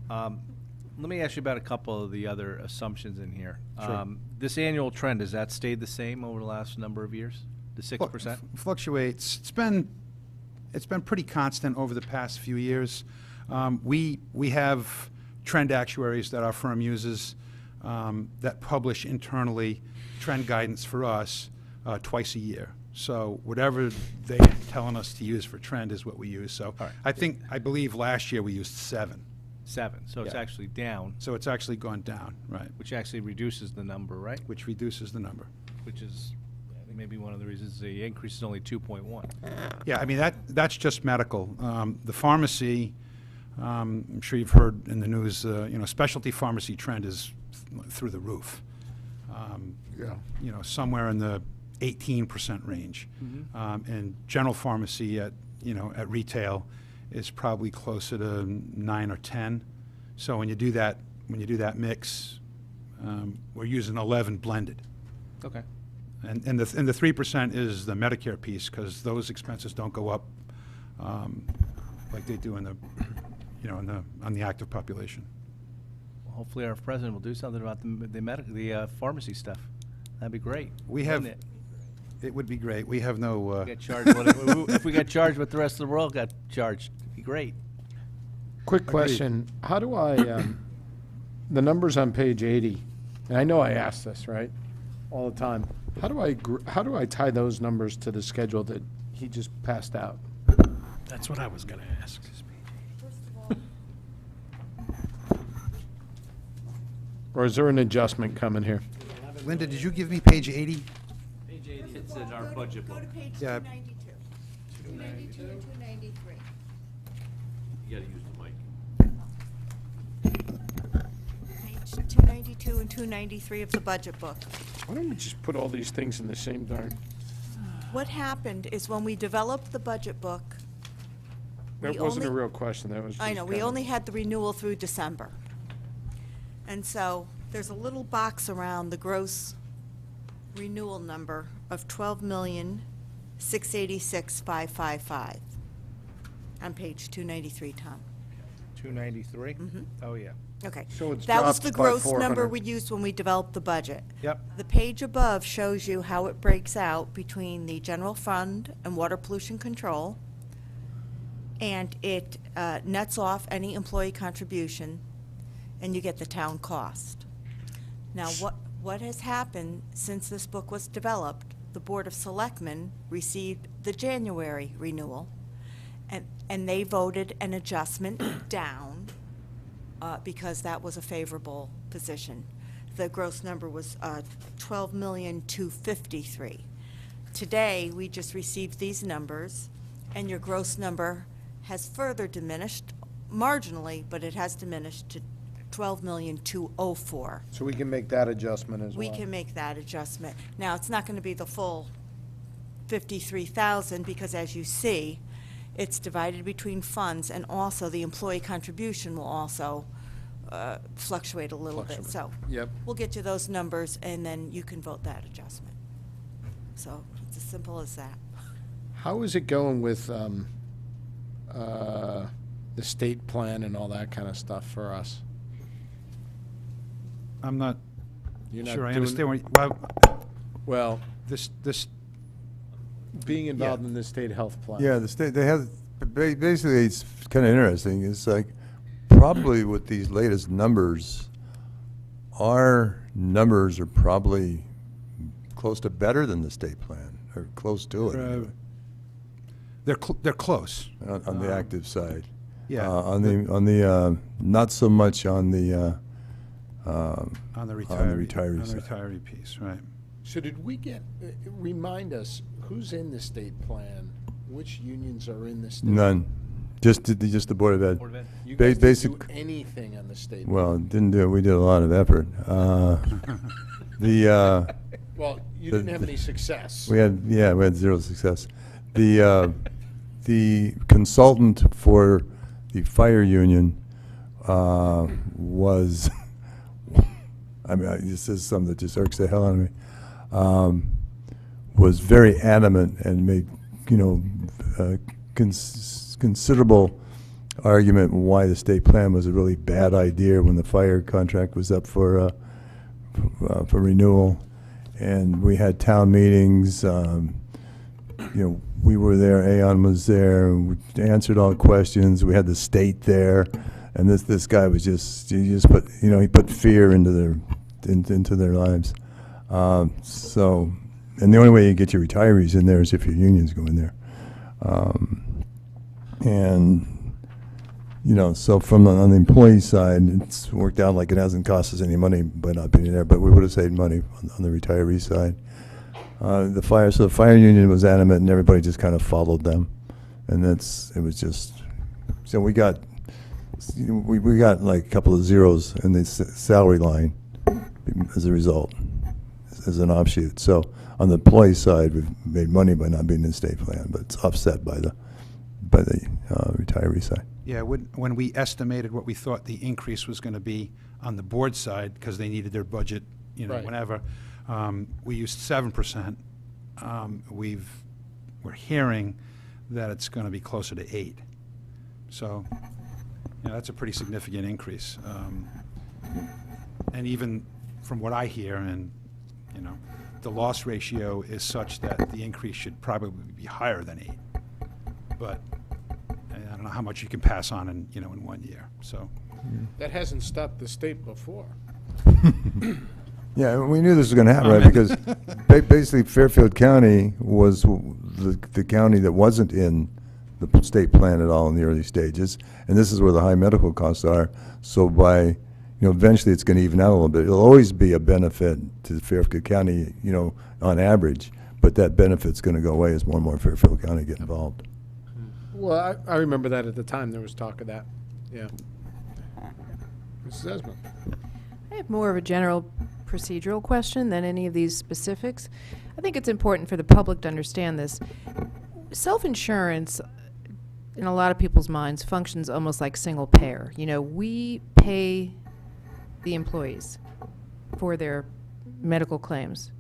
Let me ask you about a couple of the other assumptions in here. Sure. This annual trend, has that stayed the same over the last number of years? The 6%? Fluctuates. It's been pretty constant over the past few years. We have trend actuaries that our firm uses that publish internally trend guidance for us twice a year. So whatever they're telling us to use for trend is what we use. So All right. I believe last year we used 7. 7, so it's Yeah. actually down, So it's actually gone down, right? which actually reduces the number, right? Which reduces the number. Which is maybe one of the reasons the increase is only 2.1. Yeah, I mean, that's just medical. The pharmacy, I'm sure you've heard in the news, specialty pharmacy trend is through the roof. Yeah. Somewhere in the 18% range. And general pharmacy at retail is probably closer to 9 or 10. So when you do that mix, we're using 11 blended. Okay. And the 3% is the Medicare piece, because those expenses don't go up like they do on the active population. Well, hopefully our president will do something about the pharmacy stuff. That'd be great. We have, wouldn't it would be great. We have no. Get charged if we got charged what the rest of the world got charged, it'd be great. Quick question, how do I, the numbers on page 80, and I know I ask this, right, all the time. How do I tie those numbers to the schedule that he just passed out? That's what I was going to ask. Or is there an adjustment coming here? Linda, did you give me page 80? Page 80, it's in our budget book. Go to page Yeah. 292. 292 and 293. You gotta use the mic. Page 292 and 293 of the budget book. Why don't we just put all these things in the same darn? What happened is when we developed the budget book, That we wasn't a only- real question, that was just I know, we kinda- only had the renewal through December. And so there's a little box around the gross renewal number of 12,686,555 on page 293, Tom. 293? Oh, yeah. Okay. So it's That was dropped the by gross number 400. we used when we developed the budget. Yep. The page above shows you how it breaks out between the general fund and water pollution control. And it nets off any employee contribution, and you get the town cost. Now, what has happened since this book was developed, the Board of Selectmen received the January renewal, and they voted an adjustment down because that was a favorable position. The gross number was 12,253,000. Today, we just received these numbers, and your gross number has further diminished marginally, but it has diminished to 12,204,000. So we can make that adjustment as well. We can make that adjustment. Now, it's not going to be the full 53,000 because, as you see, it's divided between funds, and also the employee contribution will also fluctuate a little bit. So Yep. we'll get you those numbers, and then you can vote that adjustment. So it's as simple as that. How is it going with the state plan and all that kind of stuff for us? I'm not You're not sure I doing- understand what, Well, this, being involved in the state health plan. Yeah, the state, they have, basically, it's kind of interesting. It's like, probably with these latest numbers, our numbers are probably close to better than the state plan, or close to it, anyway, they're close. on the active side. Yeah. On the, not so much on the, On the retiree side. retiree piece, right. So did we get, remind us, who's in the state plan? Which unions are in the state? None, just the Board of Ed. Board of Ed. You Ba- guys didn't basic- do anything on the state? Well, didn't do it, we did a lot of effort. The, Well, you the- didn't have any success. we had zero success. The consultant for the fire union was, I mean, this is something that just irks the hell out of me, was very adamant and made, considerable argument why the state plan was a really bad idea when the fire contract was up for renewal. And we had town meetings, we were there, Aon was there, we answered all questions, we had the state there, and this guy was he just put, he put fear into their lives. So, and the only way you get your retirees in there is if your unions go in there. And, so on the employee side, it's worked out like it hasn't cost us any money by not being there, but we would have saved money on the retiree side. The fire union was adamant, and everybody just kind of followed them, and so we got like a couple of zeros in the salary line as a result, as an offshoot. So on the employee side, we've made money by not being in the state plan, but it's offset by the retiree side. Yeah, when we estimated what we thought the increase was going to be on the board side, because they needed their budget, Right. whenever, we used 7%. We're hearing that it's going to be closer to 8. So, that's a pretty significant increase. And even from what I hear, and, the loss ratio is such that the increase should probably be higher than 8. But I don't know how much you can pass on in 1 year, so. That hasn't stopped the state before. Yeah, we knew this was going to happen, right? Because basically Fairfield County was the county that wasn't in the state plan at all in the early stages, and this is where the high medical costs are. So eventually it's going to even out a little bit. It'll always be a benefit to Fairfield County, on average, but that benefit's going to go away as more and more Fairfield County get involved. Well, I remember that at the time, there was talk of that, yeah. Mrs. Esmond? I have more of a general procedural question than any of these specifics. I think it's important for the public to understand this. Self-insurance in a lot of people's minds, functions almost like single payer. You know, we pay the employees for their medical claims,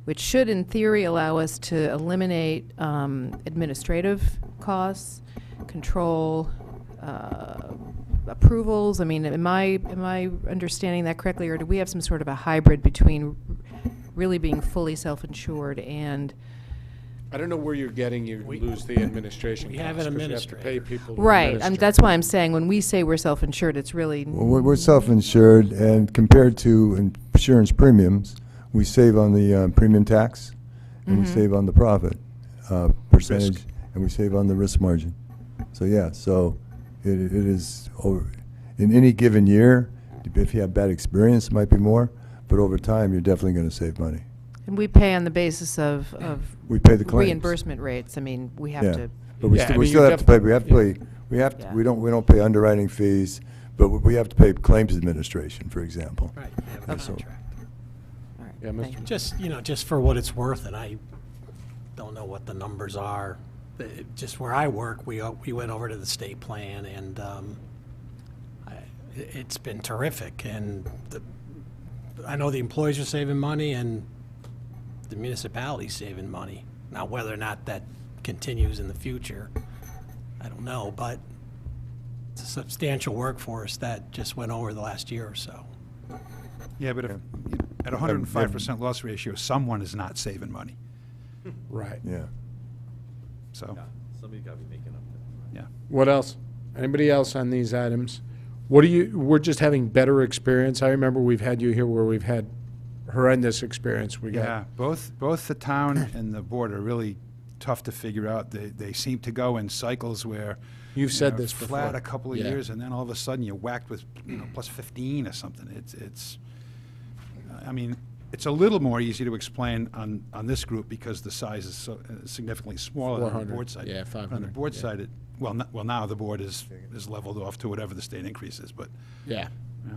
which should, in theory, allow us to eliminate administrative costs, control, approvals. I mean, am I understanding that correctly, or do we have some sort of a hybrid between really being fully self-insured and? I don't know where you're getting, you lose the administration we costs. have an 'cause you have to pay administrator. people to Right, administer. that's why I'm saying when we say we're self-insured, it's really. Well, we're self-insured, and compared to insurance premiums, we save on the premium tax, and we save on the profit percentage, and we save on the risk margin. So, yeah, so it is, in any given year, if you have bad experience, it might be more, but over time, you're definitely going to save money. And we pay on the basis of We pay the claims. reimbursement rates. I mean, we have Yeah, to. but we Yeah, I still, we mean, still you have to pay, definitely- we have to pay, Yeah. we don't pay underwriting fees, but we have to pay claims administration, for example. Right, we have a So- contract. All right, Yeah, thank Mr. you. Just for what it's worth, and I don't know what the numbers are. Just where I work, we went over to the state plan, and it's been terrific. And I know the employees are saving money, and the municipality's saving money. Now, whether or not that continues in the future, I don't know, but it's a substantial workforce that just went over the last year or so. Yeah, but if, at 105% loss ratio, someone is not saving money, Right. Yeah. so, Somebody's got to be making up yeah. What else? Anybody else on these items? We're just having better experience. I remember we've had you here where we've had horrendous experience. We Yeah, got, both the town and the board are really tough to figure out. They seem to go in cycles where You've said you're this before. flat a couple of Yeah. years, and then all of a sudden you're whacked with plus 15 or something. It's I mean, it's a little more easy to explain on this group because the size is so significantly smaller than on the 400, board side. yeah, On the 500, board yeah. side, now the board is leveled off to whatever the state increase is, but yeah. yeah.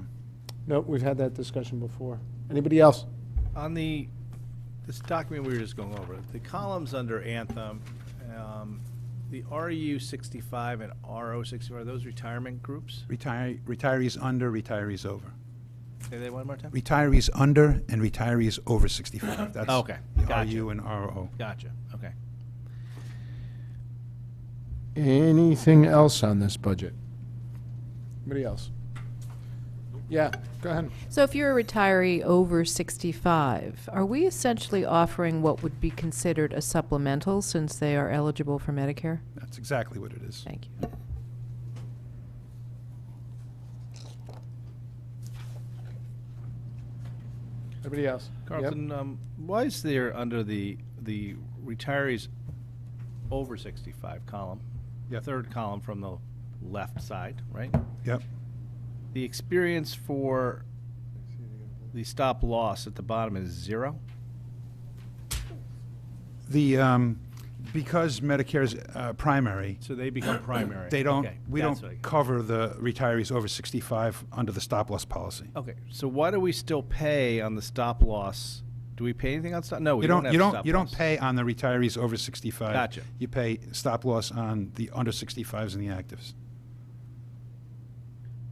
No, we've had that discussion before. Anybody else? On this document we were just going over, the columns under Anthem, the RU 65 and RO 65, are those retirement groups? Retirees under, retirees over. Say that one more time? Retirees under and retirees over 65. That's Okay, the gotcha. RU and RO. Gotcha, okay. Anything else on this budget? Anybody else? Yeah, go ahead. So if you're a retiree over 65, are we essentially offering what would be considered a supplemental since they are eligible for Medicare? That's exactly what it is. Thank you. Anybody else? Yep. Carlton, why is there under the retirees over 65 column, Yep. third column from the left side, right? Yep. The experience for the stop loss at the bottom is 0? The, because Medicare's primary, So they become primary. they don't, Okay, we that's don't what cover the retirees over 65 under the stop loss policy. Okay, so why do we still pay on the stop loss? Do we pay anything on stop? No, we You don't don't, have you don't, stop you don't loss. pay on the retirees over 65. Gotcha. You pay stop loss on the under 65s and the actives.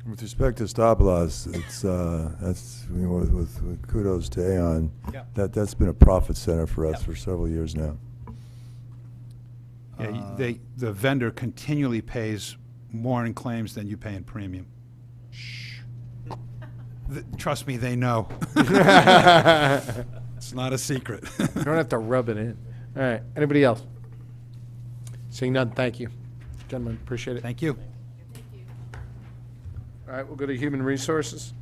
With respect to stop loss, it's, that's, with kudos to Aon, Yeah. that's been a profit center for us for several years now. Yeah, the vendor continually pays more in claims than you pay in premium. Shh. Trust me, they know. It's not a secret. You don't have to rub it in. All right, anybody else? Seeing none, thank you. Gentlemen, appreciate it. Thank you. All right, we'll go to Human Resources.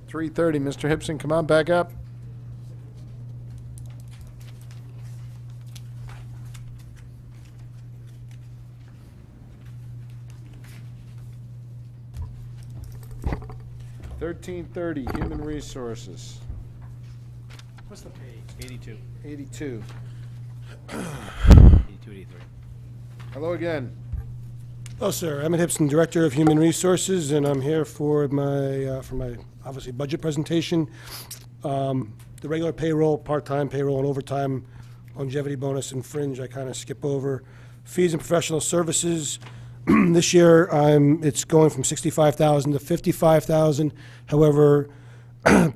3:30, Mr. Hipson, come on back up. $13.30, Human Resources. What's the page? 82. 82. 82, 83. Hello again. Hello, sir. Emmett Hipson, Director of Human Resources, and I'm here for my obviously budget presentation. The regular payroll, part-time payroll, and overtime, longevity bonus, and fringe, I kind of skip over. Fees and professional services, This year, it's going from 65,000 to 55,000. However,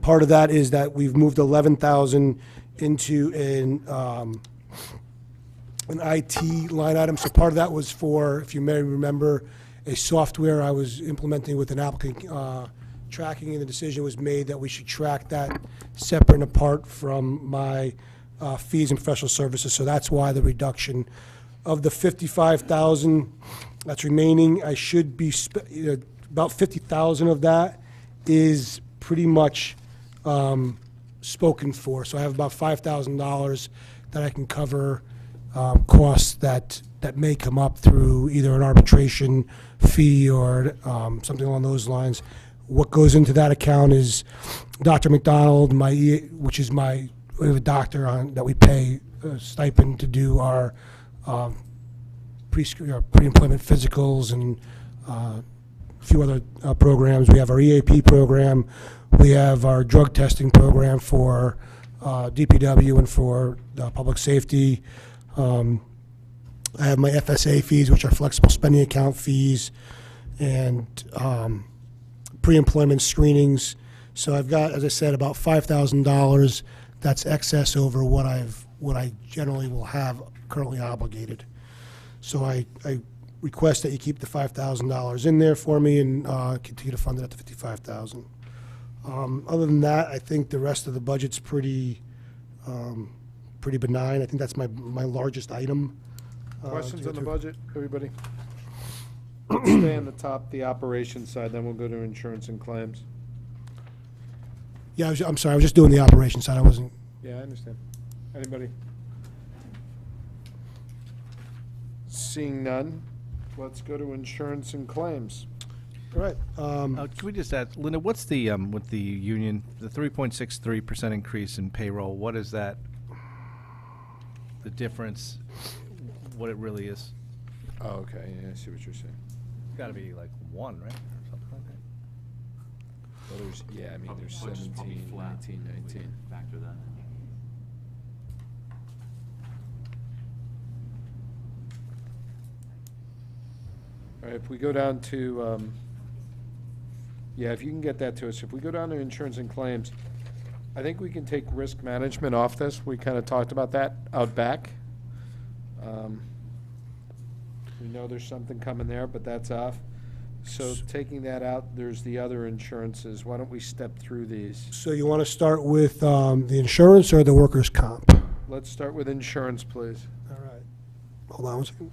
part of that is that we've moved 11,000 into an IT line item. So part of that was for, if you may remember, a software I was implementing with an applicant tracking, and the decision was made that we should track that separate and apart from my fees and professional services. So that's why the reduction of the 55,000 that's remaining. I should be about 50,000 of that is pretty much spoken for. So I have about $5,000 that I can cover costs that may come up through either an arbitration fee or something along those lines. What goes into that account is Dr. McDonald, which is we have a doctor that we pay a stipend to do our pre-employment physicals and a few other programs. We have our EAP program. We have our drug testing program for DPW and for public safety. I have my FSA fees, which are flexible spending account fees, and pre-employment screenings. So I've got, as I said, about $5,000 that's excess over what I generally will have currently obligated. So I request that you keep the $5,000 in there for me and continue to fund it at the $55,000. Other than that, I think the rest of the budget's pretty benign. I think that's my largest item. Questions on the budget, everybody? Let's stay on the top, the operations side, then we'll go to insurance and claims. Yeah, I'm sorry, I was just doing the operations side. I wasn't. Yeah, I understand. Anybody? Seeing none, let's go to insurance and claims. All right. Can we just add, Linda, what's the, with the union, the 3.63% increase in payroll, what is that, the difference, what it really is? Oh, okay, yeah, I see what you're saying. It's got to be like 1, right, or something like that? Well, there's, yeah, I mean, there's 17, 19, 19. Factor that in. All right, if we go down to, yeah, if you can get that to us. If we go down to insurance and claims, I think we can take risk management off this. We kind of talked about that out back. We know there's something coming there, but that's off. So taking that out, there's the other insurances. Why don't we step through these? So you want to start with the insurance or the workers' comp? Let's start with insurance, please. All right. Hold on one second.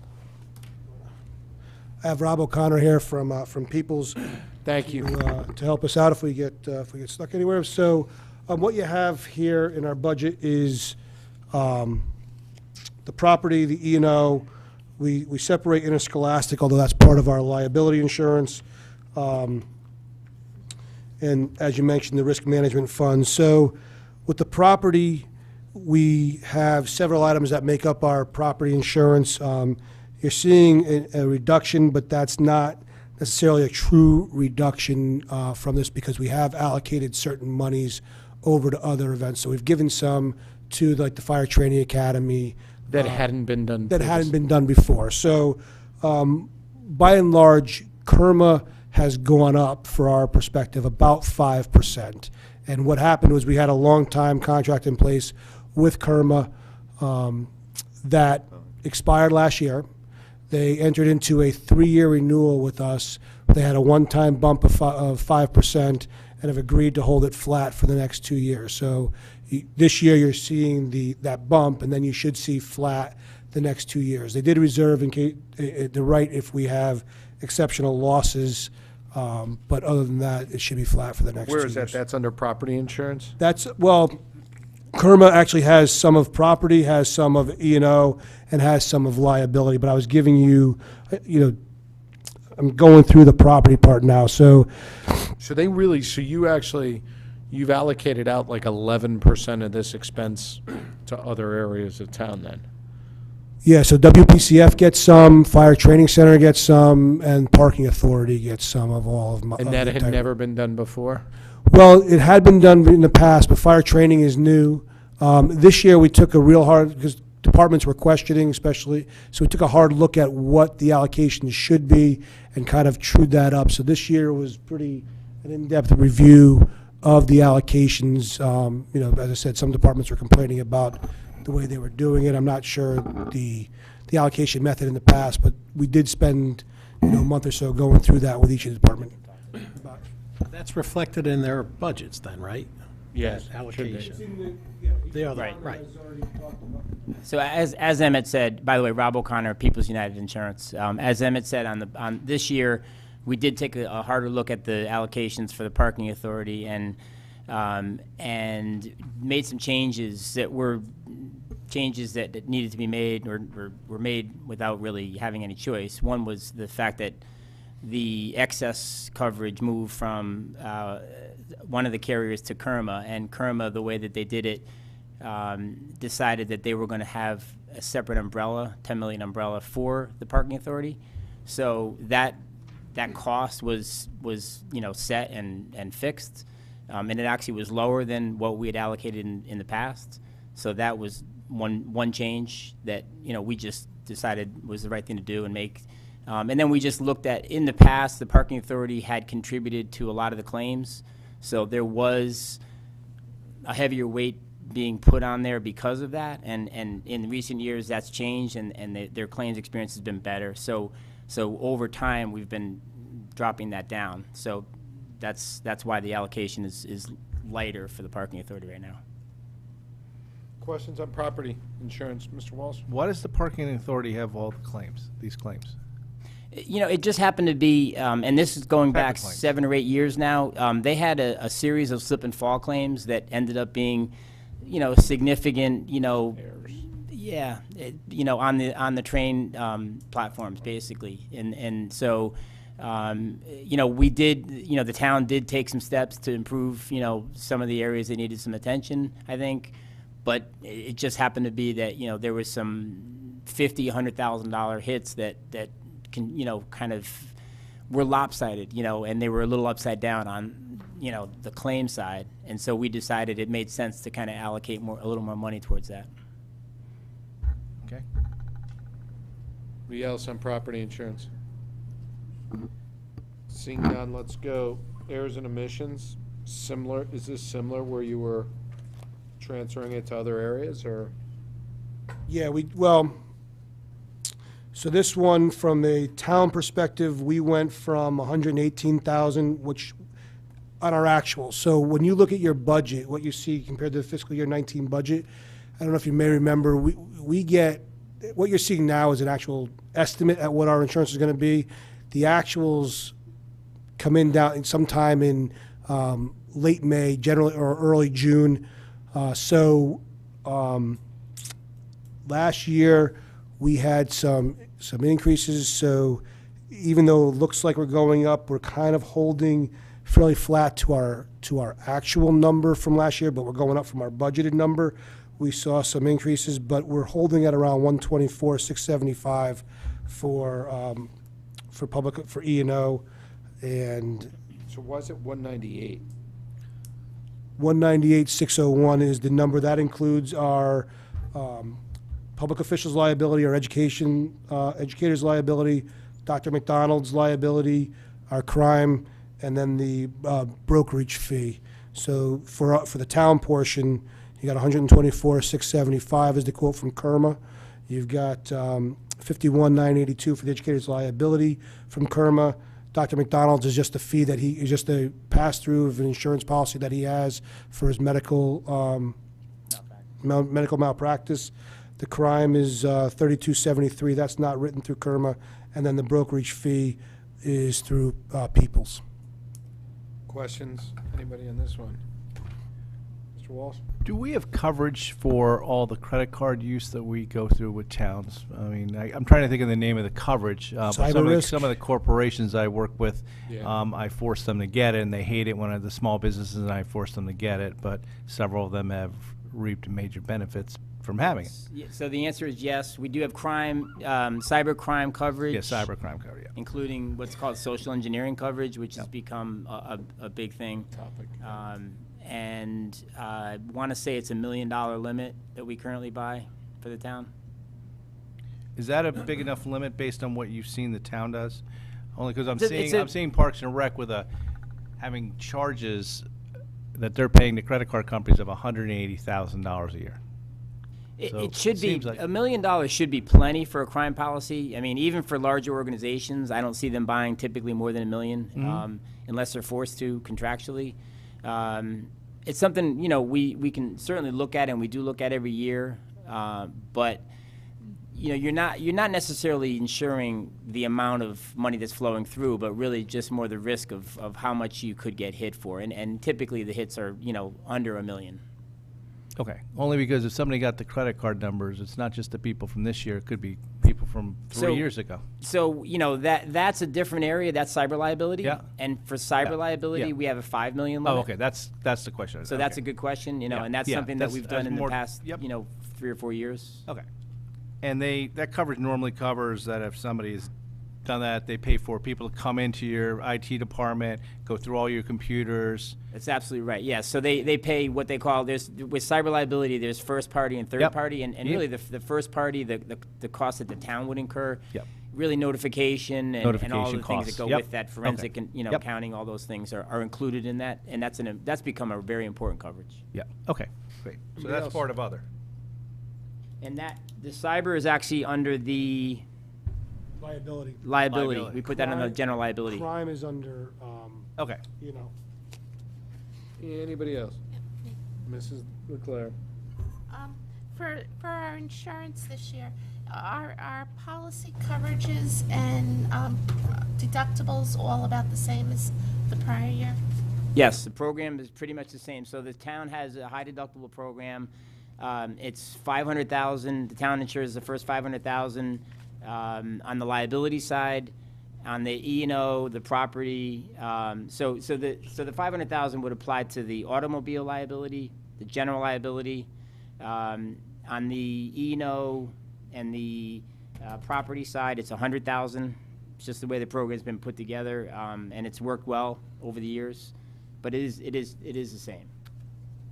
I have Rob O'Connor here from Peoples. Thank you. To help us out if we get stuck anywhere. So what you have here in our budget is the property, the E&O. We separate interscholastic, although that's part of our liability insurance. And as you mentioned, the risk management fund. So with the property, we have several items that make up our property insurance. You're seeing a reduction, but that's not necessarily a true reduction from this because we have allocated certain monies over to other events. So we've given some to like the Fire Training Academy. That hadn't been done. That hadn't been done before. So by and large, KERMA has gone up, for our perspective, about 5%. And what happened was we had a long-time contract in place with KERMA that expired last year. They entered into a 3-year renewal with us. They had a one-time bump of 5% and have agreed to hold it flat for the next 2 years. So this year you're seeing that bump, and then you should see flat the next 2 years. They did reserve the right if we have exceptional losses, but other than that, it should be flat for the next 2 years. Where is that? That's under property insurance? That's, well, KERMA actually has some of property, has some of E&O, and has some of liability, but I was giving you, I'm going through the property part now. So you've allocated out like 11% of this expense to other areas of town then? Yeah, so WPCF gets some, Fire Training Center gets some, and Parking Authority gets some of all of my. And that had never been done before? Well, it had been done in the past, but fire training is new. This year we took a real hard, because to departments were questioning, especially. So we took a hard look at what the allocations should be and kind of trued that up. So this year was pretty an in-depth review of the allocations. You know, as I said, some departments were complaining about the way they were doing it. I'm not sure the allocation method in the past, but we did spend, you know, a month or so going through that with each department. That's reflected in their budgets then, right? Yes, That allocation. Right. Right. So as Emmett said, by the way, Rob O'Connor, People's United Insurance. As Emmett said, on this year, we did take a harder look at the allocations for the parking authority and made some changes that were changes that needed to be made or were made without really having any choice. One was the fact that the excess coverage moved from one of the carriers to Kerma, and Kerma, the way that they did it, decided that they were going to have a separate umbrella, 10 million umbrella for the parking authority. So that cost was you know, set and fixed, and it actually was lower than what we had allocated in the past. So that was one change that, you know, we just decided was the right thing to do and make. And then we just looked at, in the past, the parking authority had contributed to a lot of the claims, so there was a heavier weight being put on there because of that, and in recent years that's changed, and their claims experience has been better. So over time we've been dropping that down. So that's why the allocation is lighter for the parking authority right now. Questions on property insurance, Mr. Walsh? Why does the parking authority have all the claims, these claims? You know, it just happened to be, and this is going back Traffic claims. 7 or 8 years now. They had a series of slip and fall claims that ended up being, you know, significant, you know, yeah, you know, on the train platforms basically, and so, you know, we did, you know, the town did take some steps to improve, you know, some of the areas that needed some attention, I think, but it just happened to be that, you know, there was some $100,000 hits that can, you know, kind of were lopsided, you know, and they were a little upside down on, you know, the claim side. And so we decided it made sense to kind of allocate a little more money towards that. Okay. Anybody else on property insurance? Seeing none, let's go. Errors and omissions, similar, is this similar where you were transferring it to other areas, or? Yeah, so this one, from the town perspective, we went from 118,000, which, on our actual. So when you look at your budget, what you see compared to the fiscal year 19 budget, I don't know if you may remember, we get, what you're seeing now is an actual estimate at what our insurance is going to be. The actuals come in down sometime in late May, generally, or early June. Last year, we had some increases, so even though it looks like we're going up, we're kind of holding fairly flat to our actual number from last year, but we're going up from our budgeted number. We saw some increases, but we're holding at around 124,675 for E&O, and So why is it 198? 198,601 is the number. That includes our public officials liability, our educators liability, Dr. McDonald's liability, our crime, and then the brokerage fee. So for the town portion, you got 124,675 is the quote from Kerma. You've got 51,982 for the educators liability from Kerma. Dr. McDonald's is just a fee that is just a pass-through of an insurance policy that he has for his medical medical malpractice. The crime is 3273. That's not written through Kerma, and then the brokerage fee is through Peoples. Questions? Anybody on this one? Mr. Walsh? Do we have coverage for all the credit card use that we go through with towns? I mean, I'm trying to think of the name of the coverage. But Cyber risk? some of the corporations I work with, Yeah. I force them to get it, and they hate it when the small businesses and I force them to get it. But several of them have reaped major benefits from having it. Yeah, so the answer is yes. We do have crime, cyber crime coverage. Yeah, cybercrime cover, yeah. Including what's called social engineering coverage, which has become a big thing. Topic. And I want to say it's $1 million limit that we currently buy for the town. Is that a big enough limit based on what you've seen the town does? Only because It's I'm seeing Parks and Rec with having charges that they're paying the credit card companies of $180,000 a year. So It should be, seems like- $1 million should be plenty for a crime policy. I mean, even for larger organizations, I don't see them buying typically more than $1 million, unless they're forced to contractually. It's something, you know, we can certainly look at, and we do look at every year, but you know, you're not necessarily insuring the amount of money that's flowing through, but really just more the risk of how much you could get hit for. And typically the hits are, you know, under $1 million. Okay, only because if somebody got the credit card numbers, it's not just the people from this year, it could be people from 3 years ago. So, you know, that's a different area, that's cyber liability. Yeah. And for cyber Yeah. liability, Yeah. we have a $5 million limit. Oh, okay, that's the question. So that's a good question, you know, Yeah. and that's Yeah, something that that's- we've done that's in the more- past, yep. you know, 3 or 4 years. Okay. And that normally covers that if somebody's done that, they pay for people to come into your IT department, go through all your computers. That's absolutely right. Yeah. So they pay what they call with cyber liability. There's first party and third Yep. party, and Yep. really the first party, the cost that the town would incur. Yep. Really notification and all the Notification things costs. that go Yep. with that, forensic Okay. and you know Yep. accounting, all those things are included in that, and that's become a very important coverage. Yeah, okay, great. So Anybody that's else? part of other. And the cyber is actually under the Liability. liability. We put that on the Crime- general liability. Crime is under, Okay. you know. Anybody else? Mrs. Leclerc? For our insurance this year, are our policy coverages and deductibles all about the same as the prior year? Yes, the program is pretty much the same. So the town has a high deductible program. It's $500,000. The town insures the first $500,000 on the liability side. On the E&O, the property, so the $500,000 would apply to the automobile liability, the general liability. On the E&O and the property side, it's $100,000. It's just the way the program's been put together, and it's worked well over the years. But it is the same.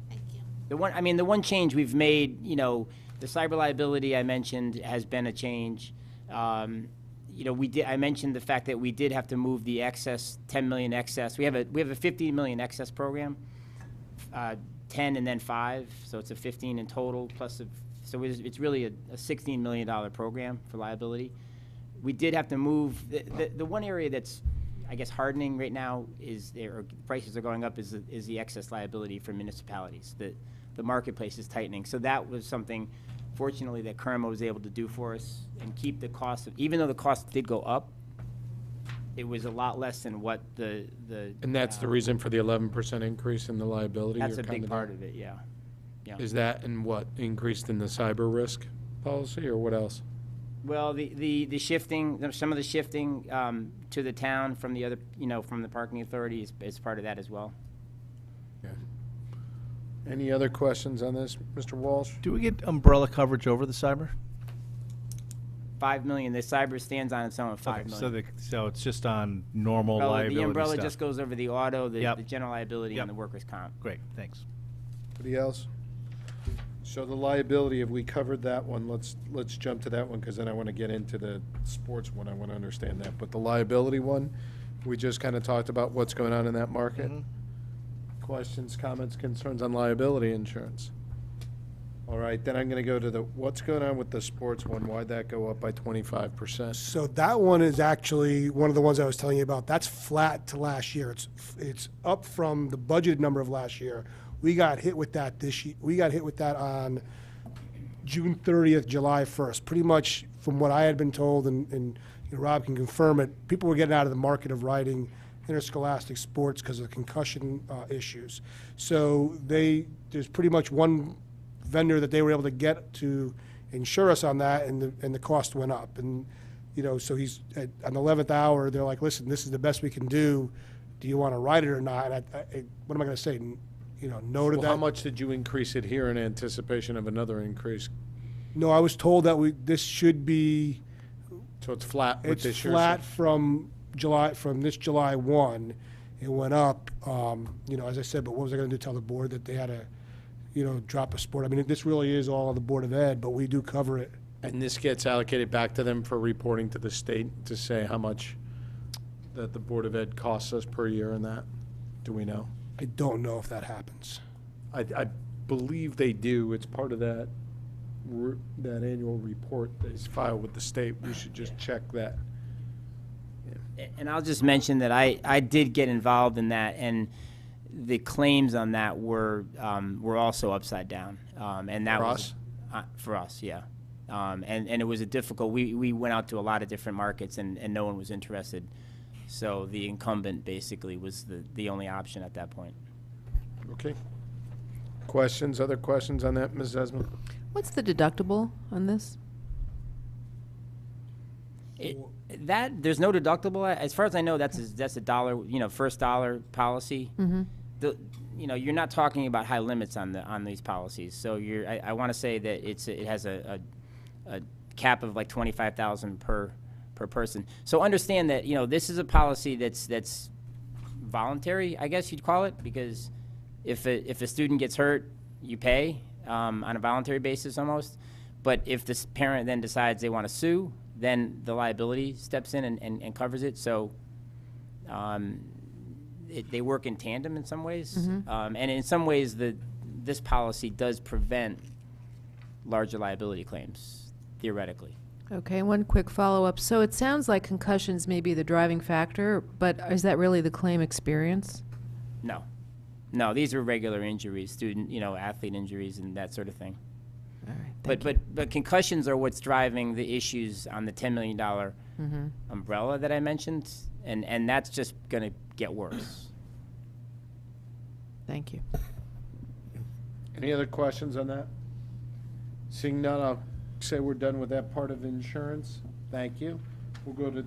Thank you. The one change we've made, you know, the cyber liability I mentioned has been a change. You know, I mentioned the fact that we did have to move the excess, 10 million excess. We have a 15 million excess program, 10 and then 5, so it's a 15 in total so it's really a $16 million program for liability. We did have to move the one area that's, I guess, hardening right now or prices are going up is the excess liability for municipalities. The marketplace is tightening, so that was something, fortunately, that Kerma was able to do for us and keep the cost of, even though the cost did go up, it was a lot less than what the. And that's the reason for the 11% increase in the liability? That's you're a big coming part down? of it, yeah. Yeah. Is that and what, increased in the cyber risk policy, or what else? Well, the shifting, some of the shifting to the town from the other, you know, from the parking authority is part of that as well. Okay. Any other questions on this, Mr. Walsh? Do we get umbrella coverage over the cyber? 5 million, the cyber stands on its own at 5 million. So it's just on normal Umbrella- liability The umbrella stuff. just goes over the auto, the Yep. general liability, Yep. and the workers' comp. Great, thanks. Anybody else? So the liability, if we covered that one, let's jump to that one, because then I want to get into the sports one. I want to understand that. But the liability one, we just kind of talked about what's going on in that market. Questions, comments, concerns on liability insurance? All right, then I'm going to go to what's going on with the sports one? Why'd that go up by 25%? So that one is actually one of the ones I was telling you about. That's flat to last year. It's up from the budgeted number of last year. We got hit with that this year. We got hit with that on June 30th, July 1st. Pretty much from what I had been told, and you know, Rob can confirm it, people were getting out of the market of riding interscholastic sports because of concussion issues. So there's pretty much one vendor that they were able to get to insure us on that, and the cost went up. And you know, so he's on the 11th hour. They're like, "Listen, this is the best we can do. Do you want to ride it or not?" And what am I going to say? You know, no to Well, that. how much did you increase it here in anticipation of another increase? No, I was told that this should be. So it's flat with It's this year? flat from this July 1. It went up, you know, as I said, but what was I going to do, tell the board that they had to, you know, drop a sport? I mean, this really is all on the Board of Ed, but we do cover it And this gets allocated back to them for reporting to the state to say how much that the Board of Ed costs us per year in that? Do we know? I don't know if that happens. I believe they do. It's part of that, that annual report that's filed with the state. We should just check that. And I'll just mention that I did get involved in that, and the claims on that were also upside down. And that For was us? For us, yeah. And it was a difficult. We went out to a lot of different markets, and no one was interested. So the incumbent basically was the only option at that point. Okay. Questions, other questions on that, Ms. Desmond? What's the deductible on this? There's no deductible. As far as I know, that's a dollar, first dollar policy. Mm-hmm. You're not talking about high limits on these policies. So I want to say that it has a cap of like $25,000 per person. So understand that this is a policy that's voluntary, I guess you'd call it, because if a student gets hurt, you pay on a voluntary basis almost. But if this parent then decides they want to sue, then the liability steps in and covers it. So they work in tandem in some ways. Mm-hmm. And in some ways, this policy does prevent larger liability claims, theoretically. Okay, one quick follow-up. So it sounds like concussions may be the driving factor, but is that really the claim experience? No, these are regular injuries, athlete injuries and that sort of thing. All right. But concussions are what's driving the issues on the $10 million Mm-hmm. umbrella that I mentioned, and that's just going to get worse. Thank you. Any other questions on that? Seeing none, I'll say we're done with that part of insurance. Thank you. We'll go to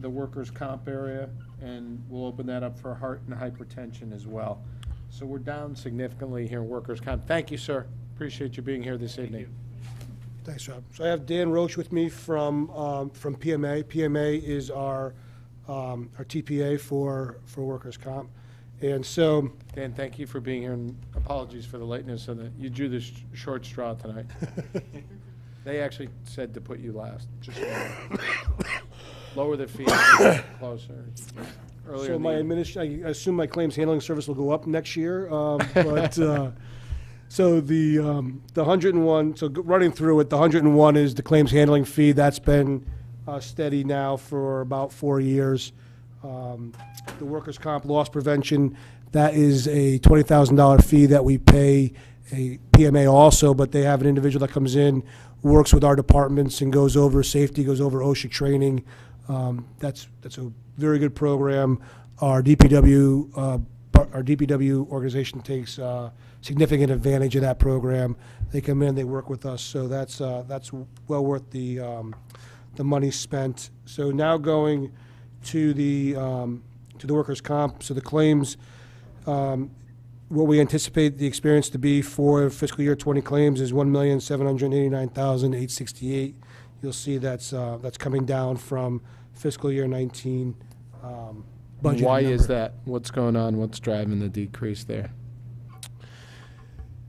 the workers' comp area, and we'll open that up for heart and hypertension as well. So we're down significantly here in workers' comp. Thank you, sir. Appreciate you being here this evening. Thanks, Rob. So I have Dan Roach with me from PMA. PMA is our TPA for workers' comp. And so, Dan, thank you for being here, and apologies for the lateness of the, you drew this short straw tonight. They actually said to put you last. Just so you know. Lower the fee, closer. Earlier so in my the I assume my claims handling service will go up next year. But so the 101. So running through it, the 101 is the claims handling fee. That's been steady now for about 4 years. The workers' comp loss prevention, that is a $20,000 fee that we pay a PMA also, but they have an individual that comes in, works with our departments and goes over safety, goes over OSHA training. That's a very good program. Our DPW organization takes significant advantage of that program. They come in, they work with us, so that's well worth the money spent. So now going to the workers' comp. So the claims, what we anticipate the experience to be for fiscal year 20 claims is 1,789,868. You'll see that's coming down from fiscal year 19 budget. Why number. is that? What's going on? What's driving the decrease there?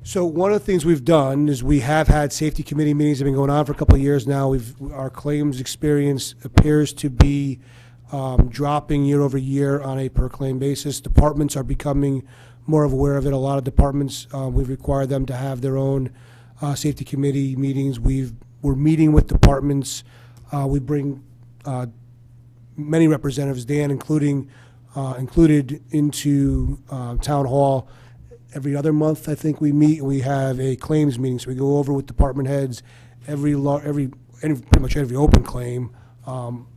So one of the things we've done is we have had safety committee meetings that have been going on for a couple of years now. Our claims experience appears to be dropping year over year on a per claim basis. Departments are becoming more aware of it. A lot of departments, we've required them to have their own safety committee meetings. We're meeting with departments. We bring many representatives, Dan included into town hall. Every other month, I think we meet. We have a claims meeting, so we go over with department heads pretty much every open claim.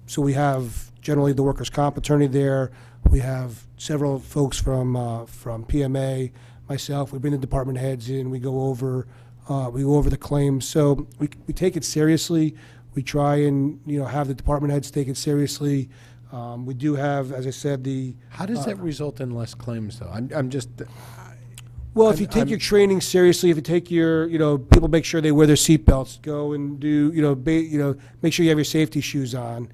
So we have generally the workers' comp attorney there. We have several folks from PMA, myself. We bring the department heads in. We go over the claims. So we take it seriously. We try and have the department heads take it seriously. We do have, as I said, How does that result in less claims, though? I'm just. Well, if you take your training seriously, if you take your, people make sure they wear their seatbelts, go and do, make sure you have your safety shoes on.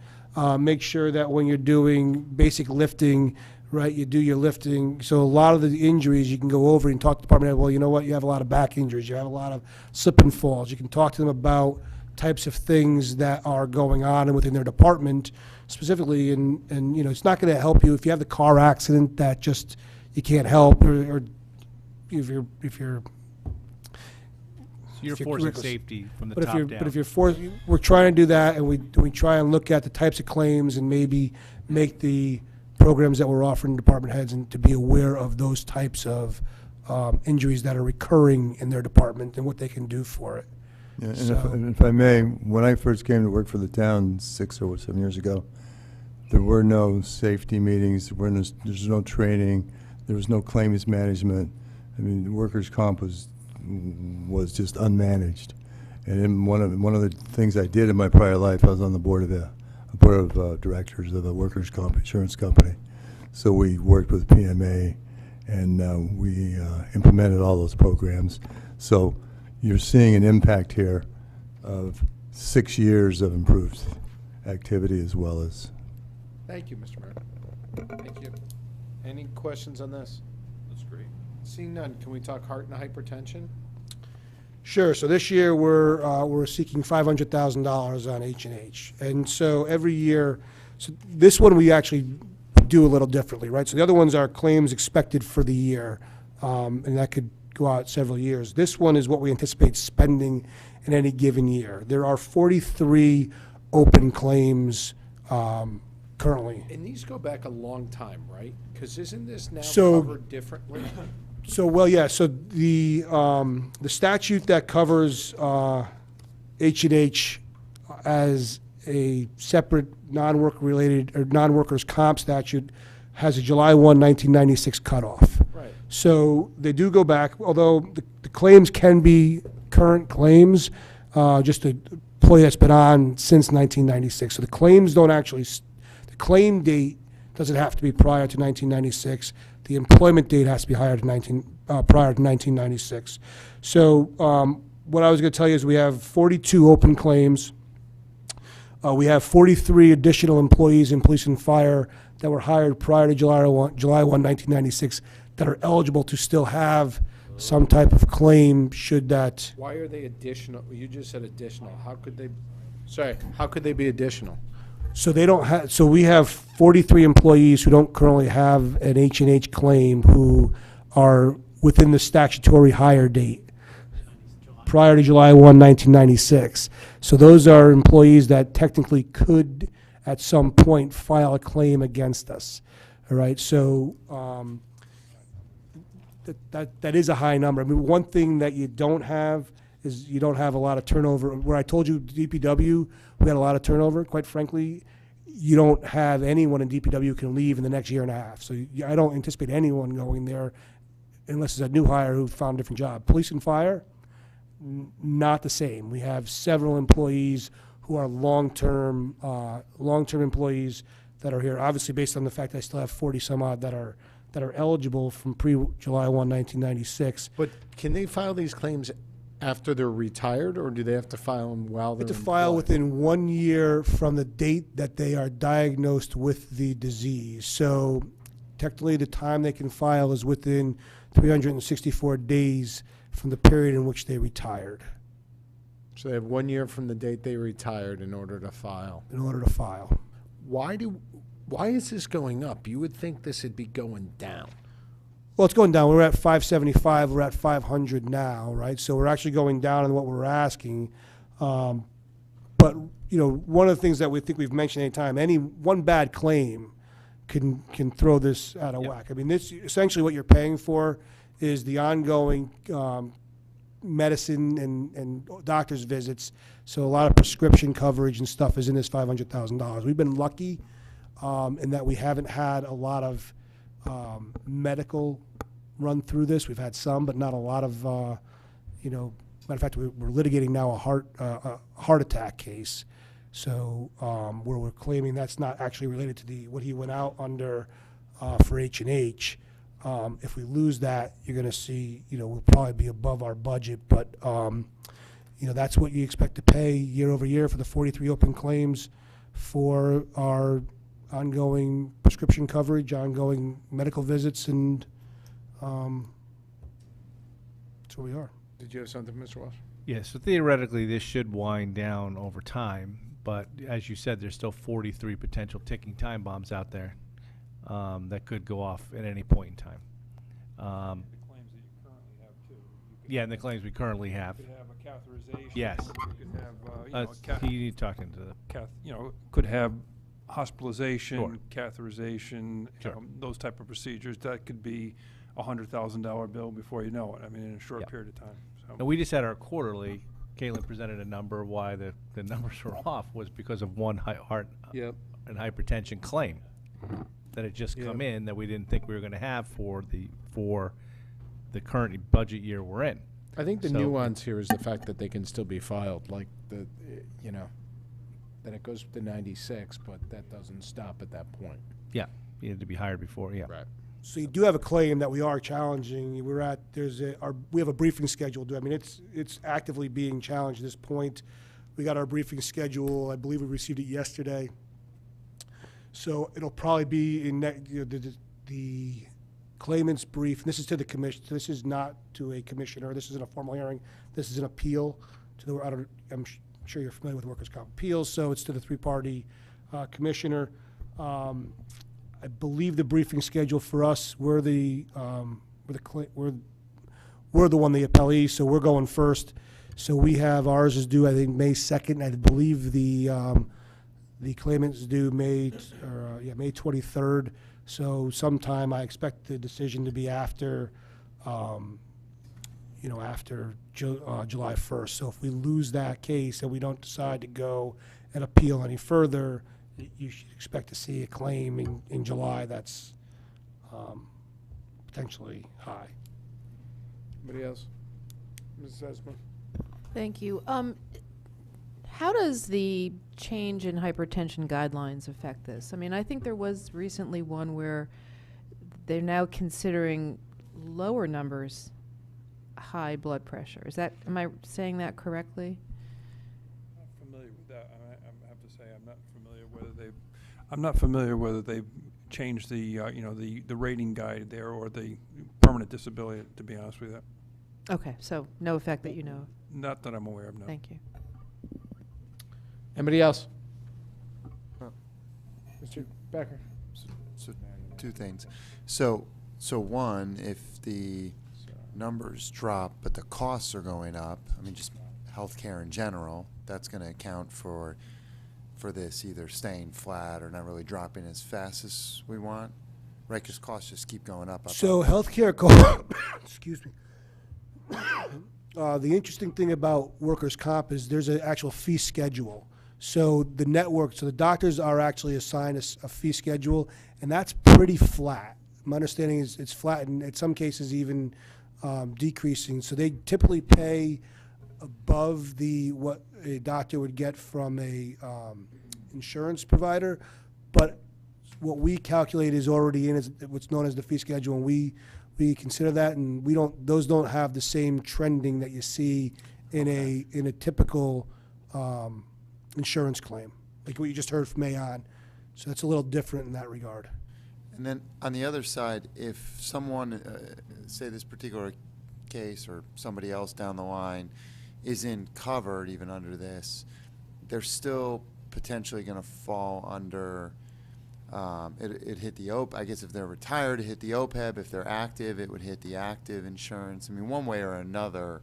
Make sure that when you're doing basic lifting, right, you do your lifting. So a lot of the injuries, you can go over and talk to the department head, well, you know what, you have a lot of back injuries, you have a lot of slip and falls. You can talk to them about types of things that are going on and within their department specifically, and you know, it's not going to help you if you have the car accident that just you can't help, or if you're So you're if you're forcing reckless. safety from the But if top you're, down. but if you're we're trying to do that, and we try and look at the types of claims and maybe make the programs that we're offering department heads and to be aware of those types of injuries that are recurring in their department and what they can do for it. Yeah, and So- if I may, when I first came to work for the town 6 or 7 years ago, there were no safety meetings, there's no training, there was no claims management. I mean, workers' comp was just unmanaged. And in one of the things I did in my prior life, I was on the board of directors of a workers' comp insurance company. So we worked with PMA, and we implemented all those programs. So you're seeing an impact here of 6 years of improved activity as well as. Thank you, Mr. Mayor. Thank you. Any questions on this? That's great. Seeing none, can we talk heart and hypertension? Sure. So this year we're seeking $500,000 on H&H, and so every year, so this one we actually do a little differently, right? So the other ones are claims expected for the year, and that could go out several years. This one is what we anticipate spending in any given year. There are 43 open claims currently. And these go back a long time, right? Because isn't this now So- covered differently? So, well, yeah, so the statute that covers H&H as a separate non-work-related or non-workers' comp statute has a July 1, 1996 cutoff. Right. So they do go back, although the claims can be current claims, just an employee that's been on since 1996. So the claims don't actually, the claim date doesn't have to be prior to 1996. The employment date has to be prior to 1996. So what I was going to tell you is we have 42 open claims. We have 43 additional employees in police and fire that were hired prior to July 1, 1996 that are eligible to still have some type of claim should that. Why are they additional? You just said additional. How could they, sorry, how could they be additional? So they don't have, so we have 43 employees who don't currently have an H&H claim who are within the statutory hire date prior to July 1, 1996. So those are employees that technically could at some point file a claim against us. All right, so that is a high number. I mean, one thing that you don't have is you don't have a lot of turnover. Where I told you DPW, we had a lot of turnover, quite frankly, you don't have anyone in DPW who can leave in the next year and a half. So I don't anticipate anyone going there unless it's a new hire who found a different job. Police and fire, not the same. We have several employees who are long-term employees that are here, obviously based on the fact that I still have 40 some odd that are eligible from pre-July 1, 1996. But can they file these claims after they're retired, or do they have to file them while They they're have to file employed? within 1 year from the date that they are diagnosed with the disease. So technically, the time they can file is within 364 days from the period in which they retired, So they have 1 year from the date they retired in order to file. in order to file. Why is this going up? You would think this would be going down. Well, it's going down. We're at 575. We're at 500 now, right? So we're actually going down in what we're asking. But, you know, one of the things that we think we've mentioned any time, any one bad claim can throw this out of whack. I mean, this essentially what you're paying for is the ongoing medicine and doctor's visits. So a lot of prescription coverage and stuff is in this $500,000. We've been lucky in that we haven't had a lot of medical run through this. We've had some, but not a lot of, you know, matter of fact, we're litigating now a heart attack case. So where we're claiming that's not actually related to what he went out under for H&H. If we lose that, you're going to see, you know, we'll probably be above our budget, but, you know, that's what you expect to pay year over year for the 43 open claims for our ongoing prescription coverage, ongoing medical visits, and that's where we are. Did you have something, Mr. Walsh? Yeah, so theoretically, this should wind down over time, but as you said, there's still 43 potential ticking time bombs out there that could go off at any point in time. The claims that you currently have too. Yeah, and the claims we currently have. You could have a catheterization. Yes. You could have, He talked into the. could have hospitalization, Sure. catheterization, Sure. those type of procedures. That could be a $100,000 bill before you know it. I mean, in a short Yeah. period of time. So. And we just had our quarterly. Caitlin presented a number why the numbers were off was because of one heart Yep. and hypertension claim that had just come in that we didn't think we were going to have for the current budget year we're in. I think the So- nuance here is the fact that they can still be filed, like that it goes to 96, but that doesn't stop at that point. Yeah, you had to be hired before. Yeah. Right. So you do have a claim that we are challenging. We have a briefing schedule. I mean, it's actively being challenged at this point. We got our briefing schedule. I believe we received it yesterday. So it'll probably be in the claimant's brief. This is to the commission. This is not to a commissioner. This isn't a formal hearing. This is an appeal to the. I'm sure you're familiar with workers' comp appeals. So it's to the three-party commissioner. I believe the briefing schedule for us, we're the one, the appellee, so we're going first. So we have, ours is due, I think, May 2nd. I believe the claimant's due May 23rd. So sometime I expect the decision to be after, after July 1st. So if we lose that case and we don't decide to go and appeal any further, you should expect to see a claim in July that's potentially high. Anybody else? Mrs. Esma? Thank you. How does the change in hypertension guidelines affect this? I mean, I think there was recently one where they're now considering lower numbers high blood pressure. Am I saying that correctly? I'm not familiar with that. I have to say I'm not familiar whether they've changed the rating guide there or the permanent disability, to be honest with you. Okay, so no effect that you know of. Not that I'm aware of, no. Thank you. Anybody else? Oh. Mr. Becker? So two things. So one, if the numbers drop but the costs are going up, I mean, just healthcare in general, that's going to account for this either staying flat or not really dropping as fast as we want, right? Because costs just keep going up. So healthcare costs, excuse me. The interesting thing about workers' comp is there's an actual fee schedule. So the doctors are actually assigned a fee schedule, and that's pretty flat. My understanding is it's flat, and in some cases even decreasing. So they typically pay above what a doctor would get from a insurance provider, but what we calculate is already in what's known as the fee schedule, and we consider that, and those don't have the same trending that you see in a typical insurance claim, like what you just heard from Aon. So it's a little different in that regard. And then on the other side, if someone, say this particular case or somebody else down the line isn't covered even under this, they're still potentially going to fall under, it hit the I guess if they're retired, it hit the OPEB. If they're active, it would hit the active insurance. I mean, one way or another,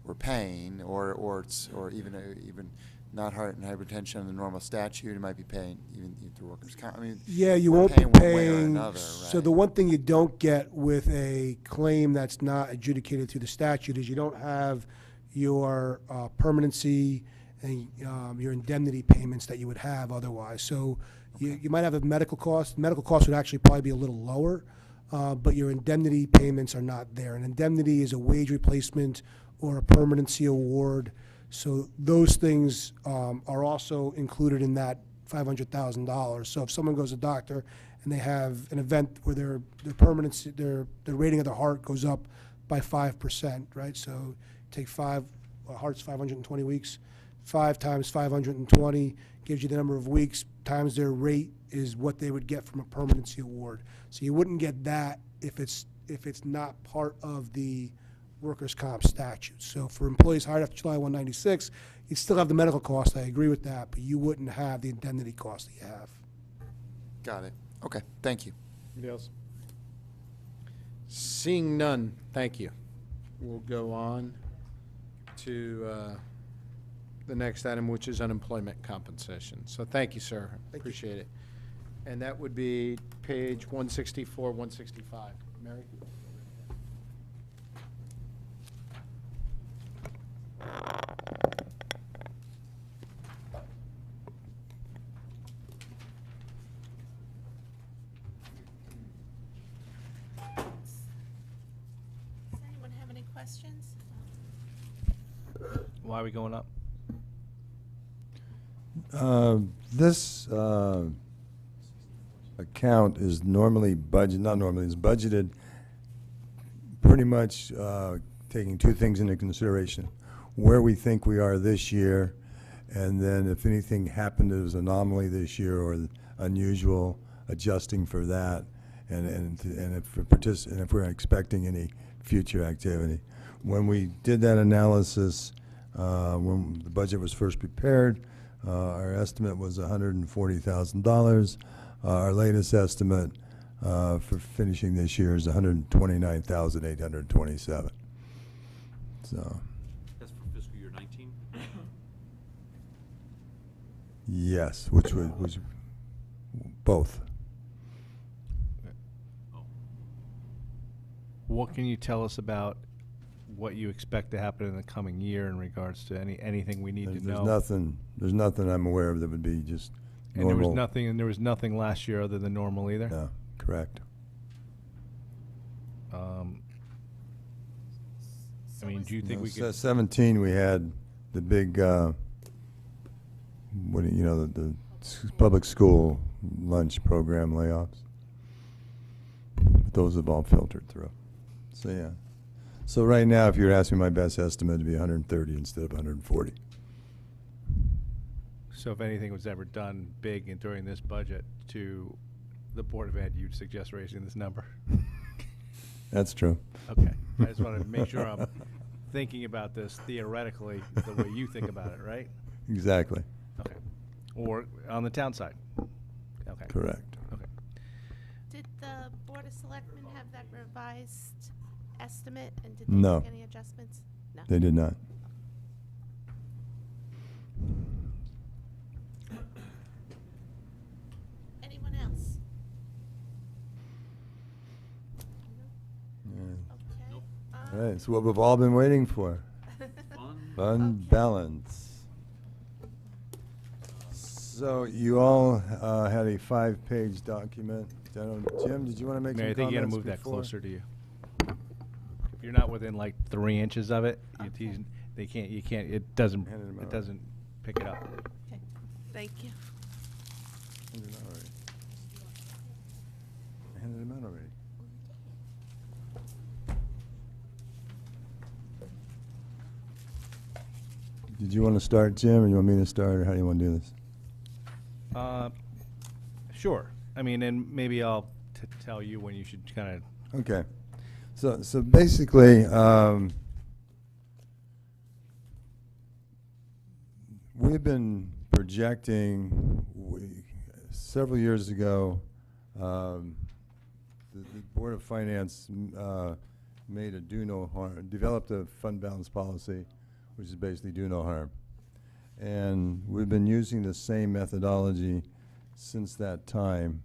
we're paying, or even not heart and hypertension on the normal statute, it might be paying even through workers' comp. I mean, yeah, you we're won't be paying one way or paying. another, So right? the one thing you don't get with a claim that's not adjudicated through the statute is you don't have your permanency and your indemnity payments that you would have otherwise. So you might have a medical cost. Medical costs would actually probably be a little lower, but your indemnity payments are not there. An indemnity is a wage replacement or a permanency award. So those things are also included in that $500,000. So if someone goes to the doctor and they have an event where their permanency, their rating of the heart goes up by 5%, right? So take heart's 520 weeks, 5 times 520 gives you the number of weeks times their rate is what they would get from a permanency award. So you wouldn't get that if it's not part of the workers' comp statute. So for employees hired after July 196, you still have the medical cost, I agree with that, but you wouldn't have the indemnity cost that you have. Got it. Okay, thank you. Anybody else? Seeing none, thank you. We'll go on to the next item, which is unemployment compensation. So thank you, sir. Thank you. Appreciate it. And that would be page 164, 165. Mary? Does anyone have any questions? Why are we going up? This account is normally is budgeted pretty much taking two things into consideration. Where we think we are this year, and then if anything happened as an anomaly this year or unusual, adjusting for that, and if we're expecting any future activity. When we did that analysis, when the budget was first prepared, our estimate was $140,000. Our latest estimate for finishing this year is $129,827. So, That's for fiscal year 19? yes, which was both. What can you tell us about what you expect to happen in the coming year in regards to anything we need to know? There's nothing I'm aware of that would be just And normal. there was nothing last year other than normal either? No, correct. I mean, do you think we So could? 17, we had the big, the public school lunch program layoffs. But those have all filtered through. So, yeah. So right now, if you're asking my best estimate, it'd be 130 instead of 140. So if anything was ever done big during this budget to the Board of Ed, you'd suggest raising this number? That's true. Okay. I just want to make sure I'm thinking about this theoretically the way you think about it, right? Exactly. Okay. Or on the town side? Okay. Correct. Okay. Did the Board of Selectmen have that revised estimate, and did they No. make any adjustments? No. They did not. Anyone else? Yeah. Okay. All right, it's what we've all been waiting for. Fund balance. So you all had a 5-page document. Jim, did you want to make Mary, I some think you got to comments move that before? closer to you. If you're not within like 3 inches of it, they can't. You can't. It doesn't. Handed him It out. doesn't pick it up. Okay. Thank you. Handed it out already. I handed him out already. Did you want to start, Jim, or you want me to start, or how do you want to do this? Sure. I mean, and maybe I'll tell you when you should kind of. Okay. So basically, we've been projecting, several years ago, the Board of Finance made a do no harm, developed a fund balance policy, which is basically do no harm. And we've been using the same methodology since that time.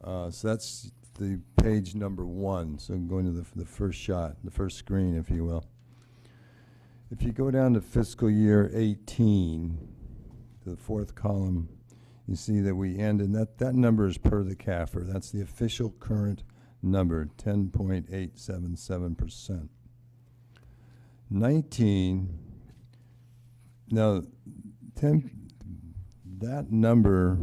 So that's the page number 1. So going to the first shot, the first screen, if you will. If you go down to fiscal year 18, to the 4th column, you see that we end, and that number is per the CAFR. That's the official current number, 10.877%. 19, now, that number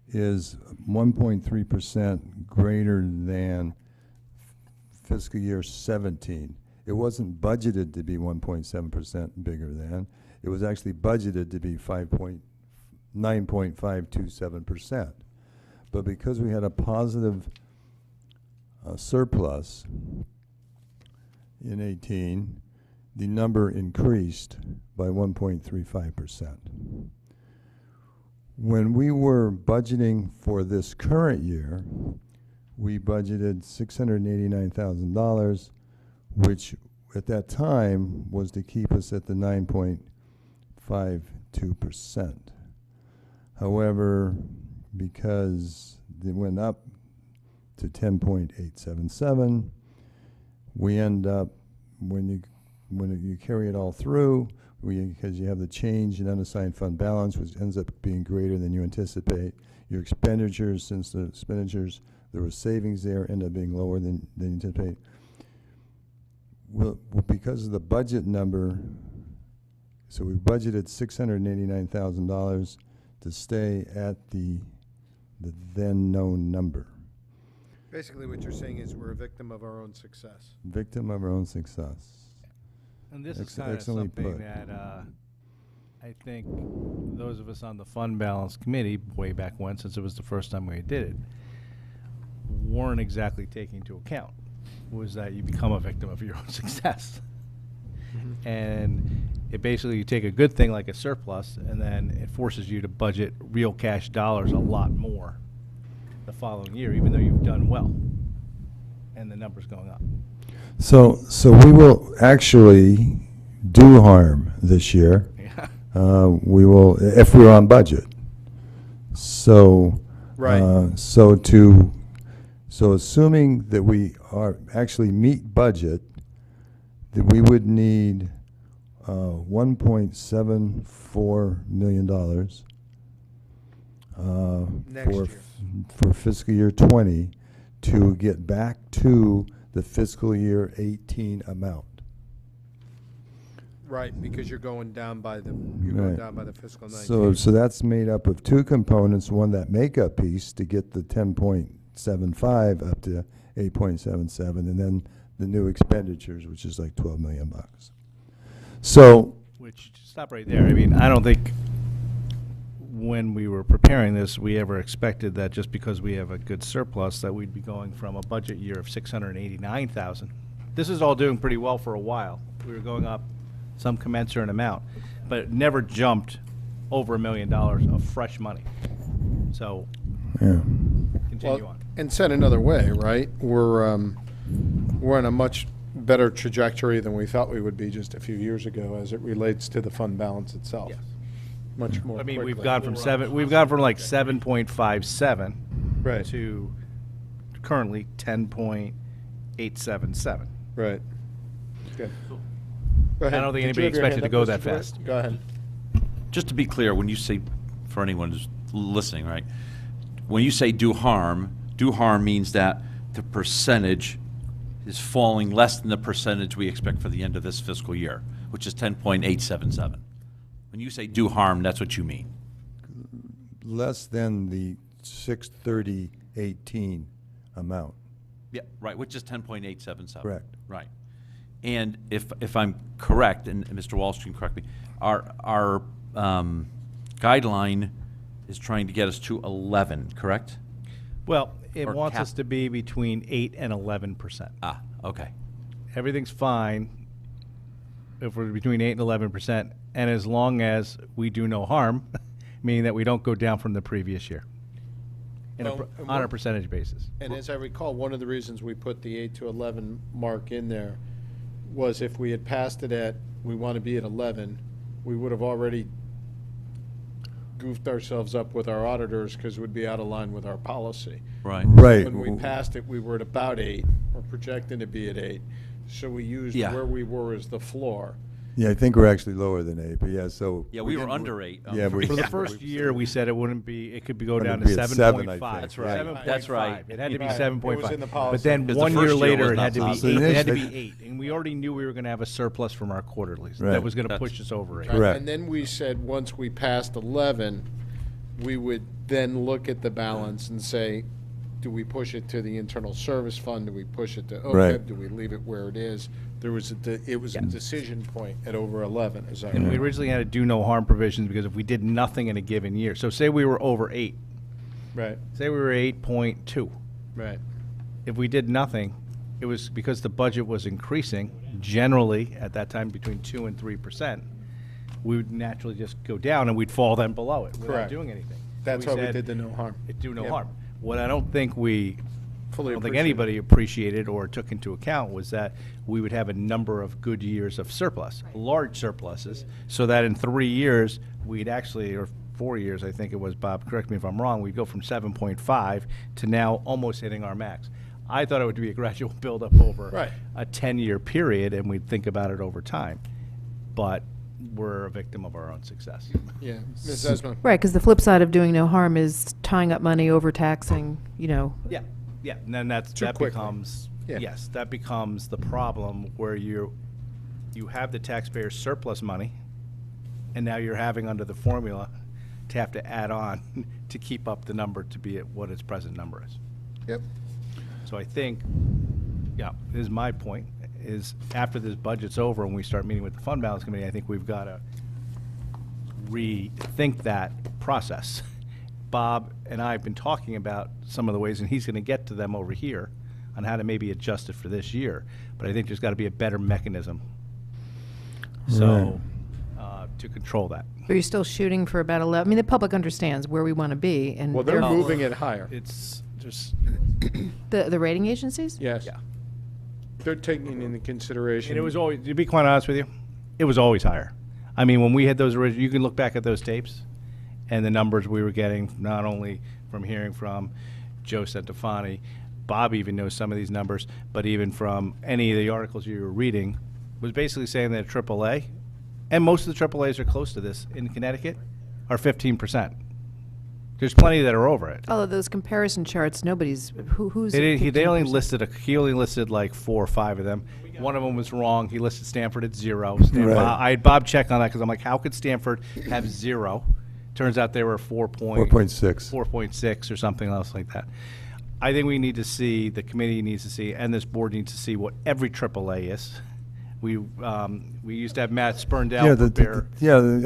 is 1.3% greater than fiscal year 17. It wasn't budgeted to be 1.7% bigger than. It was actually budgeted to be 9.527%. But because we had a positive surplus in 18, the number increased by 1.35%. When we were budgeting for this current year, we budgeted $689,000, which at that time was to keep us at the 9.52%. However, because it went up to 10.877, we end up, when you carry it all through, because you have the change in unassigned fund balance, which ends up being greater than you anticipate. Your expenditures, since the expenditures, there was savings there, end up being lower than you anticipate. Well, because of the budget number, so we budgeted $689,000 to stay at the then known number. Basically, what you're saying is we're a victim of our own success. Victim of our own success. And this is Ex- kind of excellently something put. that I think those of us on the fund balance committee, way back when, since it was the first time we did it, weren't exactly taking into account, was that you become a victim of your own success. And it basically, you take a good thing like a surplus, and then it forces you to budget real cash dollars a lot more the following year, even though you've done well, and the number's going up. So we will actually do harm this year. Yeah. We will, if we're on budget. So, Right. So assuming that we are actually meet budget, that we would need $1.74 million Next year. for fiscal year 20 to get back to the fiscal year 18 amount. Right, because you're going down by the fiscal 19. So that's made up of two components, one that makeup piece to get the 10.75 up to 8.77, and then the new expenditures, which is like $12 million. So, Which, stop right there. I mean, I don't think when we were preparing this, we ever expected that just because we have a good surplus, that we'd be going from a budget year of 689,000. This is all doing pretty well for a while. We were going up some commensurate amount, but it never jumped over $1 million of fresh money. So, yeah. continue on. And said another way, right? We're on a much better trajectory than we thought we would be just a few years ago as it relates to the fund balance itself. Yes. Much more I mean, quickly. we've gone from like 7.57 Right. to currently 10.877. Right. Okay. Go I ahead. don't think Did you anybody have your expected hand to up, go Mr. that Dwight? fast. Go ahead. Just to be clear, when you say, for anyone who's listening, right? When you say do harm means that the percentage is falling less than the percentage we expect for the end of this fiscal year, which is 10.877. When you say do harm, that's what you mean. Less than the 630.18 amount. Yeah, right, which is 10.877. Correct. Right. And if I'm correct, and Mr. Walsh can correct me, our guideline is trying to get us to 11, correct? Well, it Or wants cap- us to be between 8 and 11%. Ah, okay. Everything's fine if we're between 8 and 11%, and as long as we do no harm, meaning that we don't go down from the previous year Well, and on a what- percentage basis. And as I recall, one of the reasons we put the 8 to 11 mark in there was if we had passed it at, we want to be at 11, we would have already goofed ourselves up with our auditors because we'd be out of line with our policy. Right. Right. When we passed it, we were at about 8, or projecting to be at 8. So we used Yeah. where we were as the floor. Yeah, I think we're actually lower than 8, but yeah, so. Yeah, we were didn't- under 8. Yeah, we. For the first year, we said it wouldn't be, it could be go Wanted down to to be at 7.5. 7, I think. That's right. 7.5. That's right. It had to be Right. 7.5. It was in the But policy. then Because the 1 year first year later, was it not had to be possible. 8. So It had to be initially- 8, and we already knew we were going to have a surplus from our quarterlies. Right. That was going to That's- push us over 8. Correct. And then we said, once we passed 11, we would then look at the balance and say, do we push it to the internal service fund? Do we push it to OPEB? Right. Do we leave it where it is? It was a decision point at over 11, is that And we right? originally had to do no harm provisions because if we did nothing in a given year, so say we were over 8, Right, say we were 8.2. right. If we did nothing, it was because the budget was increasing, generally, at that time, between 2 and 3%, we would naturally just go down and we'd fall then below it without Correct. doing anything. That's why we said, did the no harm. It do no Yep. harm. What I don't think I Fully don't think appreciate anybody appreciated or took into account was that we would have a number of good years of surplus, large surpluses, so that in 3 years, we'd actually, or 4 years, I think it was, Bob, correct me if I'm wrong, we'd go from 7.5 to now almost hitting our max. I thought it would be a gradual buildup over Right. a 10-year period, and we'd think about it over time. But we're a victim of our own success. Yeah, Ms. Esmond. Right, because the flip side of doing no harm is tying up money, overtaxing, Yeah, yeah, and then that quickly. becomes, Yeah. yes, that becomes the problem where you have the taxpayers' surplus money, and now you're having under the formula to have to add on to keep up the number to be at what its present number is. Yep. So I think, yeah, is my point, is after this budget's over and we start meeting with the fund balance committee, I think we've got to rethink that process. Bob and I have been talking about some of the ways, and he's going to get to them over here on how to maybe adjust it for this year. But I think there's got to be a better mechanism. So, to control that. Are you still shooting for about 11? I mean, the public understands where we want to be, and Well, they're therefore- moving it higher. It's just, The rating agencies? Yes. yeah. They're taking into consideration. And it was always, to be quite honest with you, it was always higher. I mean, when we had those original, you can look back at those tapes and the numbers we were getting, not only from hearing from Joe Centofanti, Bob even knows some of these numbers, but even from any of the articles you were reading, was basically saying that AAA, and most of the AAAs are close to this in Connecticut, are 15%. There's plenty that are over it. Although those comparison charts, nobody's, who's. They didn't, they only 15%? listed, he only listed like 4 or 5 of them. One of them was wrong. He listed Stanford at 0. Right. I had Bob check on that because I'm like, how could Stanford have 0? Turns out they were 4.6. 4.6 or something else like that. I think we need to see, the committee needs to see, and this board needs to see what every AAA is. We used to have Matt Spurndale prepare.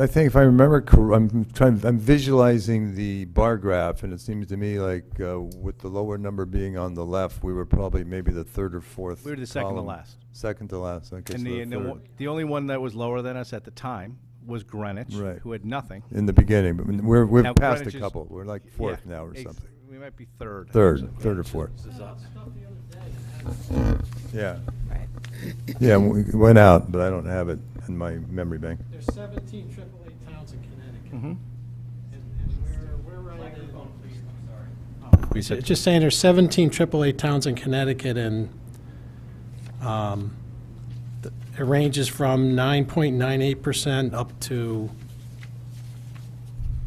I think if I remember, I'm visualizing the bar graph, and it seems to me like with the lower number being on the left, we were probably maybe the third or fourth. We were the second to column. last. Second to last. Okay, And so the, third. the only one that was lower than us at the time was Greenwich, Right. who had nothing. In the beginning, but we've Now, passed Greenwich a is- couple. We're like fourth yeah, now or something. We might be third. Third or fourth. Yeah. Right. Yeah, we went out, but I don't have it in my memory bank. There's 17 AAA towns in Connecticut. Mhm. And we're right in. We said- Just saying, there's 17 AAA towns in Connecticut, and it ranges from 9.98% up to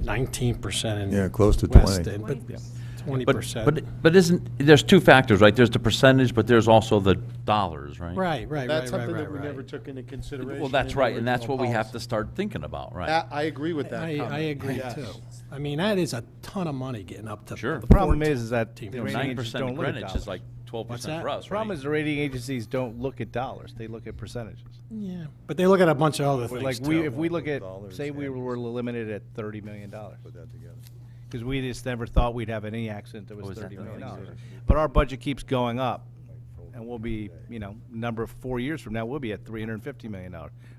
19% in Yeah, close to West 20. End, but Yeah. 20%. But isn't, there's two factors, right? There's the percentage, but there's also the dollars, right? Right. That's something that we never took into consideration. Well, that's in the right, and that's original what we have policy. to start thinking about, right? I agree with that I comment. agree Yes. too. I mean, that is a ton of money getting up to. Sure. The problem is that the 14%. rating Nine agencies percent don't of look at Greenwich dollars. is like 12% What's that? for us, The problem right? is the rating agencies don't look at dollars. They look at percentages. Yeah, but they look at a bunch of other things Like too. if we look at, Dollars, say we yeah. were limited at $30 million. Put that together. Because we just never thought we'd have any accident that Oh, was is that $30 the million. thing? But our budget keeps going up, and we'll be, number of 4 years from now, we'll be at $350 million.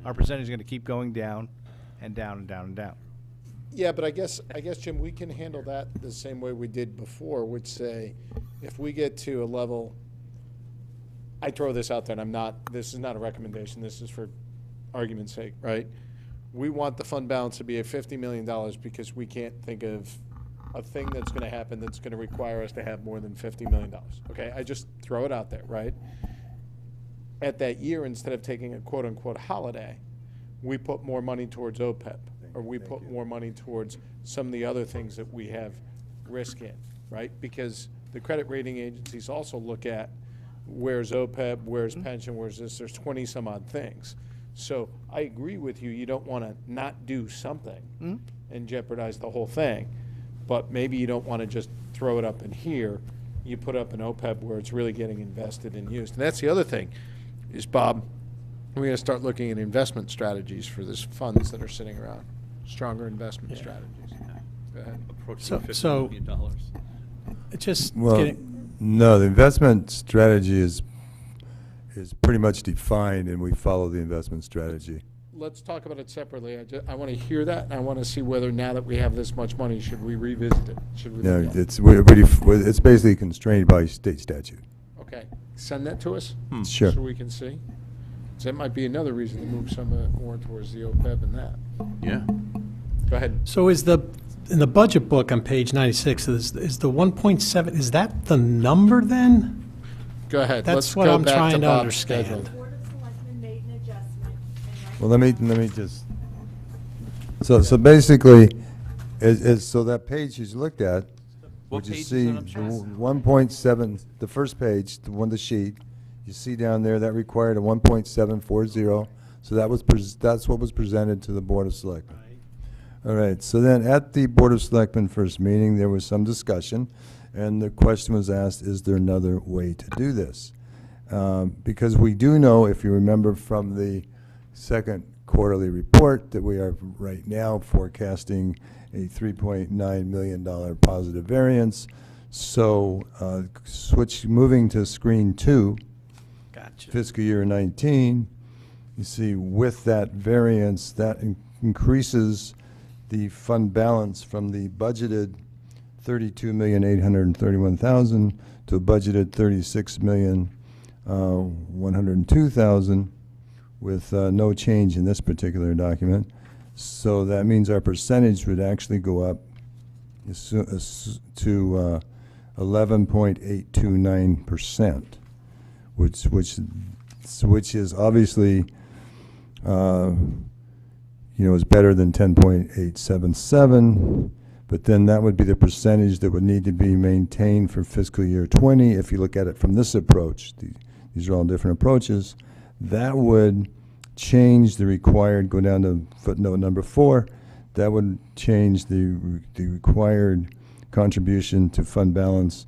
Our percentage is going to keep going down and down and down and down. Yeah, but I guess, Jim, we can handle that the same way we did before, which say, if we get to a level, I throw this out there, and this is not a recommendation, this is for argument's sake, right? We want the fund balance to be at $50 million because we can't think of a thing that's gonna happen that's gonna require us to have more than $50 million, okay? I just throw it out there, right? At that year, instead of taking a quote-unquote holiday, we put more money towards OPEB, or we put more money towards some of the other things that we have risk in, right? Because the credit rating agencies also look at where's OPEB, where's pension, where's this, there's 20-some odd things. So I agree with you, you don't want to not do something and jeopardize the whole thing, but maybe you don't want to just throw it up in here. You put up an OPEB where it's really getting invested and used. And that's the other thing, is Bob, we're going to start looking at investment strategies for these funds that are sitting around, stronger investment strategies. Go ahead. So it's just Well, getting, no, the investment strategy is is pretty much defined, and we follow the investment strategy. Let's talk about it separately. I want to hear that, and I want to see whether now that we have this much money, should we revisit it? Should we? No, look at it? it's basically constrained by state statute. Okay, send that to us. Sure. So we can see. So that might be another reason to move some more towards the OPEB and that. Yeah. Go ahead. So is in the budget book on page 96, is the 1.7, is that the number then? Go ahead. That's Let's what go I'm back trying to Bob's understand. schedule. Well, let me just, so basically, so that page you looked at, What would you page is see that, I'm sorry? 1.7, the first page, the sheet, you see down there, that required a 1.740, so that's what was presented to the Board of Selectmen. All right, so then at the Board of Selectmen first meeting, there was some discussion, and the question was asked, is there another way to do this? Because we do know, if you remember from the second quarterly report, that we are right now forecasting a $3.9 million positive variance. So moving to screen 2, Gotcha. fiscal year 19, you see with that variance, that increases the fund balance from the budgeted $32,831,000 to a budgeted $36,102,000 with no change in this particular document. So that means our percentage would actually go up to 11.829%, which is obviously is better than 10.877, but then that would be the percentage that would need to be maintained for fiscal year 20. If you look at it from this approach, these are all different approaches, that would change the required, go down to footnote number 4, that would change the required contribution to fund balance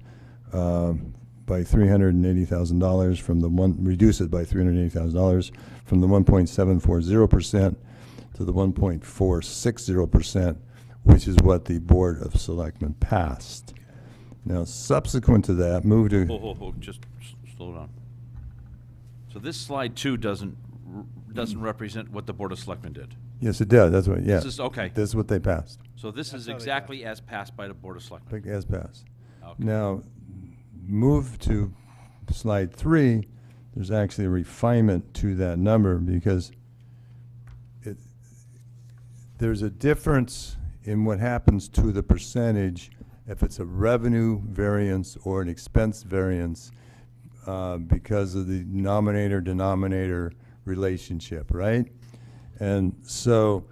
by $380,000 from reduce it by $380,000 from the 1.740% to the 1.460%, which is what the Board of Selectmen passed. Now, subsequent to that, move to... Just slow down. So this slide 2 doesn't represent what the Board of Selectmen did. Yes, it does. That's what, yeah. This is, okay. This is what they passed. So this is exactly as passed by the Board of Selectmen. As passed. Okay. Now, move to slide 3, there's actually a refinement to that number because there's a difference in what happens to the percentage if it's a revenue variance or an expense variance because of the numerator-denominator relationship, right? And so,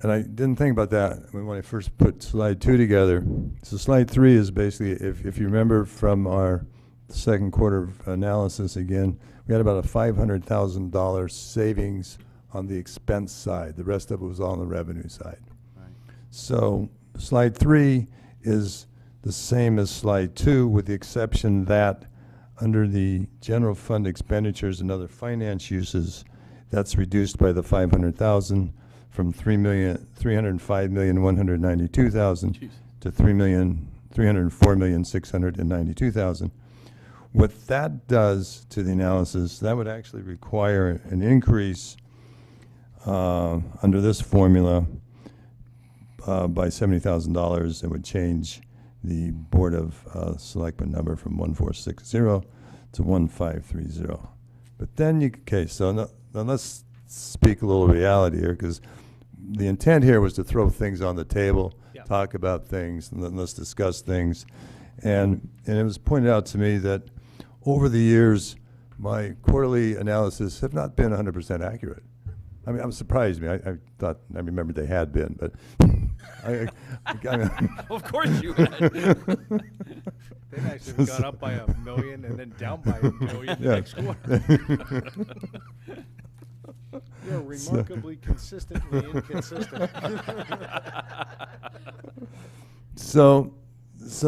and I didn't think about that when I first put slide 2 together. So slide 3 is basically, if you remember from our second quarter analysis again, we had about a $500,000 savings on the expense side. The rest of it was all on the revenue side. Right. So slide 3 is the same as slide 2 with the exception that under the general fund expenditures and other finance uses, that's reduced by the $500,000 from $305,192,000 to $304,692,000. What that does to the analysis, that would actually require an increase under this formula by $70,000. It would change the Board of Selectmen number from 1460 to 1530. But then now let's speak a little reality here, because the intent here was to throw things on the table, talk about things, and then let's discuss things. And it was pointed out to me that over the years, my quarterly analysis have not been 100% accurate. I mean, I'm surprised me. I remembered they had been, but Of course you had. They've actually gone up by $1 million and then down by $1 million the next quarter. You're remarkably consistently inconsistent. So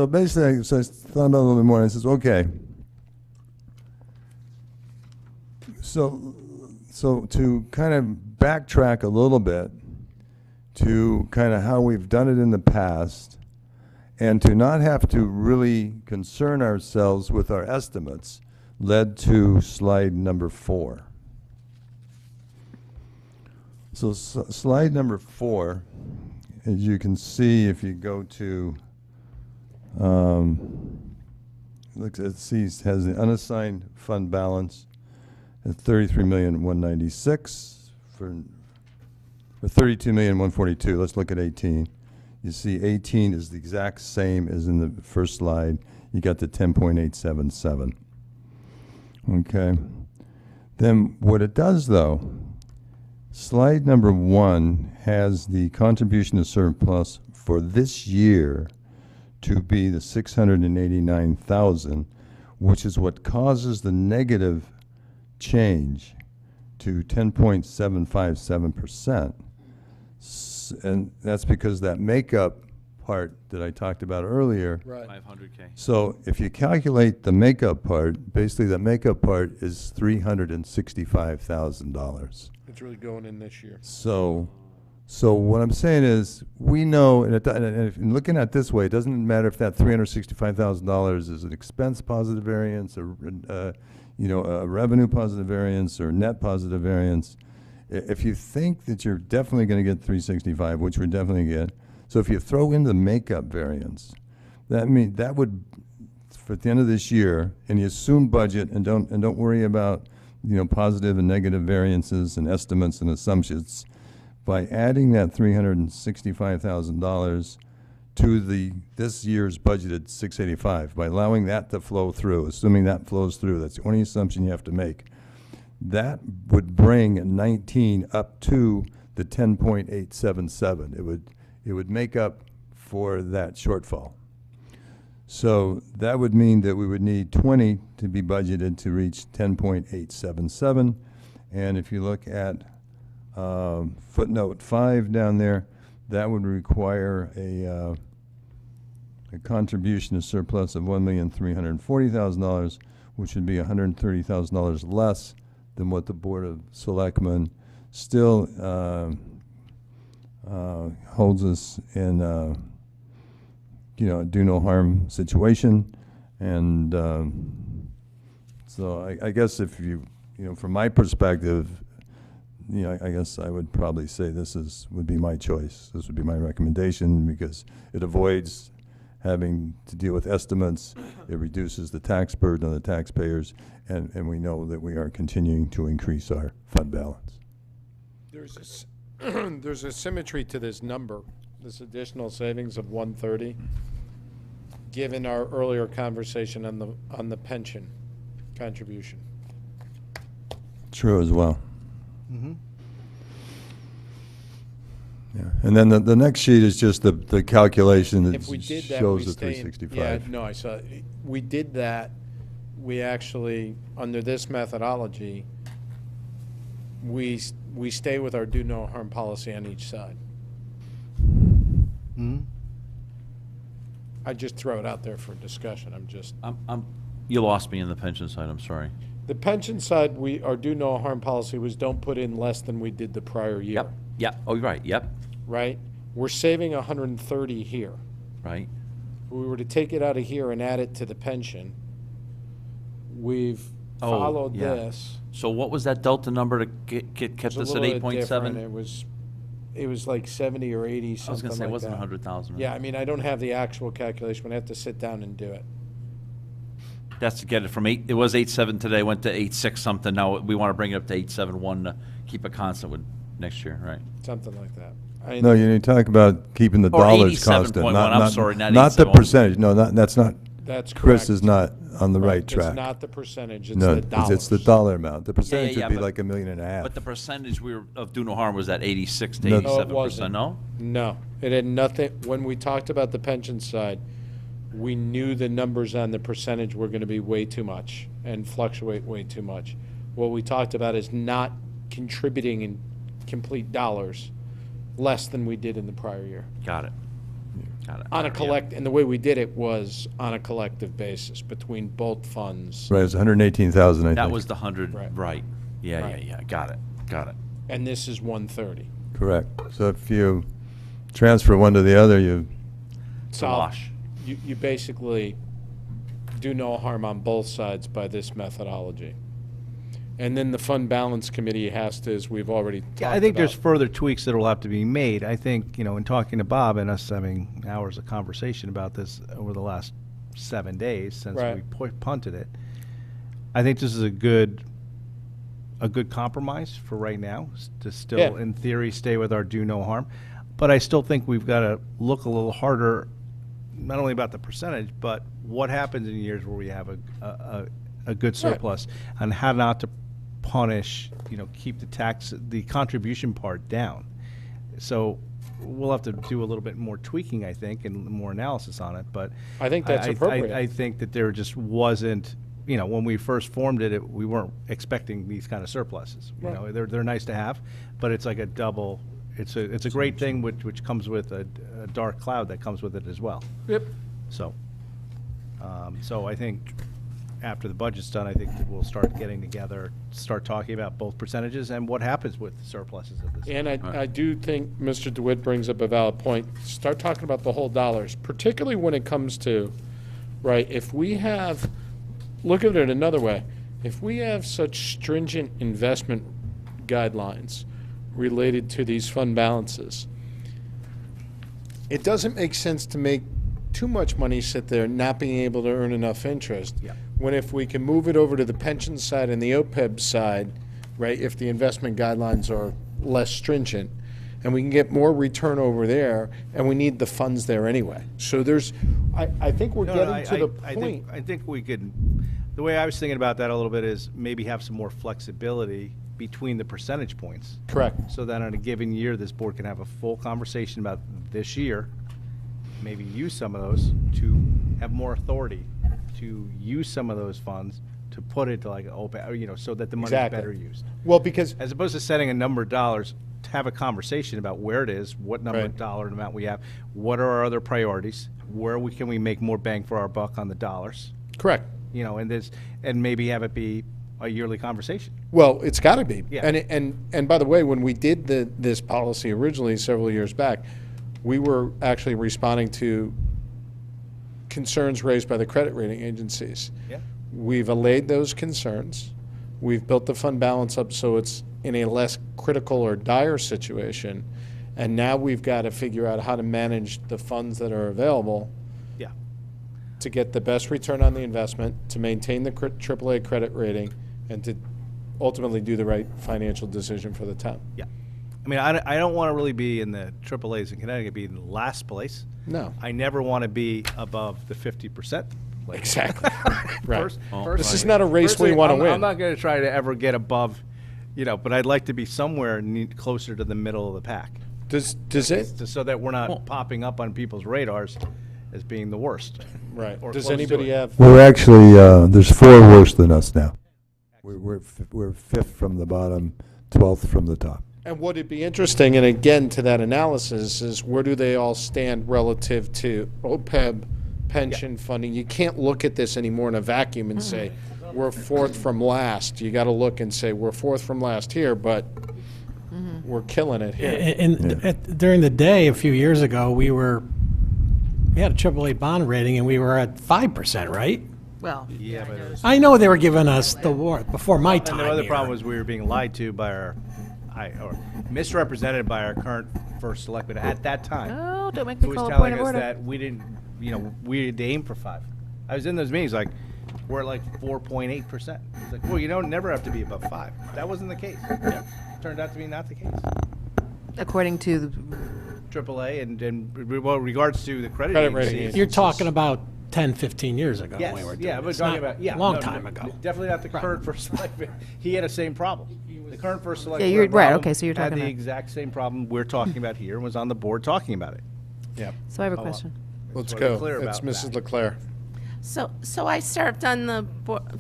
basically, so I thought about it a little bit more, and I says, okay. So to kind of backtrack a little bit to kind of how we've done it in the past, and to not have to really concern ourselves with our estimates, led to slide number 4. So slide number 4, as you can see, if you go to, has the unassigned fund balance at 33,196 for 32,142. Let's look at 18. You see 18 is the exact same as in the first slide. You got the 10.877. Okay. Then what it does though, slide number 1 has the contribution to surplus for this year to be the 689,000, which is what causes the negative change to 10.757%. And that's because that makeup part that I talked about earlier. Right. 500K. So if you calculate the makeup part, basically the makeup part is $365,000. It's really going in this year. So what I'm saying is, we know, and if looking at it this way, it doesn't matter if that $365,000 is an expense positive variance, or a revenue positive variance, or net positive variance. If you think that you're definitely going to get 365, which we're definitely get, so if you throw in the makeup variance, that would, for at the end of this year, and you assume budget, and don't worry about positive and negative variances and estimates and assumptions. By adding that $365,000 to this year's budgeted 685, by allowing that to flow through, assuming that flows through, that's the only assumption you have to make. That would bring 19 up to the 10.877. It would make up for that shortfall. So that would mean that we would need 20 to be budgeted to reach 10.877. And if you look at footnote 5 down there, that would require a contribution to surplus of $1,340,000, which would be $130,000 less than what the Board of Selectmen still holds us in do no harm situation. And so I guess if from my perspective, I guess I would probably say would be my choice. This would be my recommendation, because it avoids having to deal with estimates. It reduces the tax burden on the taxpayers, and we know that we are continuing to increase our fund balance. There's a symmetry to this number, this additional savings of 130, given our earlier conversation on the pension contribution. True as well. Mm-hmm. Yeah, and then the next sheet is just the calculation that If we did that, shows we the stay in. 365. Yeah, no, I saw, we did that, we actually, under this methodology, we stay with our do no harm policy on each side. Hmm? I just throw it out there for discussion, You lost me in the pension side, I'm sorry. The pension side, our do no harm policy was don't put in less than we did the prior year. Yep, oh, you're right, yep, Right? We're saving 130 here. right. If we were to take it out of here and add it to the pension, we've Oh, followed yeah. this. So what was that delta number to kept It's a us at little bit 8.7? different. It was like 70 or 80, I was something gonna say, it like wasn't that. 100,000. Yeah, I mean, I don't have the actual calculation. We'd have to sit down and do it. That's to get it from it was 8.7 today, went to 8.6 something. Now we want to bring it up to 8.71 to keep it constant with next year, right? Something like that. No, you talk about keeping the Or dollars constant, 87.1, not I'm sorry, not the 87.1. percentage. No, that's not. That's Chris correct. is not on the right track. It's not the percentage, it's No, the dollars. it's the dollar amount. The Yeah, percentage yeah, would be but- like $1.5 million. But the percentage of do no harm was at 86 to No, 87%, it wasn't. no? No, it had nothing, when we talked about the pension side, we knew the numbers on the percentage were gonna be way too much and fluctuate way too much. What we talked about is not contributing in complete dollars less than we did in the prior year. Got it. On a Yeah. and the way we did it was on a collective basis between both funds. Right, it was 118,000, I think. That was the 100, Right. right. Yeah, Right. yeah, got it. And this is 130. Correct. So if you transfer one to the other, you Solve- wash. You basically do no harm on both sides by this methodology. And then the fund balance committee has to, as we've already talked about. Yeah, I think there's further tweaks that will have to be made. I think, in talking to Bob and us having hours of conversation about this over the last 7 days since Right. we punted it, I think this is a good compromise for right now, to still, Yeah. in theory, stay with our do no harm. But I still think we've got to look a little harder, not only about the percentage, but what happens in years where we have a good surplus, and how not to punish, keep the contribution part down. So we'll have to do a little bit more tweaking, I think, and more analysis on it, but I think that's appropriate. I think that there just wasn't, when we first formed it, we weren't expecting these kind of surpluses. Right. They're nice to have, but it's like a double, it's a great thing which comes with a dark cloud that comes with it as well. Yep. So, so I think after the budget's done, I think that we'll start getting together, start talking about both percentages and what happens with surpluses of this. And I do think Mr. DeWitt brings up a valid point. Start talking about the whole dollars, particularly when it comes to, right, if we have, look at it another way, if we have such stringent investment guidelines related to these fund balances, it doesn't make sense to make too much money sit there not being able to earn enough interest. Yeah. When if we can move it over to the pension side and the OPEB side, right, if the investment guidelines are less stringent, and we can get more return over there, and we need the funds there anyway. So there's, I think we're getting to the point. I think we could, the way I was thinking about that a little bit is maybe have some more flexibility between the percentage points. Correct. So that on a given year, this board can have a full conversation about this year, maybe use some of those to have more authority, to use some of those funds to put it to like OPEB, so that the money's Exactly. better used. Well, because As opposed to setting a number of dollars, to have a conversation about where it is, what number of Right. dollar amount we have, what are our other priorities, where can we make more bang for our buck on the dollars, correct. and maybe have it be a yearly conversation. Well, it's got to be. Yeah. And by the way, when we did this policy originally several years back, we were actually responding to concerns raised by the credit rating agencies. Yeah. We've allayed those concerns. We've built the fund balance up so it's in a less critical or dire situation. And now we've got to figure out how to manage the funds that are available Yeah. to get the best return on the investment, to maintain the AAA credit rating, and to ultimately do the right financial decision for the town. Yeah. I mean, I don't want to really be in the AAAs in Connecticut, be in last place. No. I never want to be above the 50%. Like, Exactly. Right. This is not a race we want to win. I'm not going to try to ever get above, but I'd like to be somewhere closer to the middle of the pack. Does it? So that we're not popping up on people's radars as being the worst. Right. Or Does close to anybody it. have? We're actually, there's 4 worse than us now. We're 5th from the bottom, 12th from the top. And would it be interesting, and again, to that analysis, is where do they all stand relative to OPEB, pension funding? You can't look at this anymore in a vacuum and say, we're 4th from last. You got to look and say, we're 4th from last here, but we're killing it here. And during the day, a few years ago, we had a AAA bond rating, and we were at 5%, right? Well, Yeah, but it was, I know they were giving us the war before my time. and the other here. problem was we were being lied to by or misrepresented by our current first selectman at that time. oh, don't make Who me was call a telling point of us order. that we didn't, we had to aim for 5. I was in those meetings like, we're at like 4.8%. It's like, well, you don't never have to be above 5. That wasn't the case. Turned out to be not the case. According to the AAA and well, regards to the credit Credit rating agencies. You're talking about 10, 15 years ago. Yes, we were yeah, doing we're this. talking Not about, yeah. a long no, time no, ago. Definitely not the current first selectman. He had the same problem. The current first selectman. you're right, problem okay, so you're had talking the about- exact same problem we're talking about here and was on the board talking about it. Yeah. So I have a Oh, question. Let's So we're go. clear It's about Mrs. that. Leclerc. So I served on the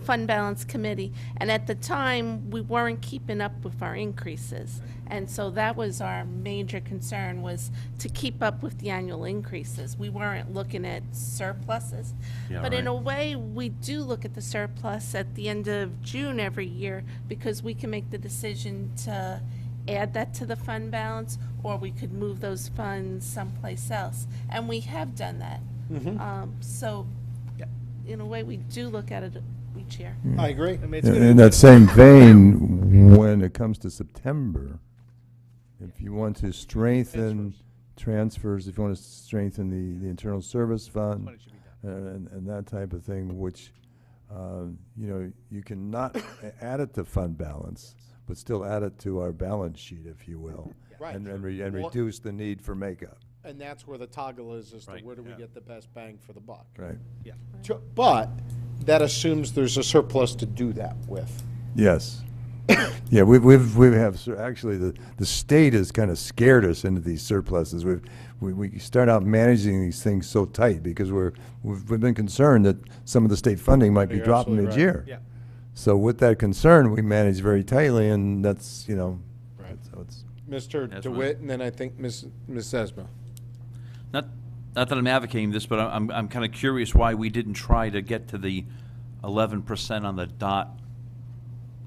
Fund Balance Committee, and at the time, we weren't keeping up with our increases. And so that was our major concern, was to keep up with the annual increases. We weren't looking at surpluses. Yeah, But in right. a way, we do look at the surplus at the end of June every year, because we can make the decision to add that to the fund balance, or we could move those funds someplace else. And we have done that. So in a way, we do look at it each year. I agree. I mean, it's gonna In be- that same vein, when it comes to September, if you want to strengthen transfers, if you want to strengthen the internal service fund, Money should be done. and that type of thing, which, you can not add it to fund balance, but still add it to our balance sheet, if you will. Right. And Well- reduce the need for makeup. And that's where the toggle is as to Right, where do we yeah. get the best bang for the buck. Right. Yeah. But that assumes there's a surplus to do that with. Yes. Yeah, actually, the state has kind of scared us into these surpluses. We start out managing these things so tight because we've been concerned that some of the state funding might be You're dropping absolutely right. mid-year. Yeah. So with that concern, we manage very tightly, and that's, Right. so it's. Mr. That's DeWitt, and then I think Ms. Esma. Not that I'm advocating this, but I'm kind of curious why we didn't try to get to the 11% on the dot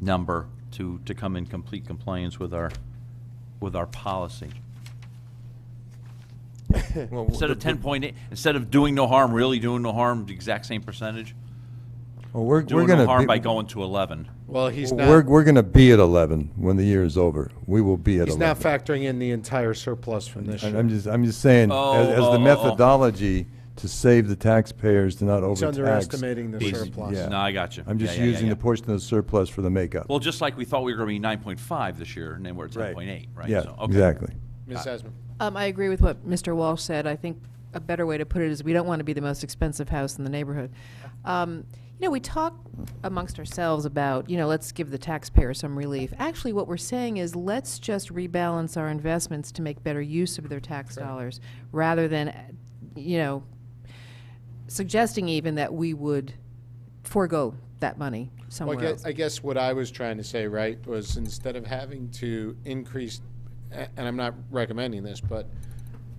number to come in complete compliance with our policy. Well, Instead of 10.8, instead of doing no harm, really doing no harm, the exact same percentage? Well, we're Doing gonna no harm be- by going to 11. Well, he's We're, not, we're gonna be at 11 when the year is over. We will be at he's 11. not factoring in the entire surplus from this year. I'm just saying, as Oh, the oh. methodology to save the taxpayers to not He's overtax. underestimating the is- surplus. yeah. No, I got you. I'm just Yeah, yeah, using yeah. the portion of the surplus for the makeup. Well, just like we thought we were going to be 9.5 this year, and then we're at Right. 10.8, right? Yeah, So, okay. exactly. Ms. Esma. I agree with what Mr. Walsh said. I think a better way to put it is we don't want to be the most expensive house in the neighborhood. We talk amongst ourselves about, let's give the taxpayer some relief. Actually, what we're saying is let's just rebalance our investments to make better use of their tax dollars, rather than, suggesting even that we would forego that money somewhere Well, else. I guess what I was trying to say, right, was instead of having to increase, and I'm not recommending this, but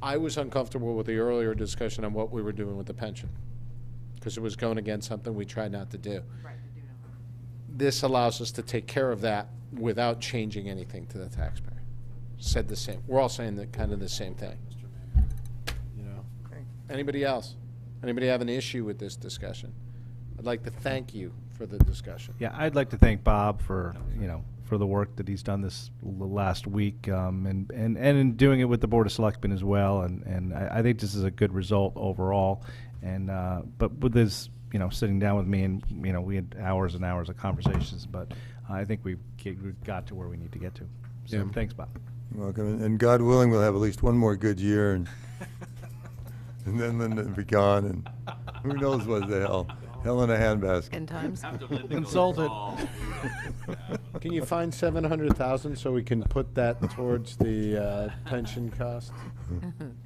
I was uncomfortable with the earlier discussion on what we were doing with the pension, because it was going against something we tried not to do. This allows us to take care of that without changing anything to the taxpayer. Said the same. We're all saying kind of the same thing. Anybody else? Anybody have an issue with this discussion? I'd like to thank you for the discussion. Yeah, I'd like to thank Bob for, for the work that he's done this last week, and in doing it with the Board of Selectmen as well, and I think this is a good result overall, and, but with this, sitting down with me, and, we had hours and hours of conversations, but I think we got to where we need to get to. So, Yeah. thanks, Bob. You're welcome. And God willing, we'll have at least one more good year, and then Linda will be gone, and who knows what the hell in a handbasket. End times. Consulted. Can you find 700,000 so we can put that towards the pension cost?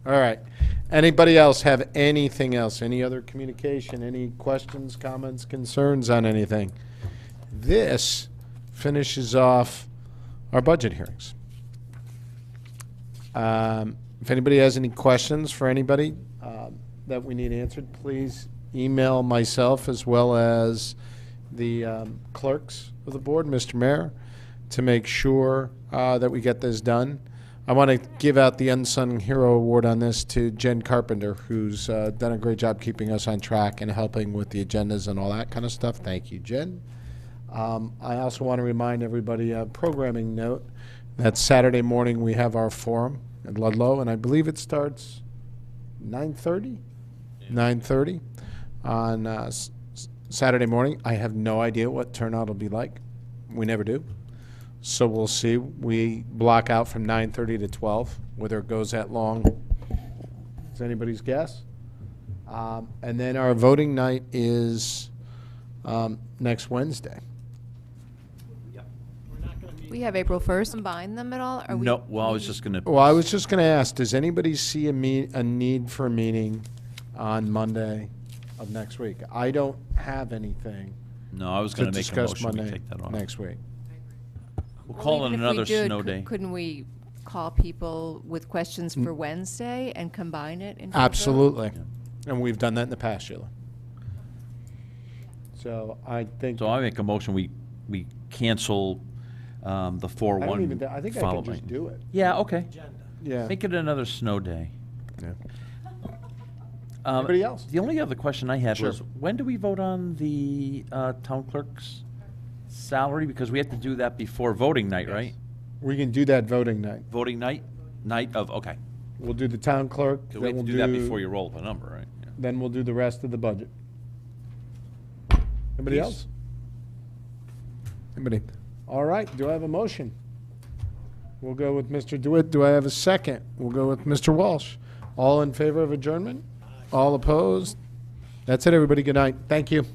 All right. Anybody else have anything else? Any other communication? Any questions, comments, concerns on anything? This finishes off our budget hearings. If anybody has any questions for anybody that we need answered, please email myself as well as the clerks of the board, Mr. Mayor, to make sure that we get this done. I want to give out the Unsung Hero Award on this to Jen Carpenter, who's done a great job keeping us on track and helping with the agendas and all that kind of stuff. Thank you, Jen. I also want to remind everybody, a programming note, that Saturday morning we have our forum at Ludlow, and I believe it starts 9:30? 9:30 on Saturday morning. I have no idea what turnout will be like. We never do. So we'll see. We block out from 9:30 to 12. Whether it goes that long is anybody's guess. And then our voting night is next Wednesday. We have April 1st. Combine them at all? Are we? No, well, I was just going to. Well, I was just going to ask, does anybody see a need for a meeting on Monday of next week? I don't have anything No, I was to going to make a discuss motion we Monday take that off. next week. We'll Well, call it even if we another did, snow day. Couldn't we call people with questions for Wednesday and combine it into a vote? Absolutely. And we've done that in the past, Sheila. So I think. So I make a motion, we cancel the 4-1 I don't even, I think I can just following. do it. Yeah, okay. Yeah. Make it another snow day. Yeah. Anybody else? The only other question I had Sure. was, when do we vote on the town clerk's salary? Because we have to do that before voting night, right? We can do that voting night. Voting night? Night of, okay. We'll do the town clerk. So then we have to we'll do that before you roll up a number, right? Yeah. Then we'll do the rest of the budget. Anybody Peace. else? Anybody? All right, do I have a motion? We'll go with Mr. DeWitt. Do I have a second? We'll go with Mr. Walsh. All in favor of adjournment? All opposed? That's it, everybody. Good night. Thank you.